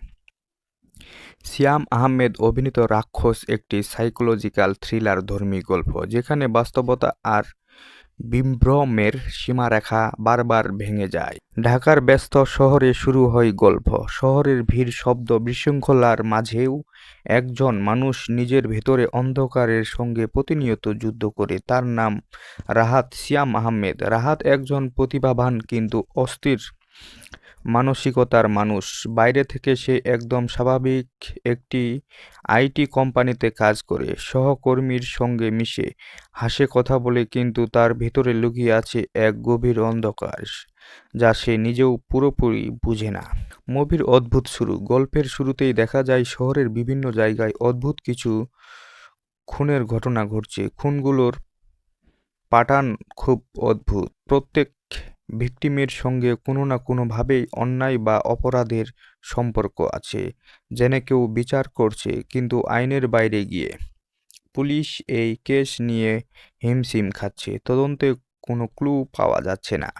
শ্যাম আহমেদ অভিনীত রাক্ষস একটি সাইকোলজিক্যাল থ্রিলার ধর্মী গল্প, যেখানে বাস্তবতা আর বিভ্রমের সীমারেখা বারবার ভেঙে যায়। ঢাকার ব্যস্ত শহরে শুরু হয় গল্প। শহরের ভিড়, শব্দ, বিশৃঙ্খলার মাঝেও একজন মানুষ নিজের ভেতরে অন্ধকারের সঙ্গে প্রতিনিয়ত যুদ্ধ করে। তার নাম রাহাত। শ্যাম আহমেদ। রাহাত একজন প্রতিভাবান কিন্তু অস্থির মানসিকতার মানুষ। বাইরে থেকে সে একদম স্বাভাবিক একটি আইটি কোম্পানিতে কাজ করে, সহকর্মীর সঙ্গে মিশে, হাসে, কথা বলে, কিন্তু তার ভেতরে লুকিয়ে আছে এক গভীর অন্ধকার যা সে নিজেও পুরোপুরি বুঝে না। মুভির অদ্ভুত শুরু। গল্পের শুরুতেই দেখা যায় শহরের বিভিন্ন জায়গায় অদ্ভুত কিছু খুনের ঘটনা ঘটছে। খুনগুলোর প্যাটার্ন খুব অদ্ভুত। প্রত্যেক ভিকটিমের সঙ্গে কোনো না কোনোভাবেই অন্যায় বা অপরাধের সম্পর্ক আছে, যেন কেউ বিচার করছে কিন্তু আইনের বাইরে গিয়ে। পুলিশ এই কেস নিয়ে হিমশিম খাচ্ছে। তদন্তে কোনো ক্লু পাওয়া যাচ্ছে না।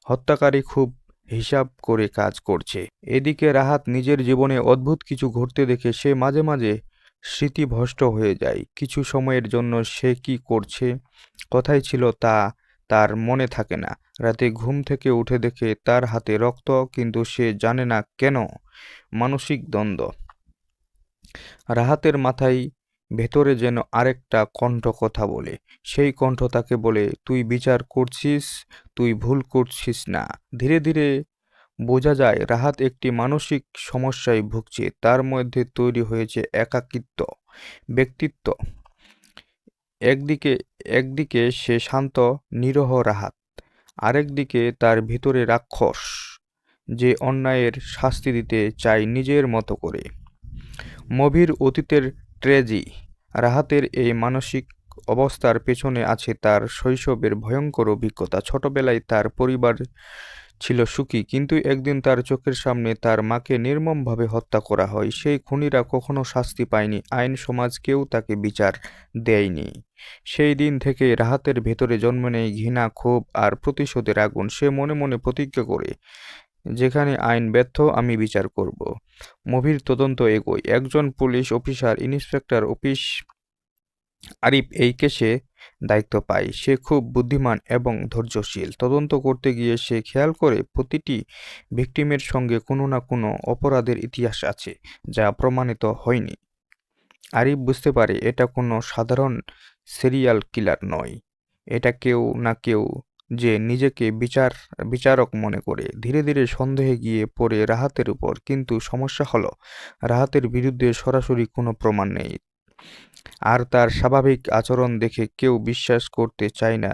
হত্যাকারী খুব হিসাব করে কাজ করছে। এদিকে রাহাত নিজের জীবনে অদ্ভুত কিছু ঘটতে দেখে সে মাঝে মাঝে স্মৃতিভ্রষ্ট হয়ে যায়। কিছু সময়ের জন্য সে কি করছে, কোথায় ছিল তা তার মনে থাকে না। রাতে ঘুম থেকে উঠে দেখে তার হাতে রক্ত, কিন্তু সে জানে না কেন। মানসিক দ্বন্দ্ব। রাহাতের মাথায় ভেতরে যেন আরেকটা কণ্ঠ কথা বলে। সেই কণ্ঠ তাকে বলে, তুই বিচার করছিস, তুই ভুল করছিস না। ধীরে ধীরে বোঝা যায় রাহাত একটি মানসিক সমস্যায় ভুগছে। তার মধ্যে তৈরি হয়েছে একাকিত্ব ব্যক্তিত্ব। একদিকে সে শান্ত নিরীহ রাহাত, আরেকদিকে তার ভিতরে রাক্ষস, যে অন্যায়ের শাস্তি দিতে চায় নিজের মতো করে। মুভির অতীতের ট্র্যাজেডি, রাহাতের এই মানসিক অবস্থার পেছনে আছে তার শৈশবের ভয়ঙ্কর অভিজ্ঞতা। ছোটবেলায় তার পরিবার ছিল সুখী, কিন্তু একদিন তার চোখের সামনে তার মাকে নির্মমভাবে হত্যা করা হয়। সেই খুনিরা কখনো শাস্তি পায়নি, আইন সমাজ কেউ তাকে বিচার দেয়নি। সেই দিন থেকে রাহাতের ভেতরে জন্ম নেয় ঘৃণা, ক্ষোভ আর প্রতিশোধের আগুন। সে মনে মনে প্রতিজ্ঞা করে, যেখানে আইন ব্যর্থ আমি বিচার করব। মুভির তদন্ত এগোয়। একজন police officer, inspector office Arif এই কেসে দায়িত্ব পায়। সে খুব বুদ্ধিমান এবং ধৈর্যশীল। তদন্ত করতে গিয়ে সে খেয়াল করে প্রতিটি ভিকটিমের সঙ্গে কোনো না কোনো অপরাধের ইতিহাস আছে, যা প্রমাণিত হয়নি। আরিফ বুঝতে পারে এটা কোনো সাধারণ সিরিয়াল কিলার নয়, এটা কেউ না কেউ যে নিজেকে বিচারক মনে করে। ধীরে ধীরে সন্দেহে গিয়ে পড়ে রাহাতের উপর, কিন্তু সমস্যা হলো রাহাতের বিরুদ্ধে সরাসরি কোনো প্রমাণ নেই, আর তার স্বাভাবিক আচরণ দেখে কেউ বিশ্বাস করতে চায় না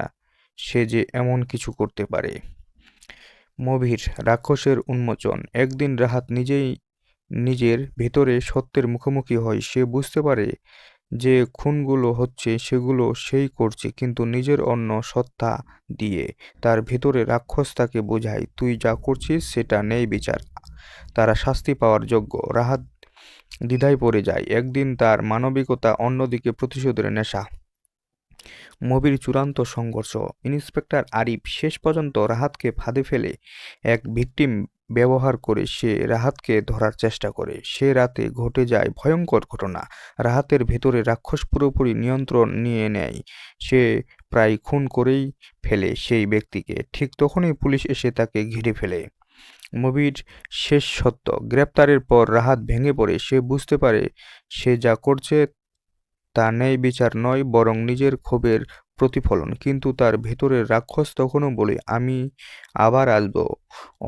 সে যে এমন কিছু করতে পারে। মুভির রাক্ষসের উন্মোচন। একদিন রাহাত নিজেই নিজের ভেতরে সত্যের মুখোমুখি হয়। সে বুঝতে পারে যে খুনগুলো হচ্ছে সেগুলো সেই করছে, কিন্তু নিজের অন্য সত্তা দিয়ে। তার ভেতরে রাক্ষস তাকে বোঝায়, তুই যা করছিস সেটা নেই বিচার, তারা শাস্তি পাওয়ার যোগ্য। রাহাত দ্বিধায় পড়ে যায়। একদিন তার মানবিকতা, অন্যদিকে প্রতিশোধের নেশা। মুভির চূড়ান্ত সংঘর্ষ। ইন্সপেক্টর আরিফ শেষ পর্যন্ত রাহাতকে ফাঁদে ফেলে এক ভিকটিম ব্যবহার করে সে রাহাতকে ধরার চেষ্টা করে। সে রাতে ঘটে যায় ভয়ঙ্কর ঘটনা। রাহাতের ভেতরে রাক্ষস পুরোপুরি নিয়ন্ত্রণ নিয়ে নেয়। সে প্রায় খুন করেই ফেলে সেই ব্যক্তিকে। ঠিক তখনই পুলিশ এসে তাকে ঘিরে ফেলে। মুভির শেষ সত্য। গ্রেপ্তারের পর রাহাত ভেঙে পড়ে। সে বুঝতে পারে সে যা করছে তা ন্যায় বিচার নয়, বরং নিজের ক্ষোভের প্রতিফলন। কিন্তু তার ভেতরের রাক্ষস তখনও বলে, আমি আবার আসব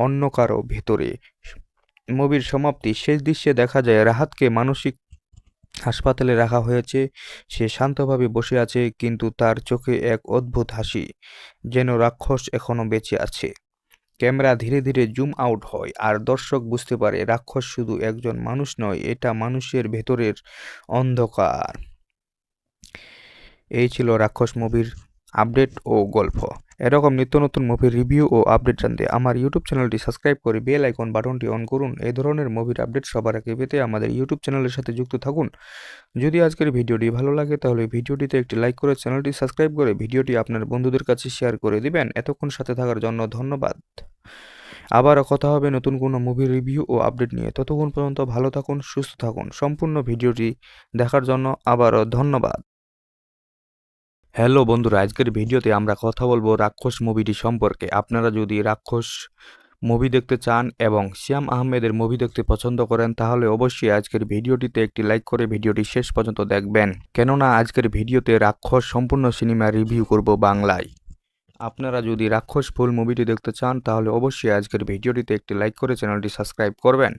অন্য কারো ভেতরে। মুভির সমাপ্তি। শেষ দৃশ্যে দেখা যায় রাহাতকে মানসিক হাসপাতালে রাখা হয়েছে। সে শান্তভাবে বসে আছে, কিন্তু তার চোখে এক অদ্ভুত হাসি, যেন রাক্ষস এখনো বেঁচে আছে। ক্যামেরা ধীরে ধীরে জুম আউট হয়, আর দর্শক বুঝতে পারে রাক্ষস শুধু একজন মানুষ নয়, এটা মানুষের ভেতরের অন্ধকার। এই ছিল রাক্ষস মুভির আপডেট ও গল্প। এরকম নিত্য নতুন মুভির রিভিউ ও আপডেট জানতে আমার ইউটিউব চ্যানেলটি সাবস্ক্রাইব করে বেল আইকন বাটনটি অন করুন। এই ধরনের মুভির আপডেট সবার আগে পেতে আমাদের ইউটিউব চ্যানেলের সাথে যুক্ত থাকুন। যদি আজকের ভিডিওটি ভালো লাগে তাহলে ভিডিওটিতে একটি লাইক করে চ্যানেলটি সাবস্ক্রাইব করে ভিডিওটি আপনার বন্ধুদের কাছে শেয়ার করে দিবেন। এতক্ষণ সাথে থাকার জন্য ধন্যবাদ। আবারও কথা হবে নতুন কোনো মুভির রিভিউ ও আপডেট নিয়ে। ততক্ষণ পর্যন্ত ভালো থাকুন, সুস্থ থাকুন। সম্পূর্ণ ভিডিওটি দেখার জন্য আবারও ধন্যবাদ। হ্যালো বন্ধুরা, আজকের ভিডিওতে আমরা কথা বলবো রাক্ষস মুভিটি সম্পর্কে। আপনারা যদি রাক্ষস মুভি দেখতে চান এবং শ্যাম আহমেদের মুভি দেখতে পছন্দ করেন, তাহলে অবশ্যই আজকের ভিডিওটিতে একটি লাইক করে ভিডিওটি শেষ পর্যন্ত দেখবেন, কেননা আজকের ভিডিওতে রাক্ষস সম্পূর্ণ সিনেমা রিভিউ করব বাংলায়। আপনারা যদি রাক্ষস ফুল মুভিটি দেখতে চান, তাহলে অবশ্যই আজকের ভিডিওটিতে একটি লাইক করে চ্যানেলটি সাবস্ক্রাইব করবেন।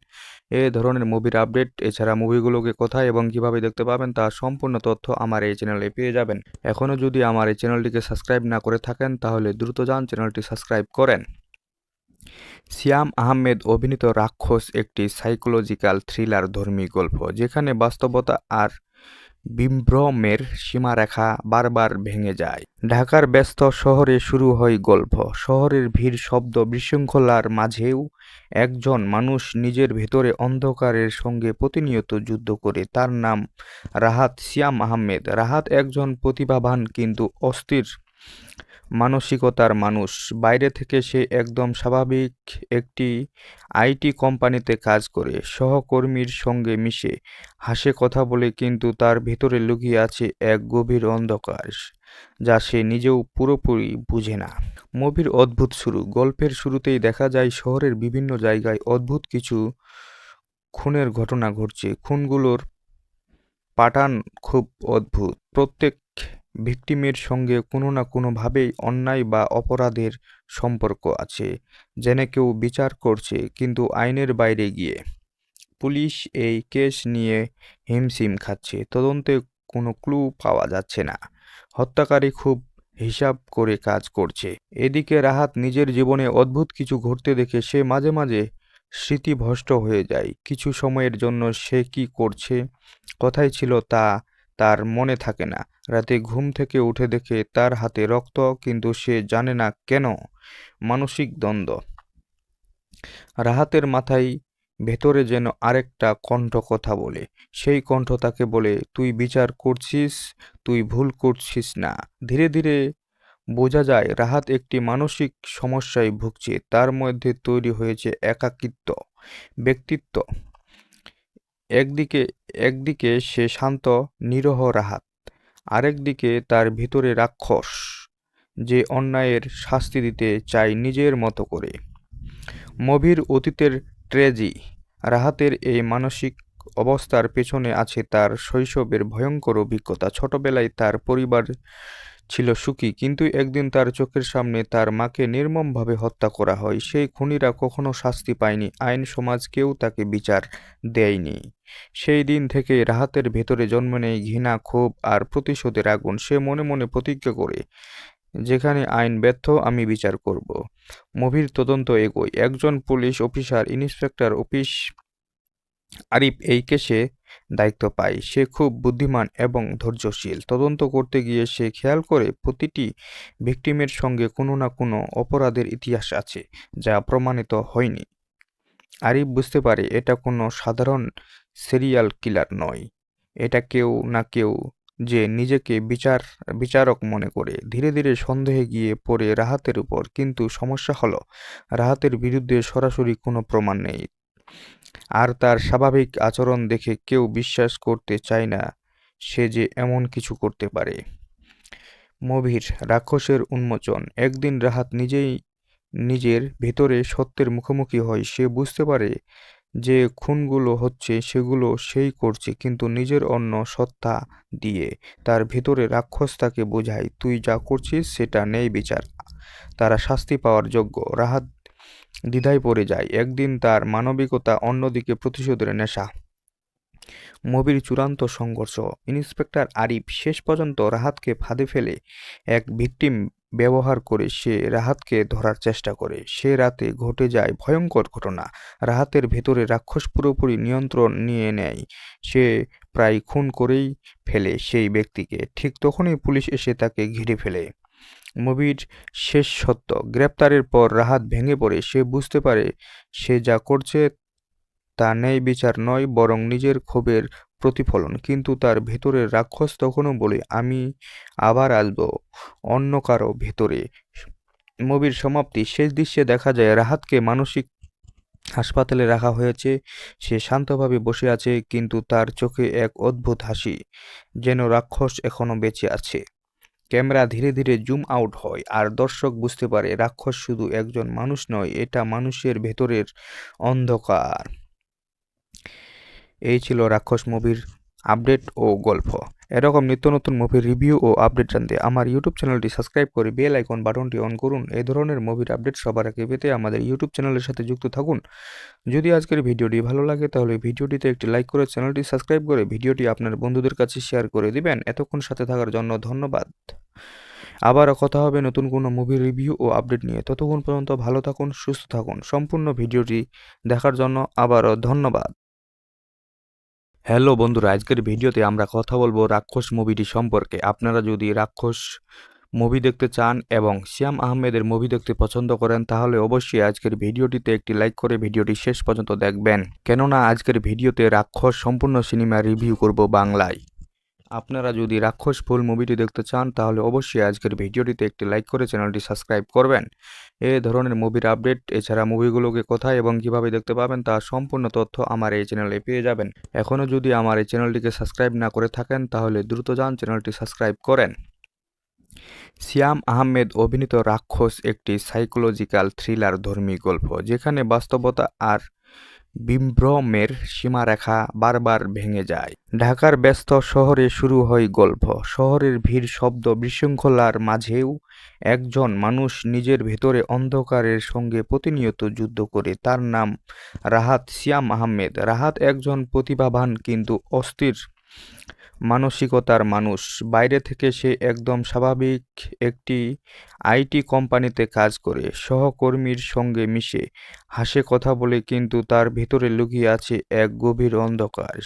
এই ধরনের মুভির আপডেট, এছাড়া মুভিগুলোকে কোথায় এবং কিভাবে দেখতে পাবেন তার সম্পূর্ণ তথ্য আমার এই চ্যানেলে পেয়ে যাবেন। এখনও যদি আমার এই চ্যানেলটিকে সাবস্ক্রাইব না করে থাকেন, তাহলে দ্রুত যান চ্যানেলটি সাবস্ক্রাইব করেন। শ্যাম আহমেদ অভিনীত রাক্ষস একটি সাইকোলজিক্যাল থ্রিলার ধর্মী গল্প, যেখানে বাস্তবতা আর বিভ্রমের সীমারেখা বারবার ভেঙে যায়। ঢাকার ব্যস্ত শহরে শুরু হয় গল্প। শহরের ভিড়, শব্দ, বিশৃঙ্খলার মাঝেও একজন মানুষ নিজের ভেতরে অন্ধকারের সঙ্গে প্রতিনিয়ত যুদ্ধ করে। তার নাম রাহাত। শ্যাম আহমেদ। রাহাত একজন প্রতিভাবান কিন্তু অস্থির মানসিকতার মানুষ। বাইরে থেকে সে একদম স্বাভাবিক একটি আইটি কোম্পানিতে কাজ করে, সহকর্মীর সঙ্গে মিশে, হাসে, কথা বলে, কিন্তু তার ভেতরে লুকিয়ে আছে এক গভীর অন্ধকার যা সে নিজেও পুরোপুরি বুঝে না। মুভির অদ্ভুত শুরু। গল্পের শুরুতেই দেখা যায় শহরের বিভিন্ন জায়গায় অদ্ভুত কিছু খুনের ঘটনা ঘটছে। খুনগুলোর প্যাটার্ন খুব অদ্ভুত। প্রত্যেক ভিকটিমের সঙ্গে কোনো না কোনোভাবেই অন্যায় বা অপরাধের সম্পর্ক আছে, যেন কেউ বিচার করছে কিন্তু আইনের বাইরে গিয়ে। পুলিশ এই কেস নিয়ে হিমশিম খাচ্ছে। তদন্তে কোনো ক্লু পাওয়া যাচ্ছে না। হত্যাকারী খুব হিসাব করে কাজ করছে। এদিকে রাহাত নিজের জীবনে অদ্ভুত কিছু ঘটতে দেখে সে মাঝে মাঝে স্মৃতিভ্রষ্ট হয়ে যায়। কিছু সময়ের জন্য সে কি করছে, কোথায় ছিল তা তার মনে থাকে না। রাতে ঘুম থেকে উঠে দেখে তার হাতে রক্ত, কিন্তু সে জানে না কেন। মানসিক দ্বন্দ্ব। রাহাতের মাথায় ভেতরে যেন আরেকটা কণ্ঠ কথা বলে। সেই কণ্ঠ তাকে বলে, তুই বিচার করছিস, তুই ভুল করছিস না। ধীরে ধীরে বোঝা যায় রাহাত একটি মানসিক সমস্যায় ভুগছে। তার মধ্যে তৈরি হয়েছে একাকিত্ব ব্যক্তিত্ব। একদিকে একদিকে সে শান্ত নিরহ রাহাত, আরেকদিকে তার ভিতরে রাক্ষস, যে অন্যায়ের শাস্তি দিতে চায় নিজের মতো করে। মুভির অতীতের ট্র্যাজেডি। রাহাতের এই মানসিক অবস্থার পেছনে আছে তার শৈশবের ভয়ঙ্কর অভিজ্ঞতা। ছোটবেলায় তার পরিবার ছিল সুখী, কিন্তু একদিন তার চোখের সামনে তার মাকে নির্মমভাবে হত্যা করা হয়। সেই খুনিরা কখনো শাস্তি পায়নি, আইন সমাজ কেউ তাকে বিচার দেয়নি। সেই দিন থেকে রাহাতের ভেতরে জন্ম নেয় ঘৃণা, ক্ষোভ আর প্রতিশোধের আগুন। সে মনে মনে প্রতিজ্ঞা করে, যেখানে আইন ব্যর্থ আমি বিচার করব। মুভির তদন্ত এগোয়। একজন police officer, inspector office Arif এই কেসে দায়িত্ব পায়। সে খুব বুদ্ধিমান এবং ধৈর্যশীল। তদন্ত করতে গিয়ে সে খেয়াল করে প্রতিটি ভিকটিমের সঙ্গে কোনো না কোনো অপরাধের ইতিহাস আছে, যা প্রমাণিত হয়নি। আরিফ বুঝতে পারে এটা কোনো সাধারণ সিরিয়াল কিলার নয়, এটা কেউ না কেউ যে নিজেকে বিচারক মনে করে। ধীরে ধীরে সন্দেহে গিয়ে পড়ে রাহাতের উপর। কিন্তু সমস্যা হলো, রাহাতের বিরুদ্ধে সরাসরি কোনো প্রমাণ নেই, আর তার স্বাভাবিক আচরণ দেখে কেউ বিশ্বাস করতে চায় না সে যে এমন কিছু করতে পারে। মুভির রাক্ষসের উন্মোচন। একদিন রাহাত নিজেই নিজের ভেতরে সত্যের মুখোমুখি হয়। সে বুঝতে পারে যে খুনগুলো হচ্ছে সেগুলো সেই করছে, কিন্তু নিজের অন্য সত্তা দিয়ে। তার ভেতরে রাক্ষস তাকে বোঝায়, তুই যা করছিস সেটা নেই বিচার, তারা শাস্তি পাওয়ার যোগ্য। রাহাত দ্বিধায় পড়ে যায়। একদিন তার মানবিকতা, অন্যদিকে প্রতিশোধের নেশা। মুভির চূড়ান্ত সংঘর্ষ। ইন্সপেক্টর আরিফ শেষ পর্যন্ত রাহাতকে ফাঁদে ফেলে এক ভিকটিম ব্যবহার করে সে রাহাতকে ধরার চেষ্টা করে। সে রাতে ঘটে যায় ভয়ঙ্কর ঘটনা। রাহাতের ভেতরে রাক্ষস পুরোপুরি নিয়ন্ত্রণ নিয়ে নেয়। সে প্রায় খুন করেই ফেলে সেই ব্যক্তিকে। ঠিক তখনই পুলিশ এসে তাকে ঘিরে ফেলে। মুভির শেষ সত্য। গ্রেপ্তারের পর রাহাত ভেঙে পড়ে। সে বুঝতে পারে সে যা করছে তা ন্যায় বিচার নয়, বরং নিজের ক্ষোভের প্রতিফলন। কিন্তু তার ভেতরের রাক্ষস তখনও বলে, আমি আবার আসব অন্য কারো ভেতরে। মুভির সমাপ্তি। শেষ দৃশ্যে দেখা যায় রাহাতকে মানসিক হাসপাতালে রাখা হয়েছে। সে শান্তভাবে বসে আছে, কিন্তু তার চোখে এক অদ্ভুত হাসি, যেন রাক্ষস এখনো বেঁচে আছে। ক্যামেরা ধীরে ধীরে জুম আউট হয়, আর দর্শক বুঝতে পারে রাক্ষস শুধু একজন মানুষ নয়, এটা মানুষের ভেতরের অন্ধকার। এই ছিল রাক্ষস মুভির আপডেট ও গল্প। এরকম নিত্য নতুন মুভির রিভিউ ও আপডেট জানতে আমার ইউটিউব চ্যানেলটি সাবস্ক্রাইব করে বেল আইকন বাটনটি অন করুন। এই ধরনের মুভির আপডেট সবার আগে পেতে আমাদের ইউটিউব চ্যানেলের সাথে যুক্ত থাকুন। যদি আজকের ভিডিওটি ভালো লাগে তাহলে ভিডিওটিতে একটি লাইক করে চ্যানেলটি সাবস্ক্রাইব করে ভিডিওটি আপনার বন্ধুদের কাছে শেয়ার করে দিবেন। এতক্ষণ সাথে থাকার জন্য ধন্যবাদ। আবারও কথা হবে নতুন কোনো মুভির রিভিউ ও আপডেট নিয়ে। ততক্ষণ পর্যন্ত ভালো থাকুন, সুস্থ থাকুন। সম্পূর্ণ ভিডিওটি দেখার জন্য আবারও ধন্যবাদ। হ্যালো বন্ধুরা, আজকের ভিডিওতে আমরা কথা বলবো রাক্ষস মুভিটি সম্পর্কে। আপনারা যদি রাক্ষস মুভি দেখতে চান এবং শ্যাম আহমেদের মুভি দেখতে পছন্দ করেন, তাহলে অবশ্যই আজকের ভিডিওটিতে একটি লাইক করে ভিডিওটি শেষ পর্যন্ত দেখবেন, কেননা আজকের ভিডিওতে রাক্ষস সম্পূর্ণ সিনেমা রিভিউ করব বাংলায়। আপনারা যদি রাক্ষস ফুল মুভিটি দেখতে চান, তাহলে অবশ্যই আজকের ভিডিওটিতে একটি লাইক করে চ্যানেলটি সাবস্ক্রাইব করবেন। এই ধরনের মুভির আপডেট, এছাড়া মুভিগুলোকে কোথায় এবং কিভাবে দেখতে পাবেন তার সম্পূর্ণ তথ্য আমার এই চ্যানেলে পেয়ে যাবেন। এখনও যদি আমার এই চ্যানেলটিকে সাবস্ক্রাইব না করে থাকেন, তাহলে দ্রুত যান চ্যানেলটি সাবস্ক্রাইব করেন। শ্যাম আহমেদ অভিনীত রাক্ষস একটি সাইকোলজিক্যাল থ্রিলার ধর্মী গল্প, যেখানে বাস্তবতা আর বিভ্রমের সীমারেখা বারবার ভেঙে যায়। ঢাকার ব্যস্ত শহরে শুরু হয় গল্প। শহরের ভিড়, শব্দ, বিশৃঙ্খলার মাঝেও একজন মানুষ নিজের ভেতরে অন্ধকারের সঙ্গে প্রতিনিয়ত যুদ্ধ করে। তার নাম রাহাত। শ্যাম আহমেদ। রাহাত একজন প্রতিভাবান কিন্তু অস্থির মানসিকতার মানুষ। বাইরে থেকে সে একদম স্বাভাবিক একটি আইটি কোম্পানিতে কাজ করে, সহকর্মীর সঙ্গে মিশে, হাসে, কথা বলে, কিন্তু তার ভেতরে লুকিয়ে আছে এক গভীর অন্ধকার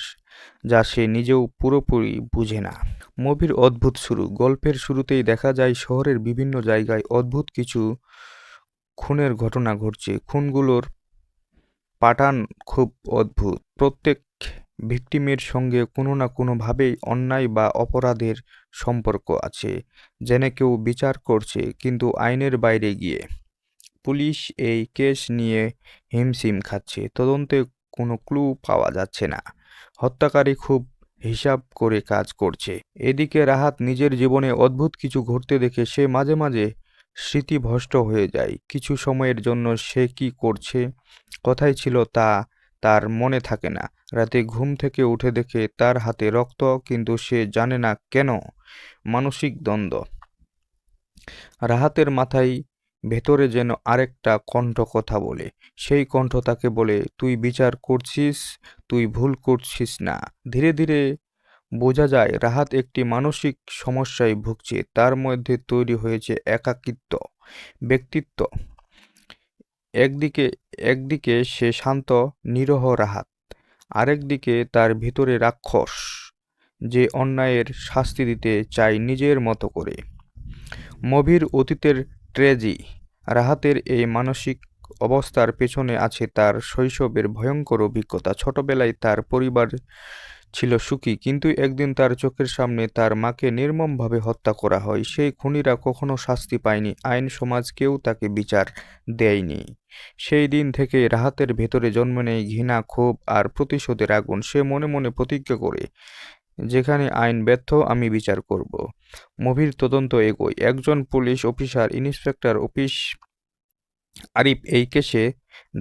যা সে নিজেও পুরোপুরি বুঝে না। মুভির অদ্ভুত শুরু। গল্পের শুরুতেই দেখা যায় শহরের বিভিন্ন জায়গায় অদ্ভুত কিছু খুনের ঘটনা ঘটছে। খুনগুলোর প্যাটার্ন খুব অদ্ভুত। প্রত্যেক ভিকটিমের সঙ্গে কোনো না কোনোভাবেই অন্যায় বা অপরাধের সম্পর্ক আছে, যেন কেউ বিচার করছে কিন্তু আইনের বাইরে গিয়ে। পুলিশ এই কেস নিয়ে হিমশিম খাচ্ছে। তদন্তে কোনো ক্লু পাওয়া যাচ্ছে না। হত্যাকারী খুব হিসাব করে কাজ করছে। এদিকে রাহাত নিজের জীবনে অদ্ভুত কিছু ঘটতে দেখে সে মাঝে মাঝে স্মৃতিভ্রষ্ট হয়ে যায়। কিছু সময়ের জন্য সে কি করছে, কোথায় ছিল তা তার মনে থাকে না। রাতে ঘুম থেকে উঠে দেখে তার হাতে রক্ত, কিন্তু সে জানে না কেন। মানসিক দ্বন্দ্ব। রাহাতের মাথায় ভেতরে যেন আরেকটা কণ্ঠ কথা বলে। সেই কণ্ঠ তাকে বলে, তুই বিচার করছিস, তুই ভুল করছিস না। ধীরে ধীরে বোঝা যায় রাহাত একটি মানসিক সমস্যায় ভুগছে। তার মধ্যে তৈরি হয়েছে একাকিত্ব ব্যক্তিত্ব। একদিকে সে শান্ত নিরহ রাহাত, আরেকদিকে তার ভিতরে রাক্ষস যে অন্যায়ের শাস্তি দিতে চায় নিজের মতো করে। মুভির অতীতের ট্র্যাজেডি। রাহাতের এই মানসিক অবস্থার পেছনে আছে তার শৈশবের ভয়ঙ্কর অভিজ্ঞতা। ছোটবেলায় তার পরিবার ছিল সুখী, কিন্তু একদিন তার চোখের সামনে তার মাকে নির্মমভাবে হত্যা করা হয়। সেই খুনিরা কখনো শাস্তি পায়নি, আইন সমাজ কেউ তাকে বিচার দেয়নি। সেই দিন থেকে রাহাতের ভেতরে জন্ম নেয় ঘৃণা, ক্ষোভ আর প্রতিশোধের আগুন। সে মনে মনে প্রতিজ্ঞা করে, যেখানে আইন ব্যর্থ আমি বিচার করব। মুভির তদন্ত এগোয়। একজন পুলিশ অফিসার, ইন্সপেক্টর আরিফ এই কেসে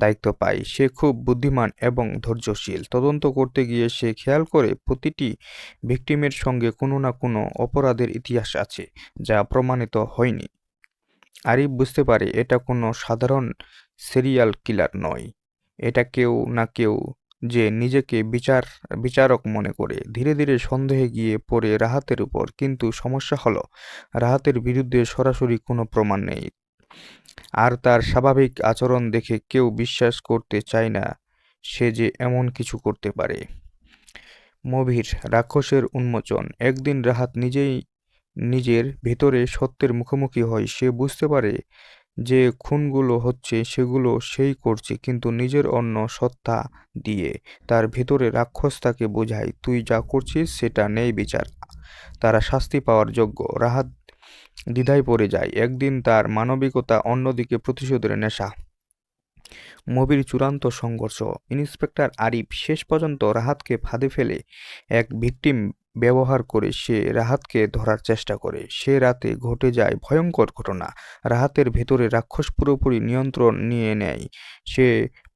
দায়িত্ব পায়। সে খুব বুদ্ধিমান এবং ধৈর্যশীল। তদন্ত করতে গিয়ে সে খেয়াল করে প্রতিটি ভিকটিমের সঙ্গে কোনো না কোনো অপরাধের ইতিহাস আছে যা প্রমাণিত হয়নি। আরিফ বুঝতে পারে এটা কোনো সাধারণ সিরিয়াল কিলার নয়, এটা কেউ না কেউ যে নিজেকে বিচারক মনে করে। ধীরে ধীরে সন্দেহে গিয়ে পড়ে রাহাতের উপর। কিন্তু সমস্যা হলো রাহাতের বিরুদ্ধে সরাসরি কোনো প্রমাণ নেই, আর তার স্বাভাবিক আচরণ দেখে কেউ বিশ্বাস করতে চায় না সে যে এমন কিছু করতে পারে। মুভির রাক্ষসের উন্মোচন। একদিন রাহাত নিজের ভেতরে সত্যের মুখোমুখি হয়। সে বুঝতে পারে যে খুনগুলো হচ্ছে সেগুলো সেই করছে, কিন্তু নিজের অন্য সত্তা দিয়ে। তার ভেতরে রাক্ষস তাকে বোঝায়, তুই যা করছিস সেটা নেই বিচার, তারা শাস্তি পাওয়ার যোগ্য। রাহাত দ্বিধায় পড়ে যায়। একদিন তার মানবিকতা, অন্যদিকে প্রতিশোধের নেশা। মুভির চূড়ান্ত সংঘর্ষ। ইন্সপেক্টর আরিফ শেষ পর্যন্ত রাহাতকে ফাঁদে ফেলে এক ভিকটিম ব্যবহার করে সে রাহাতকে ধরার চেষ্টা করে। সে রাতে ঘটে যায় ভয়ঙ্কর ঘটনা। রাহাতের ভেতরে রাক্ষস পুরোপুরি নিয়ন্ত্রণ নিয়ে নেয়। সে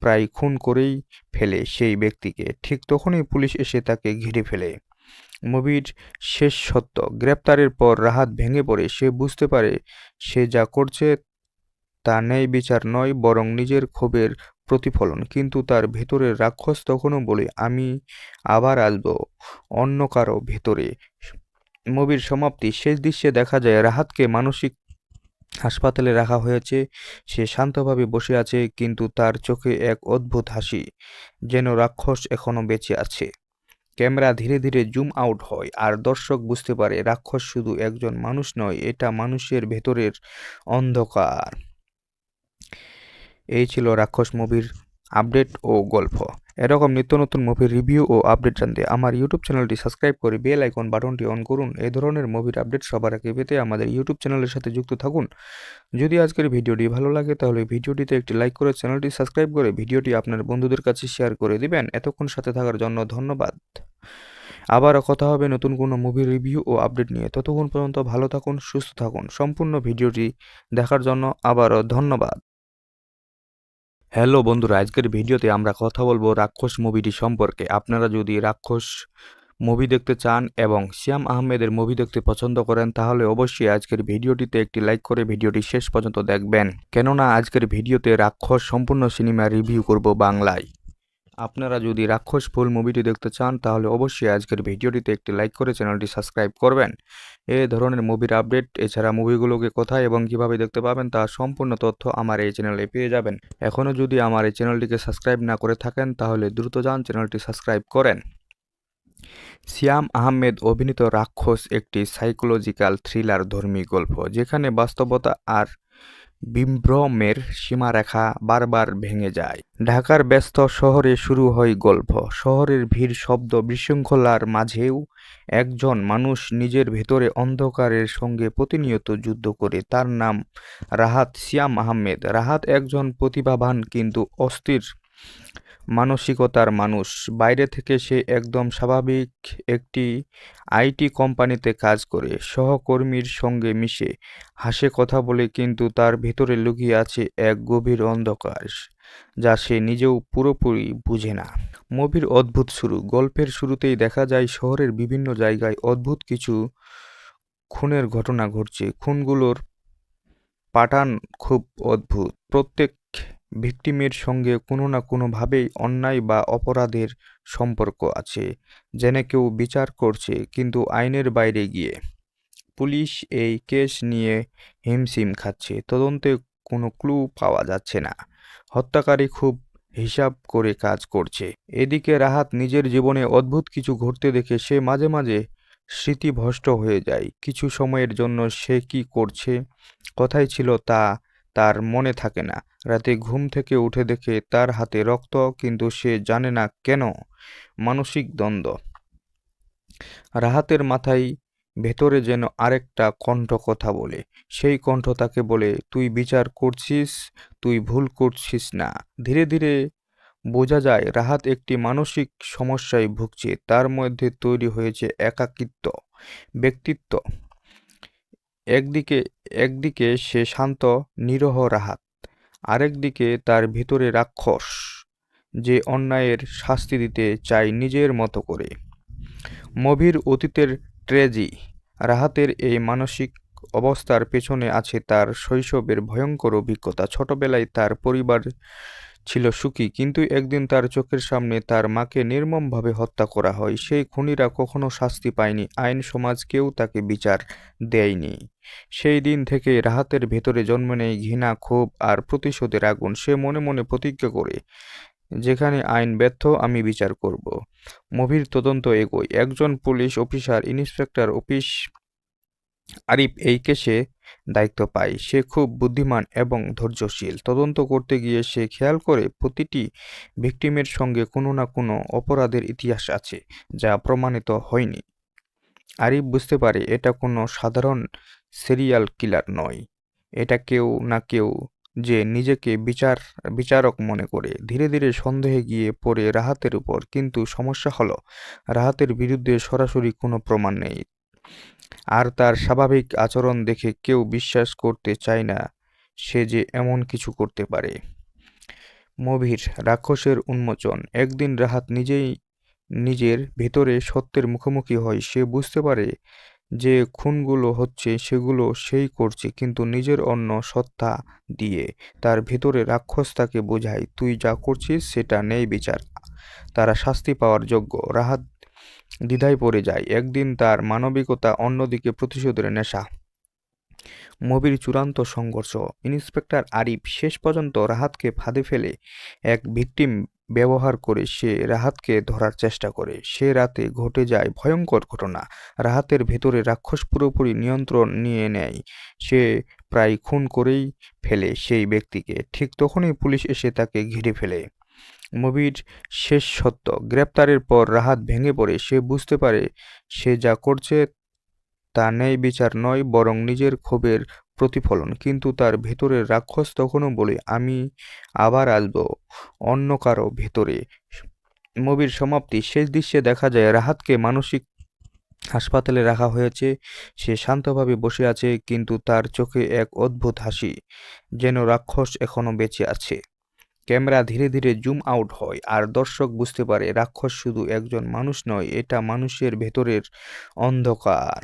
প্রায় খুন করেই ফেলে সেই ব্যক্তিকে। ঠিক তখনই পুলিশ এসে তাকে ঘিরে ফেলে। মুভির শেষ সত্য। গ্রেপ্তারের পর রাহাত ভেঙে পড়ে। সে বুঝতে পারে সে যা করছে তা ন্যায় বিচার নয়, বরং নিজের ক্ষোভের প্রতিফলন। কিন্তু তার ভেতরের রাক্ষস তখনও বলে, আমি আবার আসব অন্য কারো ভেতরে। মুভির সমাপ্তি। শেষ দৃশ্যে দেখা যায় রাহাতকে মানসিক হাসপাতালে রাখা হয়েছে। সে শান্তভাবে বসে আছে, কিন্তু তার চোখে এক অদ্ভুত হাসি, যেন রাক্ষস এখনো বেঁচে আছে। ক্যামেরা ধীরে ধীরে জুম আউট হয়, আর দর্শক বুঝতে পারে রাক্ষস শুধু একজন মানুষ নয়, এটা মানুষের ভেতরের অন্ধকার। এই ছিল রাক্ষস মুভির আপডেট ও গল্প। এরকম নিত্য নতুন মুভির রিভিউ ও আপডেট জানতে আমার ইউটিউব চ্যানেলটি সাবস্ক্রাইব করে বেল আইকন বাটনটি অন করুন। এই ধরনের মুভির আপডেট সবার আগে পেতে আমাদের ইউটিউব চ্যানেলের সাথে যুক্ত থাকুন। যদি আজকের ভিডিওটি ভালো লাগে তাহলে ভিডিওটিতে একটি লাইক করে চ্যানেলটি সাবস্ক্রাইব করে ভিডিওটি আপনার বন্ধুদের কাছে শেয়ার করে দিবেন। এতক্ষণ সাথে থাকার জন্য ধন্যবাদ। আবারও কথা হবে নতুন কোনো মুভির রিভিউ ও আপডেট নিয়ে। ততক্ষণ পর্যন্ত ভালো থাকুন, সুস্থ থাকুন। সম্পূর্ণ ভিডিওটি দেখার জন্য আবারও ধন্যবাদ। হ্যালো বন্ধুরা, আজকের ভিডিওতে আমরা কথা বলবো রাক্ষস মুভিটি সম্পর্কে। আপনারা যদি রাক্ষস মুভি দেখতে চান এবং শ্যাম আহমেদের মুভি দেখতে পছন্দ করেন তাহলে অবশ্যই আজকের ভিডিওটিতে একটি লাইক করে ভিডিওটি শেষ পর্যন্ত দেখবেন, কেননা আজকের ভিডিওতে রাক্ষস সম্পূর্ণ সিনেমা রিভিউ করব বাংলায়। আপনারা যদি রাক্ষস ফুল মুভিটি দেখতে চান তাহলে অবশ্যই আজকের ভিডিওটিতে একটি লাইক করে চ্যানেলটি সাবস্ক্রাইব করবেন। এই ধরনের মুভির আপডেট এছাড়া মুভিগুলোকে কোথায় এবং কিভাবে দেখতে পাবেন তার সম্পূর্ণ তথ্য আমার এই চ্যানেলে পেয়ে যাবেন। এখনও যদি আমার এই চ্যানেলটিকে সাবস্ক্রাইব না করে থাকেন তাহলে দ্রুত যান চ্যানেলটি সাবস্ক্রাইব করেন। সিয়াম আহমেদ অভিনীত রাক্ষস একটি সাইকোলজিক্যাল থ্রিলার ধর্মী গল্প, যেখানে বাস্তবতা আর বিভ্রমের সীমারেখা বারবার ভেঙে যায়। ঢাকার ব্যস্ত শহরে শুরু হয় গল্প। শহরের ভিড়, শব্দ, বিশৃঙ্খলার মাঝেও একজন মানুষ নিজের ভেতরে অন্ধকারের সঙ্গে প্রতিনিয়ত যুদ্ধ করে। তার নাম রাহাত সিয়াম আহমেদ। রাহাত একজন প্রতিভাবান কিন্তু অস্থির মানসিকতার মানুষ। বাইরে থেকে সে একদম স্বাভাবিক একটি আইটি কোম্পানিতে কাজ করে, সহকর্মীর সঙ্গে মিশে, হাসে, কথা বলে, কিন্তু তার ভেতরে লুকিয়ে আছে এক গভীর অন্ধকার যা সে নিজেও পুরোপুরি বুঝে না। মুভির অদ্ভুত শুরু। গল্পের শুরুতেই দেখা যায় শহরের বিভিন্ন জায়গায় অদ্ভুত কিছু খুনের ঘটনা ঘটছে। খুনগুলোর প্যাটার্ন খুব অদ্ভুত। প্রত্যেক ভিকটিমের সঙ্গে কোনো না কোনোভাবেই অন্যায় বা অপরাধের সম্পর্ক আছে, যেন কেউ বিচার করছে কিন্তু আইনের বাইরে গিয়ে। পুলিশ এই কেস নিয়ে হিমশিম খাচ্ছে। তদন্তে কোনো ক্লু পাওয়া যাচ্ছে না। হত্যাকারী খুব হিসাব করে কাজ করছে। এদিকে রাহাত নিজের জীবনে অদ্ভুত কিছু ঘটতে দেখে সে মাঝে মাঝে স্মৃতিভ্রষ্ট হয়ে যায়। কিছু সময়ের জন্য সে কি করছে, কোথায় ছিল তা তার মনে থাকে না। রাতে ঘুম থেকে উঠে দেখে তার হাতে রক্ত, কিন্তু সে জানে না কেন। মানসিক দ্বন্দ্ব। রাহাতের মাথায় ভেতরে যেন আরেকটা কণ্ঠ কথা বলে। সেই কণ্ঠ তাকে বলে, তুই বিচার করছিস, তুই ভুল করছিস না। ধীরে ধীরে বোঝা যায় রাহাত একটি মানসিক সমস্যায় ভুগছে। তার মধ্যে তৈরি হয়েছে একাকিত্ব ব্যক্তিত্ব। একদিকে সে শান্ত নিরহ রাহাত, আরেকদিকে তার ভিতরে রাক্ষস যে অন্যায়ের শাস্তি দিতে চায় নিজের মতো করে। মুভির অতীতের ট্র্যাজেডি। রাহাতের এই মানসিক অবস্থার পেছনে আছে তার শৈশবের ভয়ঙ্কর অভিজ্ঞতা। ছোটবেলায় তার পরিবার ছিল সুখী, কিন্তু একদিন তার চোখের সামনে তার মাকে নির্মমভাবে হত্যা করা হয়। সেই খুনিরা কখনো শাস্তি পায়নি, আইন, সমাজ কেউ তাকে বিচার দেয়নি। সেই দিন থেকে রাহাতের ভেতরে জন্ম নেয় ঘৃণা, ক্ষোভ আর প্রতিশোধের আগুন। সে মনে মনে প্রতিজ্ঞা করে, যেখানে আইন ব্যর্থ আমি বিচার করব। মুভির তদন্ত এগোয়। একজন police officer, inspector office Arif এই কেসে দায়িত্ব পায়। সে খুব বুদ্ধিমান এবং ধৈর্যশীল। তদন্ত করতে গিয়ে সে খেয়াল করে প্রতিটি ভিকটিমের সঙ্গে কোনো না কোনো অপরাধের ইতিহাস আছে যা প্রমাণিত হয়নি। আরিফ বুঝতে পারে এটা কোনো সাধারণ সিরিয়াল কিলার নয়, এটা কেউ না কেউ যে নিজেকে বিচারক মনে করে। ধীরে ধীরে সন্দেহে গিয়ে পড়ে রাহাতের উপর। কিন্তু সমস্যা হলো রাহাতের বিরুদ্ধে সরাসরি কোনো প্রমাণ নেই, আর তার স্বাভাবিক আচরণ দেখে কেউ বিশ্বাস করতে চায় না সে যে এমন কিছু করতে পারে। মুভির রাক্ষসের উন্মোচন। একদিন রাহাত নিজের ভেতরে সত্যের মুখোমুখি হয়। সে বুঝতে পারে যে খুনগুলো হচ্ছে সেগুলো সেই করছে, কিন্তু নিজের অন্য সত্তা দিয়ে। তার ভেতরে রাক্ষস তাকে বোঝায়, তুই যা করছিস সেটা নেই বিচার, তারা শাস্তি পাওয়ার যোগ্য। রাহাত দ্বিধায় পড়ে যায়। একদিন তার মানবিকতা, অন্যদিকে প্রতিশোধের নেশা। মুভির চূড়ান্ত সংঘর্ষ। ইন্সপেক্টর আরিফ শেষ পর্যন্ত রাহাতকে ফাঁদে ফেলে এক ভিকটিম ব্যবহার করে সে রাহাতকে ধরার চেষ্টা করে। সে রাতে ঘটে যায় ভয়ঙ্কর ঘটনা। রাহাতের ভেতরে রাক্ষস পুরোপুরি নিয়ন্ত্রণ নিয়ে নেয়। সে প্রায় খুন করেই ফেলে সেই ব্যক্তিকে। ঠিক তখনই পুলিশ এসে তাকে ঘিরে ফেলে। মুভির শেষ সত্য। গ্রেপ্তারের পর রাহাত ভেঙে পড়ে। সে বুঝতে পারে সে যা করছে তা ন্যায় বিচার নয়, বরং নিজের ক্ষোভের প্রতিফলন। কিন্তু তার ভেতরের রাক্ষস তখনও বলে, আমি আবার আসব অন্য কারো ভেতরে। মুভির সমাপ্তি। শেষ দৃশ্যে দেখা যায় রাহাতকে মানসিক হাসপাতালে রাখা হয়েছে। সে শান্তভাবে বসে আছে, কিন্তু তার চোখে এক অদ্ভুত হাসি, যেন রাক্ষস এখনো বেঁচে আছে। ক্যামেরা ধীরে ধীরে জুম আউট হয় আর দর্শক বুঝতে পারে রাক্ষস শুধু একজন মানুষ নয়, এটা মানুষের ভেতরের অন্ধকার।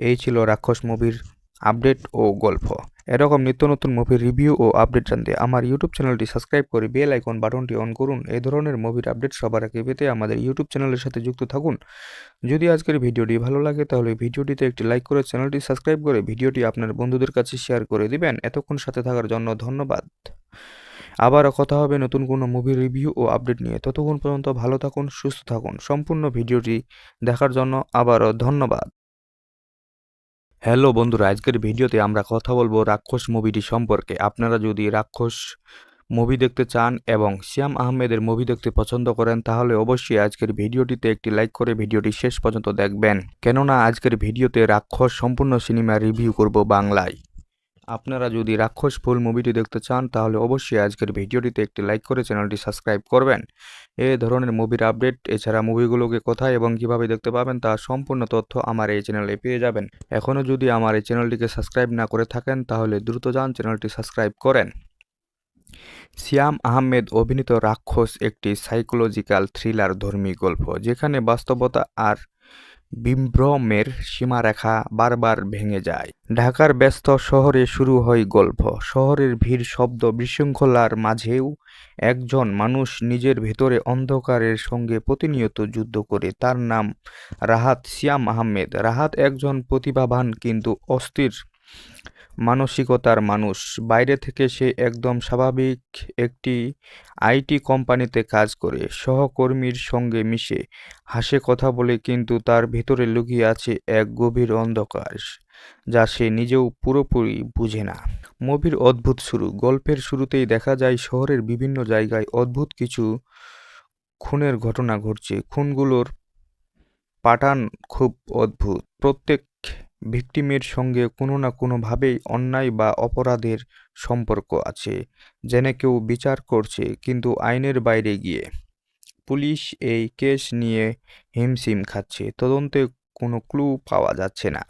এই ছিল রাক্ষস মুভির আপডেট ও গল্প। এরকম নিত্য নতুন মুভির রিভিউ ও আপডেট জানতে আমার ইউটিউব চ্যানেলটি সাবস্ক্রাইব করে বেল আইকন বাটনটি অন করুন। এই ধরনের মুভির আপডেট সবার আগে পেতে আমাদের ইউটিউব চ্যানেলের সাথে যুক্ত থাকুন। যদি আজকের ভিডিওটি ভালো লাগে তাহলে ভিডিওটিতে একটি লাইক করে চ্যানেলটি সাবস্ক্রাইব করে ভিডিওটি আপনার বন্ধুদের কাছে শেয়ার করে দিবেন। এতক্ষণ সাথে থাকার জন্য ধন্যবাদ। আবারও কথা হবে নতুন কোনো মুভির রিভিউ ও আপডেট নিয়ে। ততক্ষণ পর্যন্ত ভালো থাকুন, সুস্থ থাকুন। সম্পূর্ণ ভিডিওটি দেখার জন্য আবারও ধন্যবাদ। হ্যালো বন্ধুরা, আজকের ভিডিওতে আমরা কথা বলবো রাক্ষস মুভিটি সম্পর্কে। আপনারা যদি রাক্ষস মুভি দেখতে চান এবং শ্যাম আহমেদের মুভি দেখতে পছন্দ করেন তাহলে অবশ্যই আজকের ভিডিওটিতে একটি লাইক করে ভিডিওটি শেষ পর্যন্ত দেখবেন, কেননা আজকের ভিডিওতে রাক্ষস সম্পূর্ণ সিনেমা রিভিউ করব বাংলায়। আপনারা যদি রাক্ষস ফুল মুভিটি দেখতে চান তাহলে অবশ্যই আজকের ভিডিওটিতে একটি লাইক করে চ্যানেলটি সাবস্ক্রাইব করবেন। এই ধরনের মুভির আপডেট এছাড়া মুভিগুলোকে কোথায় এবং কিভাবে দেখতে পাবেন তার সম্পূর্ণ তথ্য আমার এই চ্যানেলে পেয়ে যাবেন। এখনও যদি আমার এই চ্যানেলটিকে সাবস্ক্রাইব না করে থাকেন তাহলে দ্রুত যান চ্যানেলটি সাবস্ক্রাইব করেন। শ্যাম আহমেদ অভিনীত রাক্ষস একটি সাইকোলজিক্যাল থ্রিলার ধর্মী গল্প, যেখানে বাস্তবতা আর বিভ্রমের সীমারেখা বারবার ভেঙে যায়। ঢাকার ব্যস্ত শহরে শুরু হয় গল্প। শহরের ভিড়, শব্দ, বিশৃঙ্খলার মাঝেও একজন মানুষ নিজের ভেতরে অন্ধকারের সঙ্গে প্রতিনিয়ত যুদ্ধ করে। তার নাম রাহাত। শ্যাম আহমেদ। রাহাত একজন প্রতিভাবান কিন্তু অস্থির মানসিকতার মানুষ। বাইরে থেকে সে একদম স্বাভাবিক একটি আইটি কোম্পানিতে কাজ করে, সহকর্মীর সঙ্গে মিশে, হাসে, কথা বলে, কিন্তু তার ভেতরে লুকিয়ে আছে এক গভীর অন্ধকার যা সে নিজেও পুরোপুরি বুঝে না। মুভির অদ্ভুত শুরু। গল্পের শুরুতেই দেখা যায় শহরের বিভিন্ন জায়গায় অদ্ভুত কিছু খুনের ঘটনা ঘটছে। খুনগুলোর প্যাটার্ন খুব অদ্ভুত। প্রত্যেক ভিকটিমের সঙ্গে কোনো না কোনোভাবেই অন্যায় বা অপরাধের সম্পর্ক আছে, যেন কেউ বিচার করছে কিন্তু আইনের বাইরে গিয়ে। পুলিশ এই কেস নিয়ে হিমশিম খাচ্ছে। তদন্তে কোনো ক্লু পাওয়া যাচ্ছে না।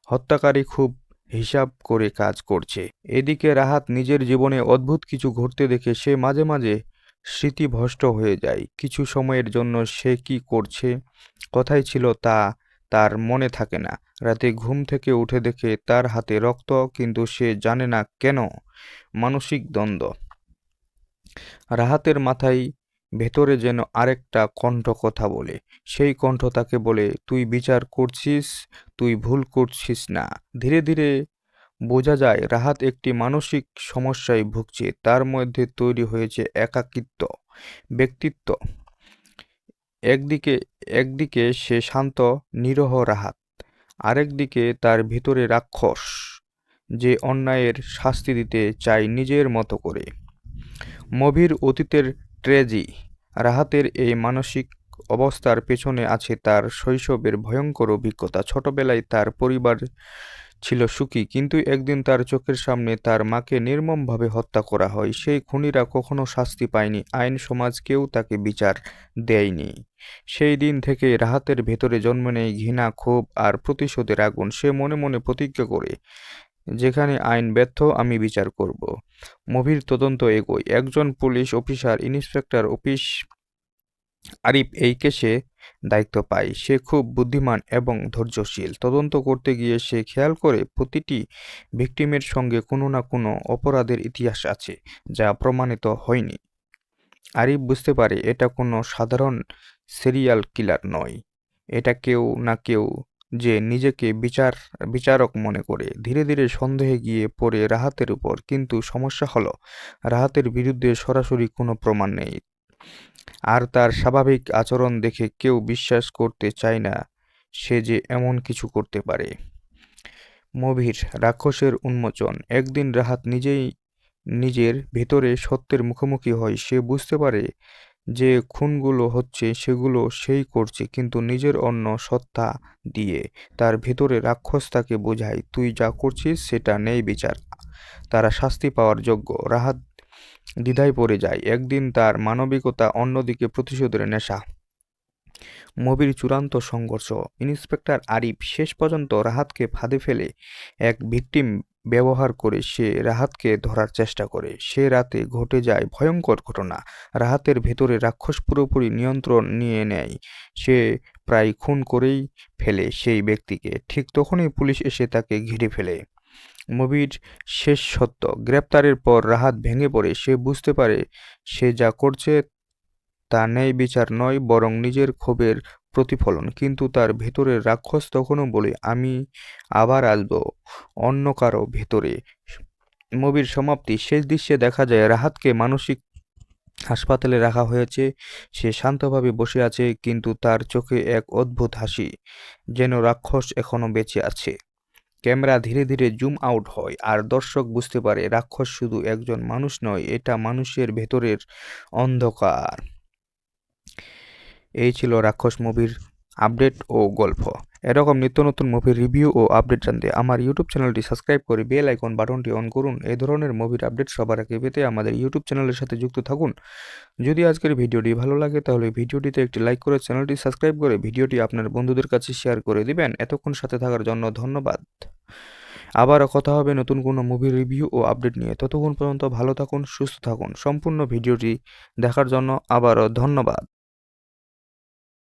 হত্যাকারী খুব হিসাব করে কাজ করছে। এদিকে রাহাত নিজের জীবনে অদ্ভুত কিছু ঘটতে দেখে সে মাঝে মাঝে স্মৃতিভ্রষ্ট হয়ে যায়। কিছু সময়ের জন্য সে কি করছে, কোথায় ছিল তা তার মনে থাকে না। রাতে ঘুম থেকে উঠে দেখে তার হাতে রক্ত, কিন্তু সে জানে না কেন। মানসিক দ্বন্দ্ব। রাহাতের মাথায় ভেতরে যেন আরেকটা কণ্ঠ কথা বলে। সেই কণ্ঠ তাকে বলে, তুই বিচার করছিস, তুই ভুল করছিস না। ধীরে ধীরে বোঝা যায় রাহাত একটি মানসিক সমস্যায় ভুগছে। তার মধ্যে তৈরি হয়েছে একাকিত্ব ব্যক্তিত্ব। একদিকে সে শান্ত নিরহ রাহাত, আরেকদিকে তার ভিতরে রাক্ষস যে অন্যায়ের শাস্তি দিতে চায় নিজের মতো করে। মুভির অতীতের ট্র্যাজেডি। রাহাতের এই মানসিক অবস্থার পেছনে আছে তার শৈশবের ভয়ঙ্কর অভিজ্ঞতা। ছোটবেলায় তার পরিবার ছিল সুখী, কিন্তু একদিন তার চোখের সামনে তার মাকে নির্মমভাবে হত্যা করা হয়। সেই খুনিরা কখনো শাস্তি পায়নি, আইন, সমাজ কেউ তাকে বিচার দেয়নি। সেই দিন থেকে রাহাতের ভেতরে জন্ম নেয় ঘৃণা, ক্ষোভ আর প্রতিশোধের আগুন। সে মনে মনে প্রতিজ্ঞা করে, যেখানে আইন ব্যর্থ আমি বিচার করব। মুভির তদন্ত এগোয়। একজন police officer, inspector office Arif এই কেসে দায়িত্ব পায়। সে খুব বুদ্ধিমান এবং ধৈর্যশীল। তদন্ত করতে গিয়ে সে খেয়াল করে প্রতিটি ভিকটিমের সঙ্গে কোনো না কোনো অপরাধের ইতিহাস আছে যা প্রমাণিত হয়নি। আরিফ বুঝতে পারে এটা কোনো সাধারণ সিরিয়াল কিলার নয়, এটা কেউ না কেউ যে নিজেকে বিচারক মনে করে। ধীরে ধীরে সন্দেহে গিয়ে পড়ে রাহাতের উপর, কিন্তু সমস্যা হলো রাহাতের বিরুদ্ধে সরাসরি কোনো প্রমাণ নেই, আর তার স্বাভাবিক আচরণ দেখে কেউ বিশ্বাস করতে চায় না সে যে এমন কিছু করতে পারে। মুভির রাক্ষসের উন্মোচন। একদিন রাহাত নিজের ভেতরে সত্যের মুখোমুখি হয়। সে বুঝতে পারে যে খুনগুলো হচ্ছে সেগুলো সেই করছে, কিন্তু নিজের অন্য সত্তা দিয়ে। তার ভেতরে রাক্ষস তাকে বোঝায়, তুই যা করছিস সেটা নেই বিচার, তারা শাস্তি পাওয়ার যোগ্য। রাহাত দ্বিধায় পড়ে যায়। একদিন তার মানবিকতা, অন্যদিকে প্রতিশোধের নেশা। মুভির চূড়ান্ত সংঘর্ষ। ইন্সপেক্টর আরিফ শেষ পর্যন্ত রাহাতকে ফাঁদে ফেলে এক ভিকটিম ব্যবহার করে সে রাহাতকে ধরার চেষ্টা করে। সে রাতে ঘটে যায় ভয়ঙ্কর ঘটনা। রাহাতের ভেতরে রাক্ষস পুরোপুরি নিয়ন্ত্রণ নিয়ে নেয়। সে প্রায় খুন করেই ফেলে সেই ব্যক্তিকে। ঠিক তখনই পুলিশ এসে তাকে ঘিরে ফেলে। মুভির শেষ সত্য। গ্রেপ্তারের পর রাহাত ভেঙে পড়ে। সে বুঝতে পারে সে যা করছে তা ন্যায় বিচার নয়, বরং নিজের ক্ষোভের প্রতিফলন। কিন্তু তার ভেতরের রাক্ষস তখনও বলে, আমি আবার আসব অন্য কারো ভেতরে। মুভির সমাপ্তি। শেষ দৃশ্যে দেখা যায় রাহাতকে মানসিক হাসপাতালে রাখা হয়েছে। সে শান্তভাবে বসে আছে, কিন্তু তার চোখে এক অদ্ভুত হাসি, যেন রাক্ষস এখনো বেঁচে আছে। ক্যামেরা ধীরে ধীরে জুম আউট হয়, আর দর্শক বুঝতে পারে রাক্ষস শুধু একজন মানুষ নয়, এটা মানুষের ভেতরের অন্ধকার। এই ছিল রাক্ষস মুভির আপডেট ও গল্প। এরকম নিত্য নতুন মুভির রিভিউ ও আপডেট জানতে আমার ইউটিউব চ্যানেলটি সাবস্ক্রাইব করে বেল আইকন বাটনটি অন করুন। এই ধরনের মুভির আপডেট সবার আগে পেতে আমাদের ইউটিউব চ্যানেলের সাথে যুক্ত থাকুন। যদি আজকের ভিডিওটি ভালো লাগে তাহলে ভিডিওটিতে একটি লাইক করে চ্যানেলটি সাবস্ক্রাইব করে ভিডিওটি আপনার বন্ধুদের কাছে শেয়ার করে দিবেন। এতক্ষণ সাথে থাকার জন্য ধন্যবাদ। আবারও কথা হবে নতুন কোনো মুভির রিভিউ ও আপডেট নিয়ে। ততক্ষণ পর্যন্ত ভালো থাকুন, সুস্থ থাকুন। সম্পূর্ণ ভিডিওটি দেখার জন্য আবারও ধন্যবাদ।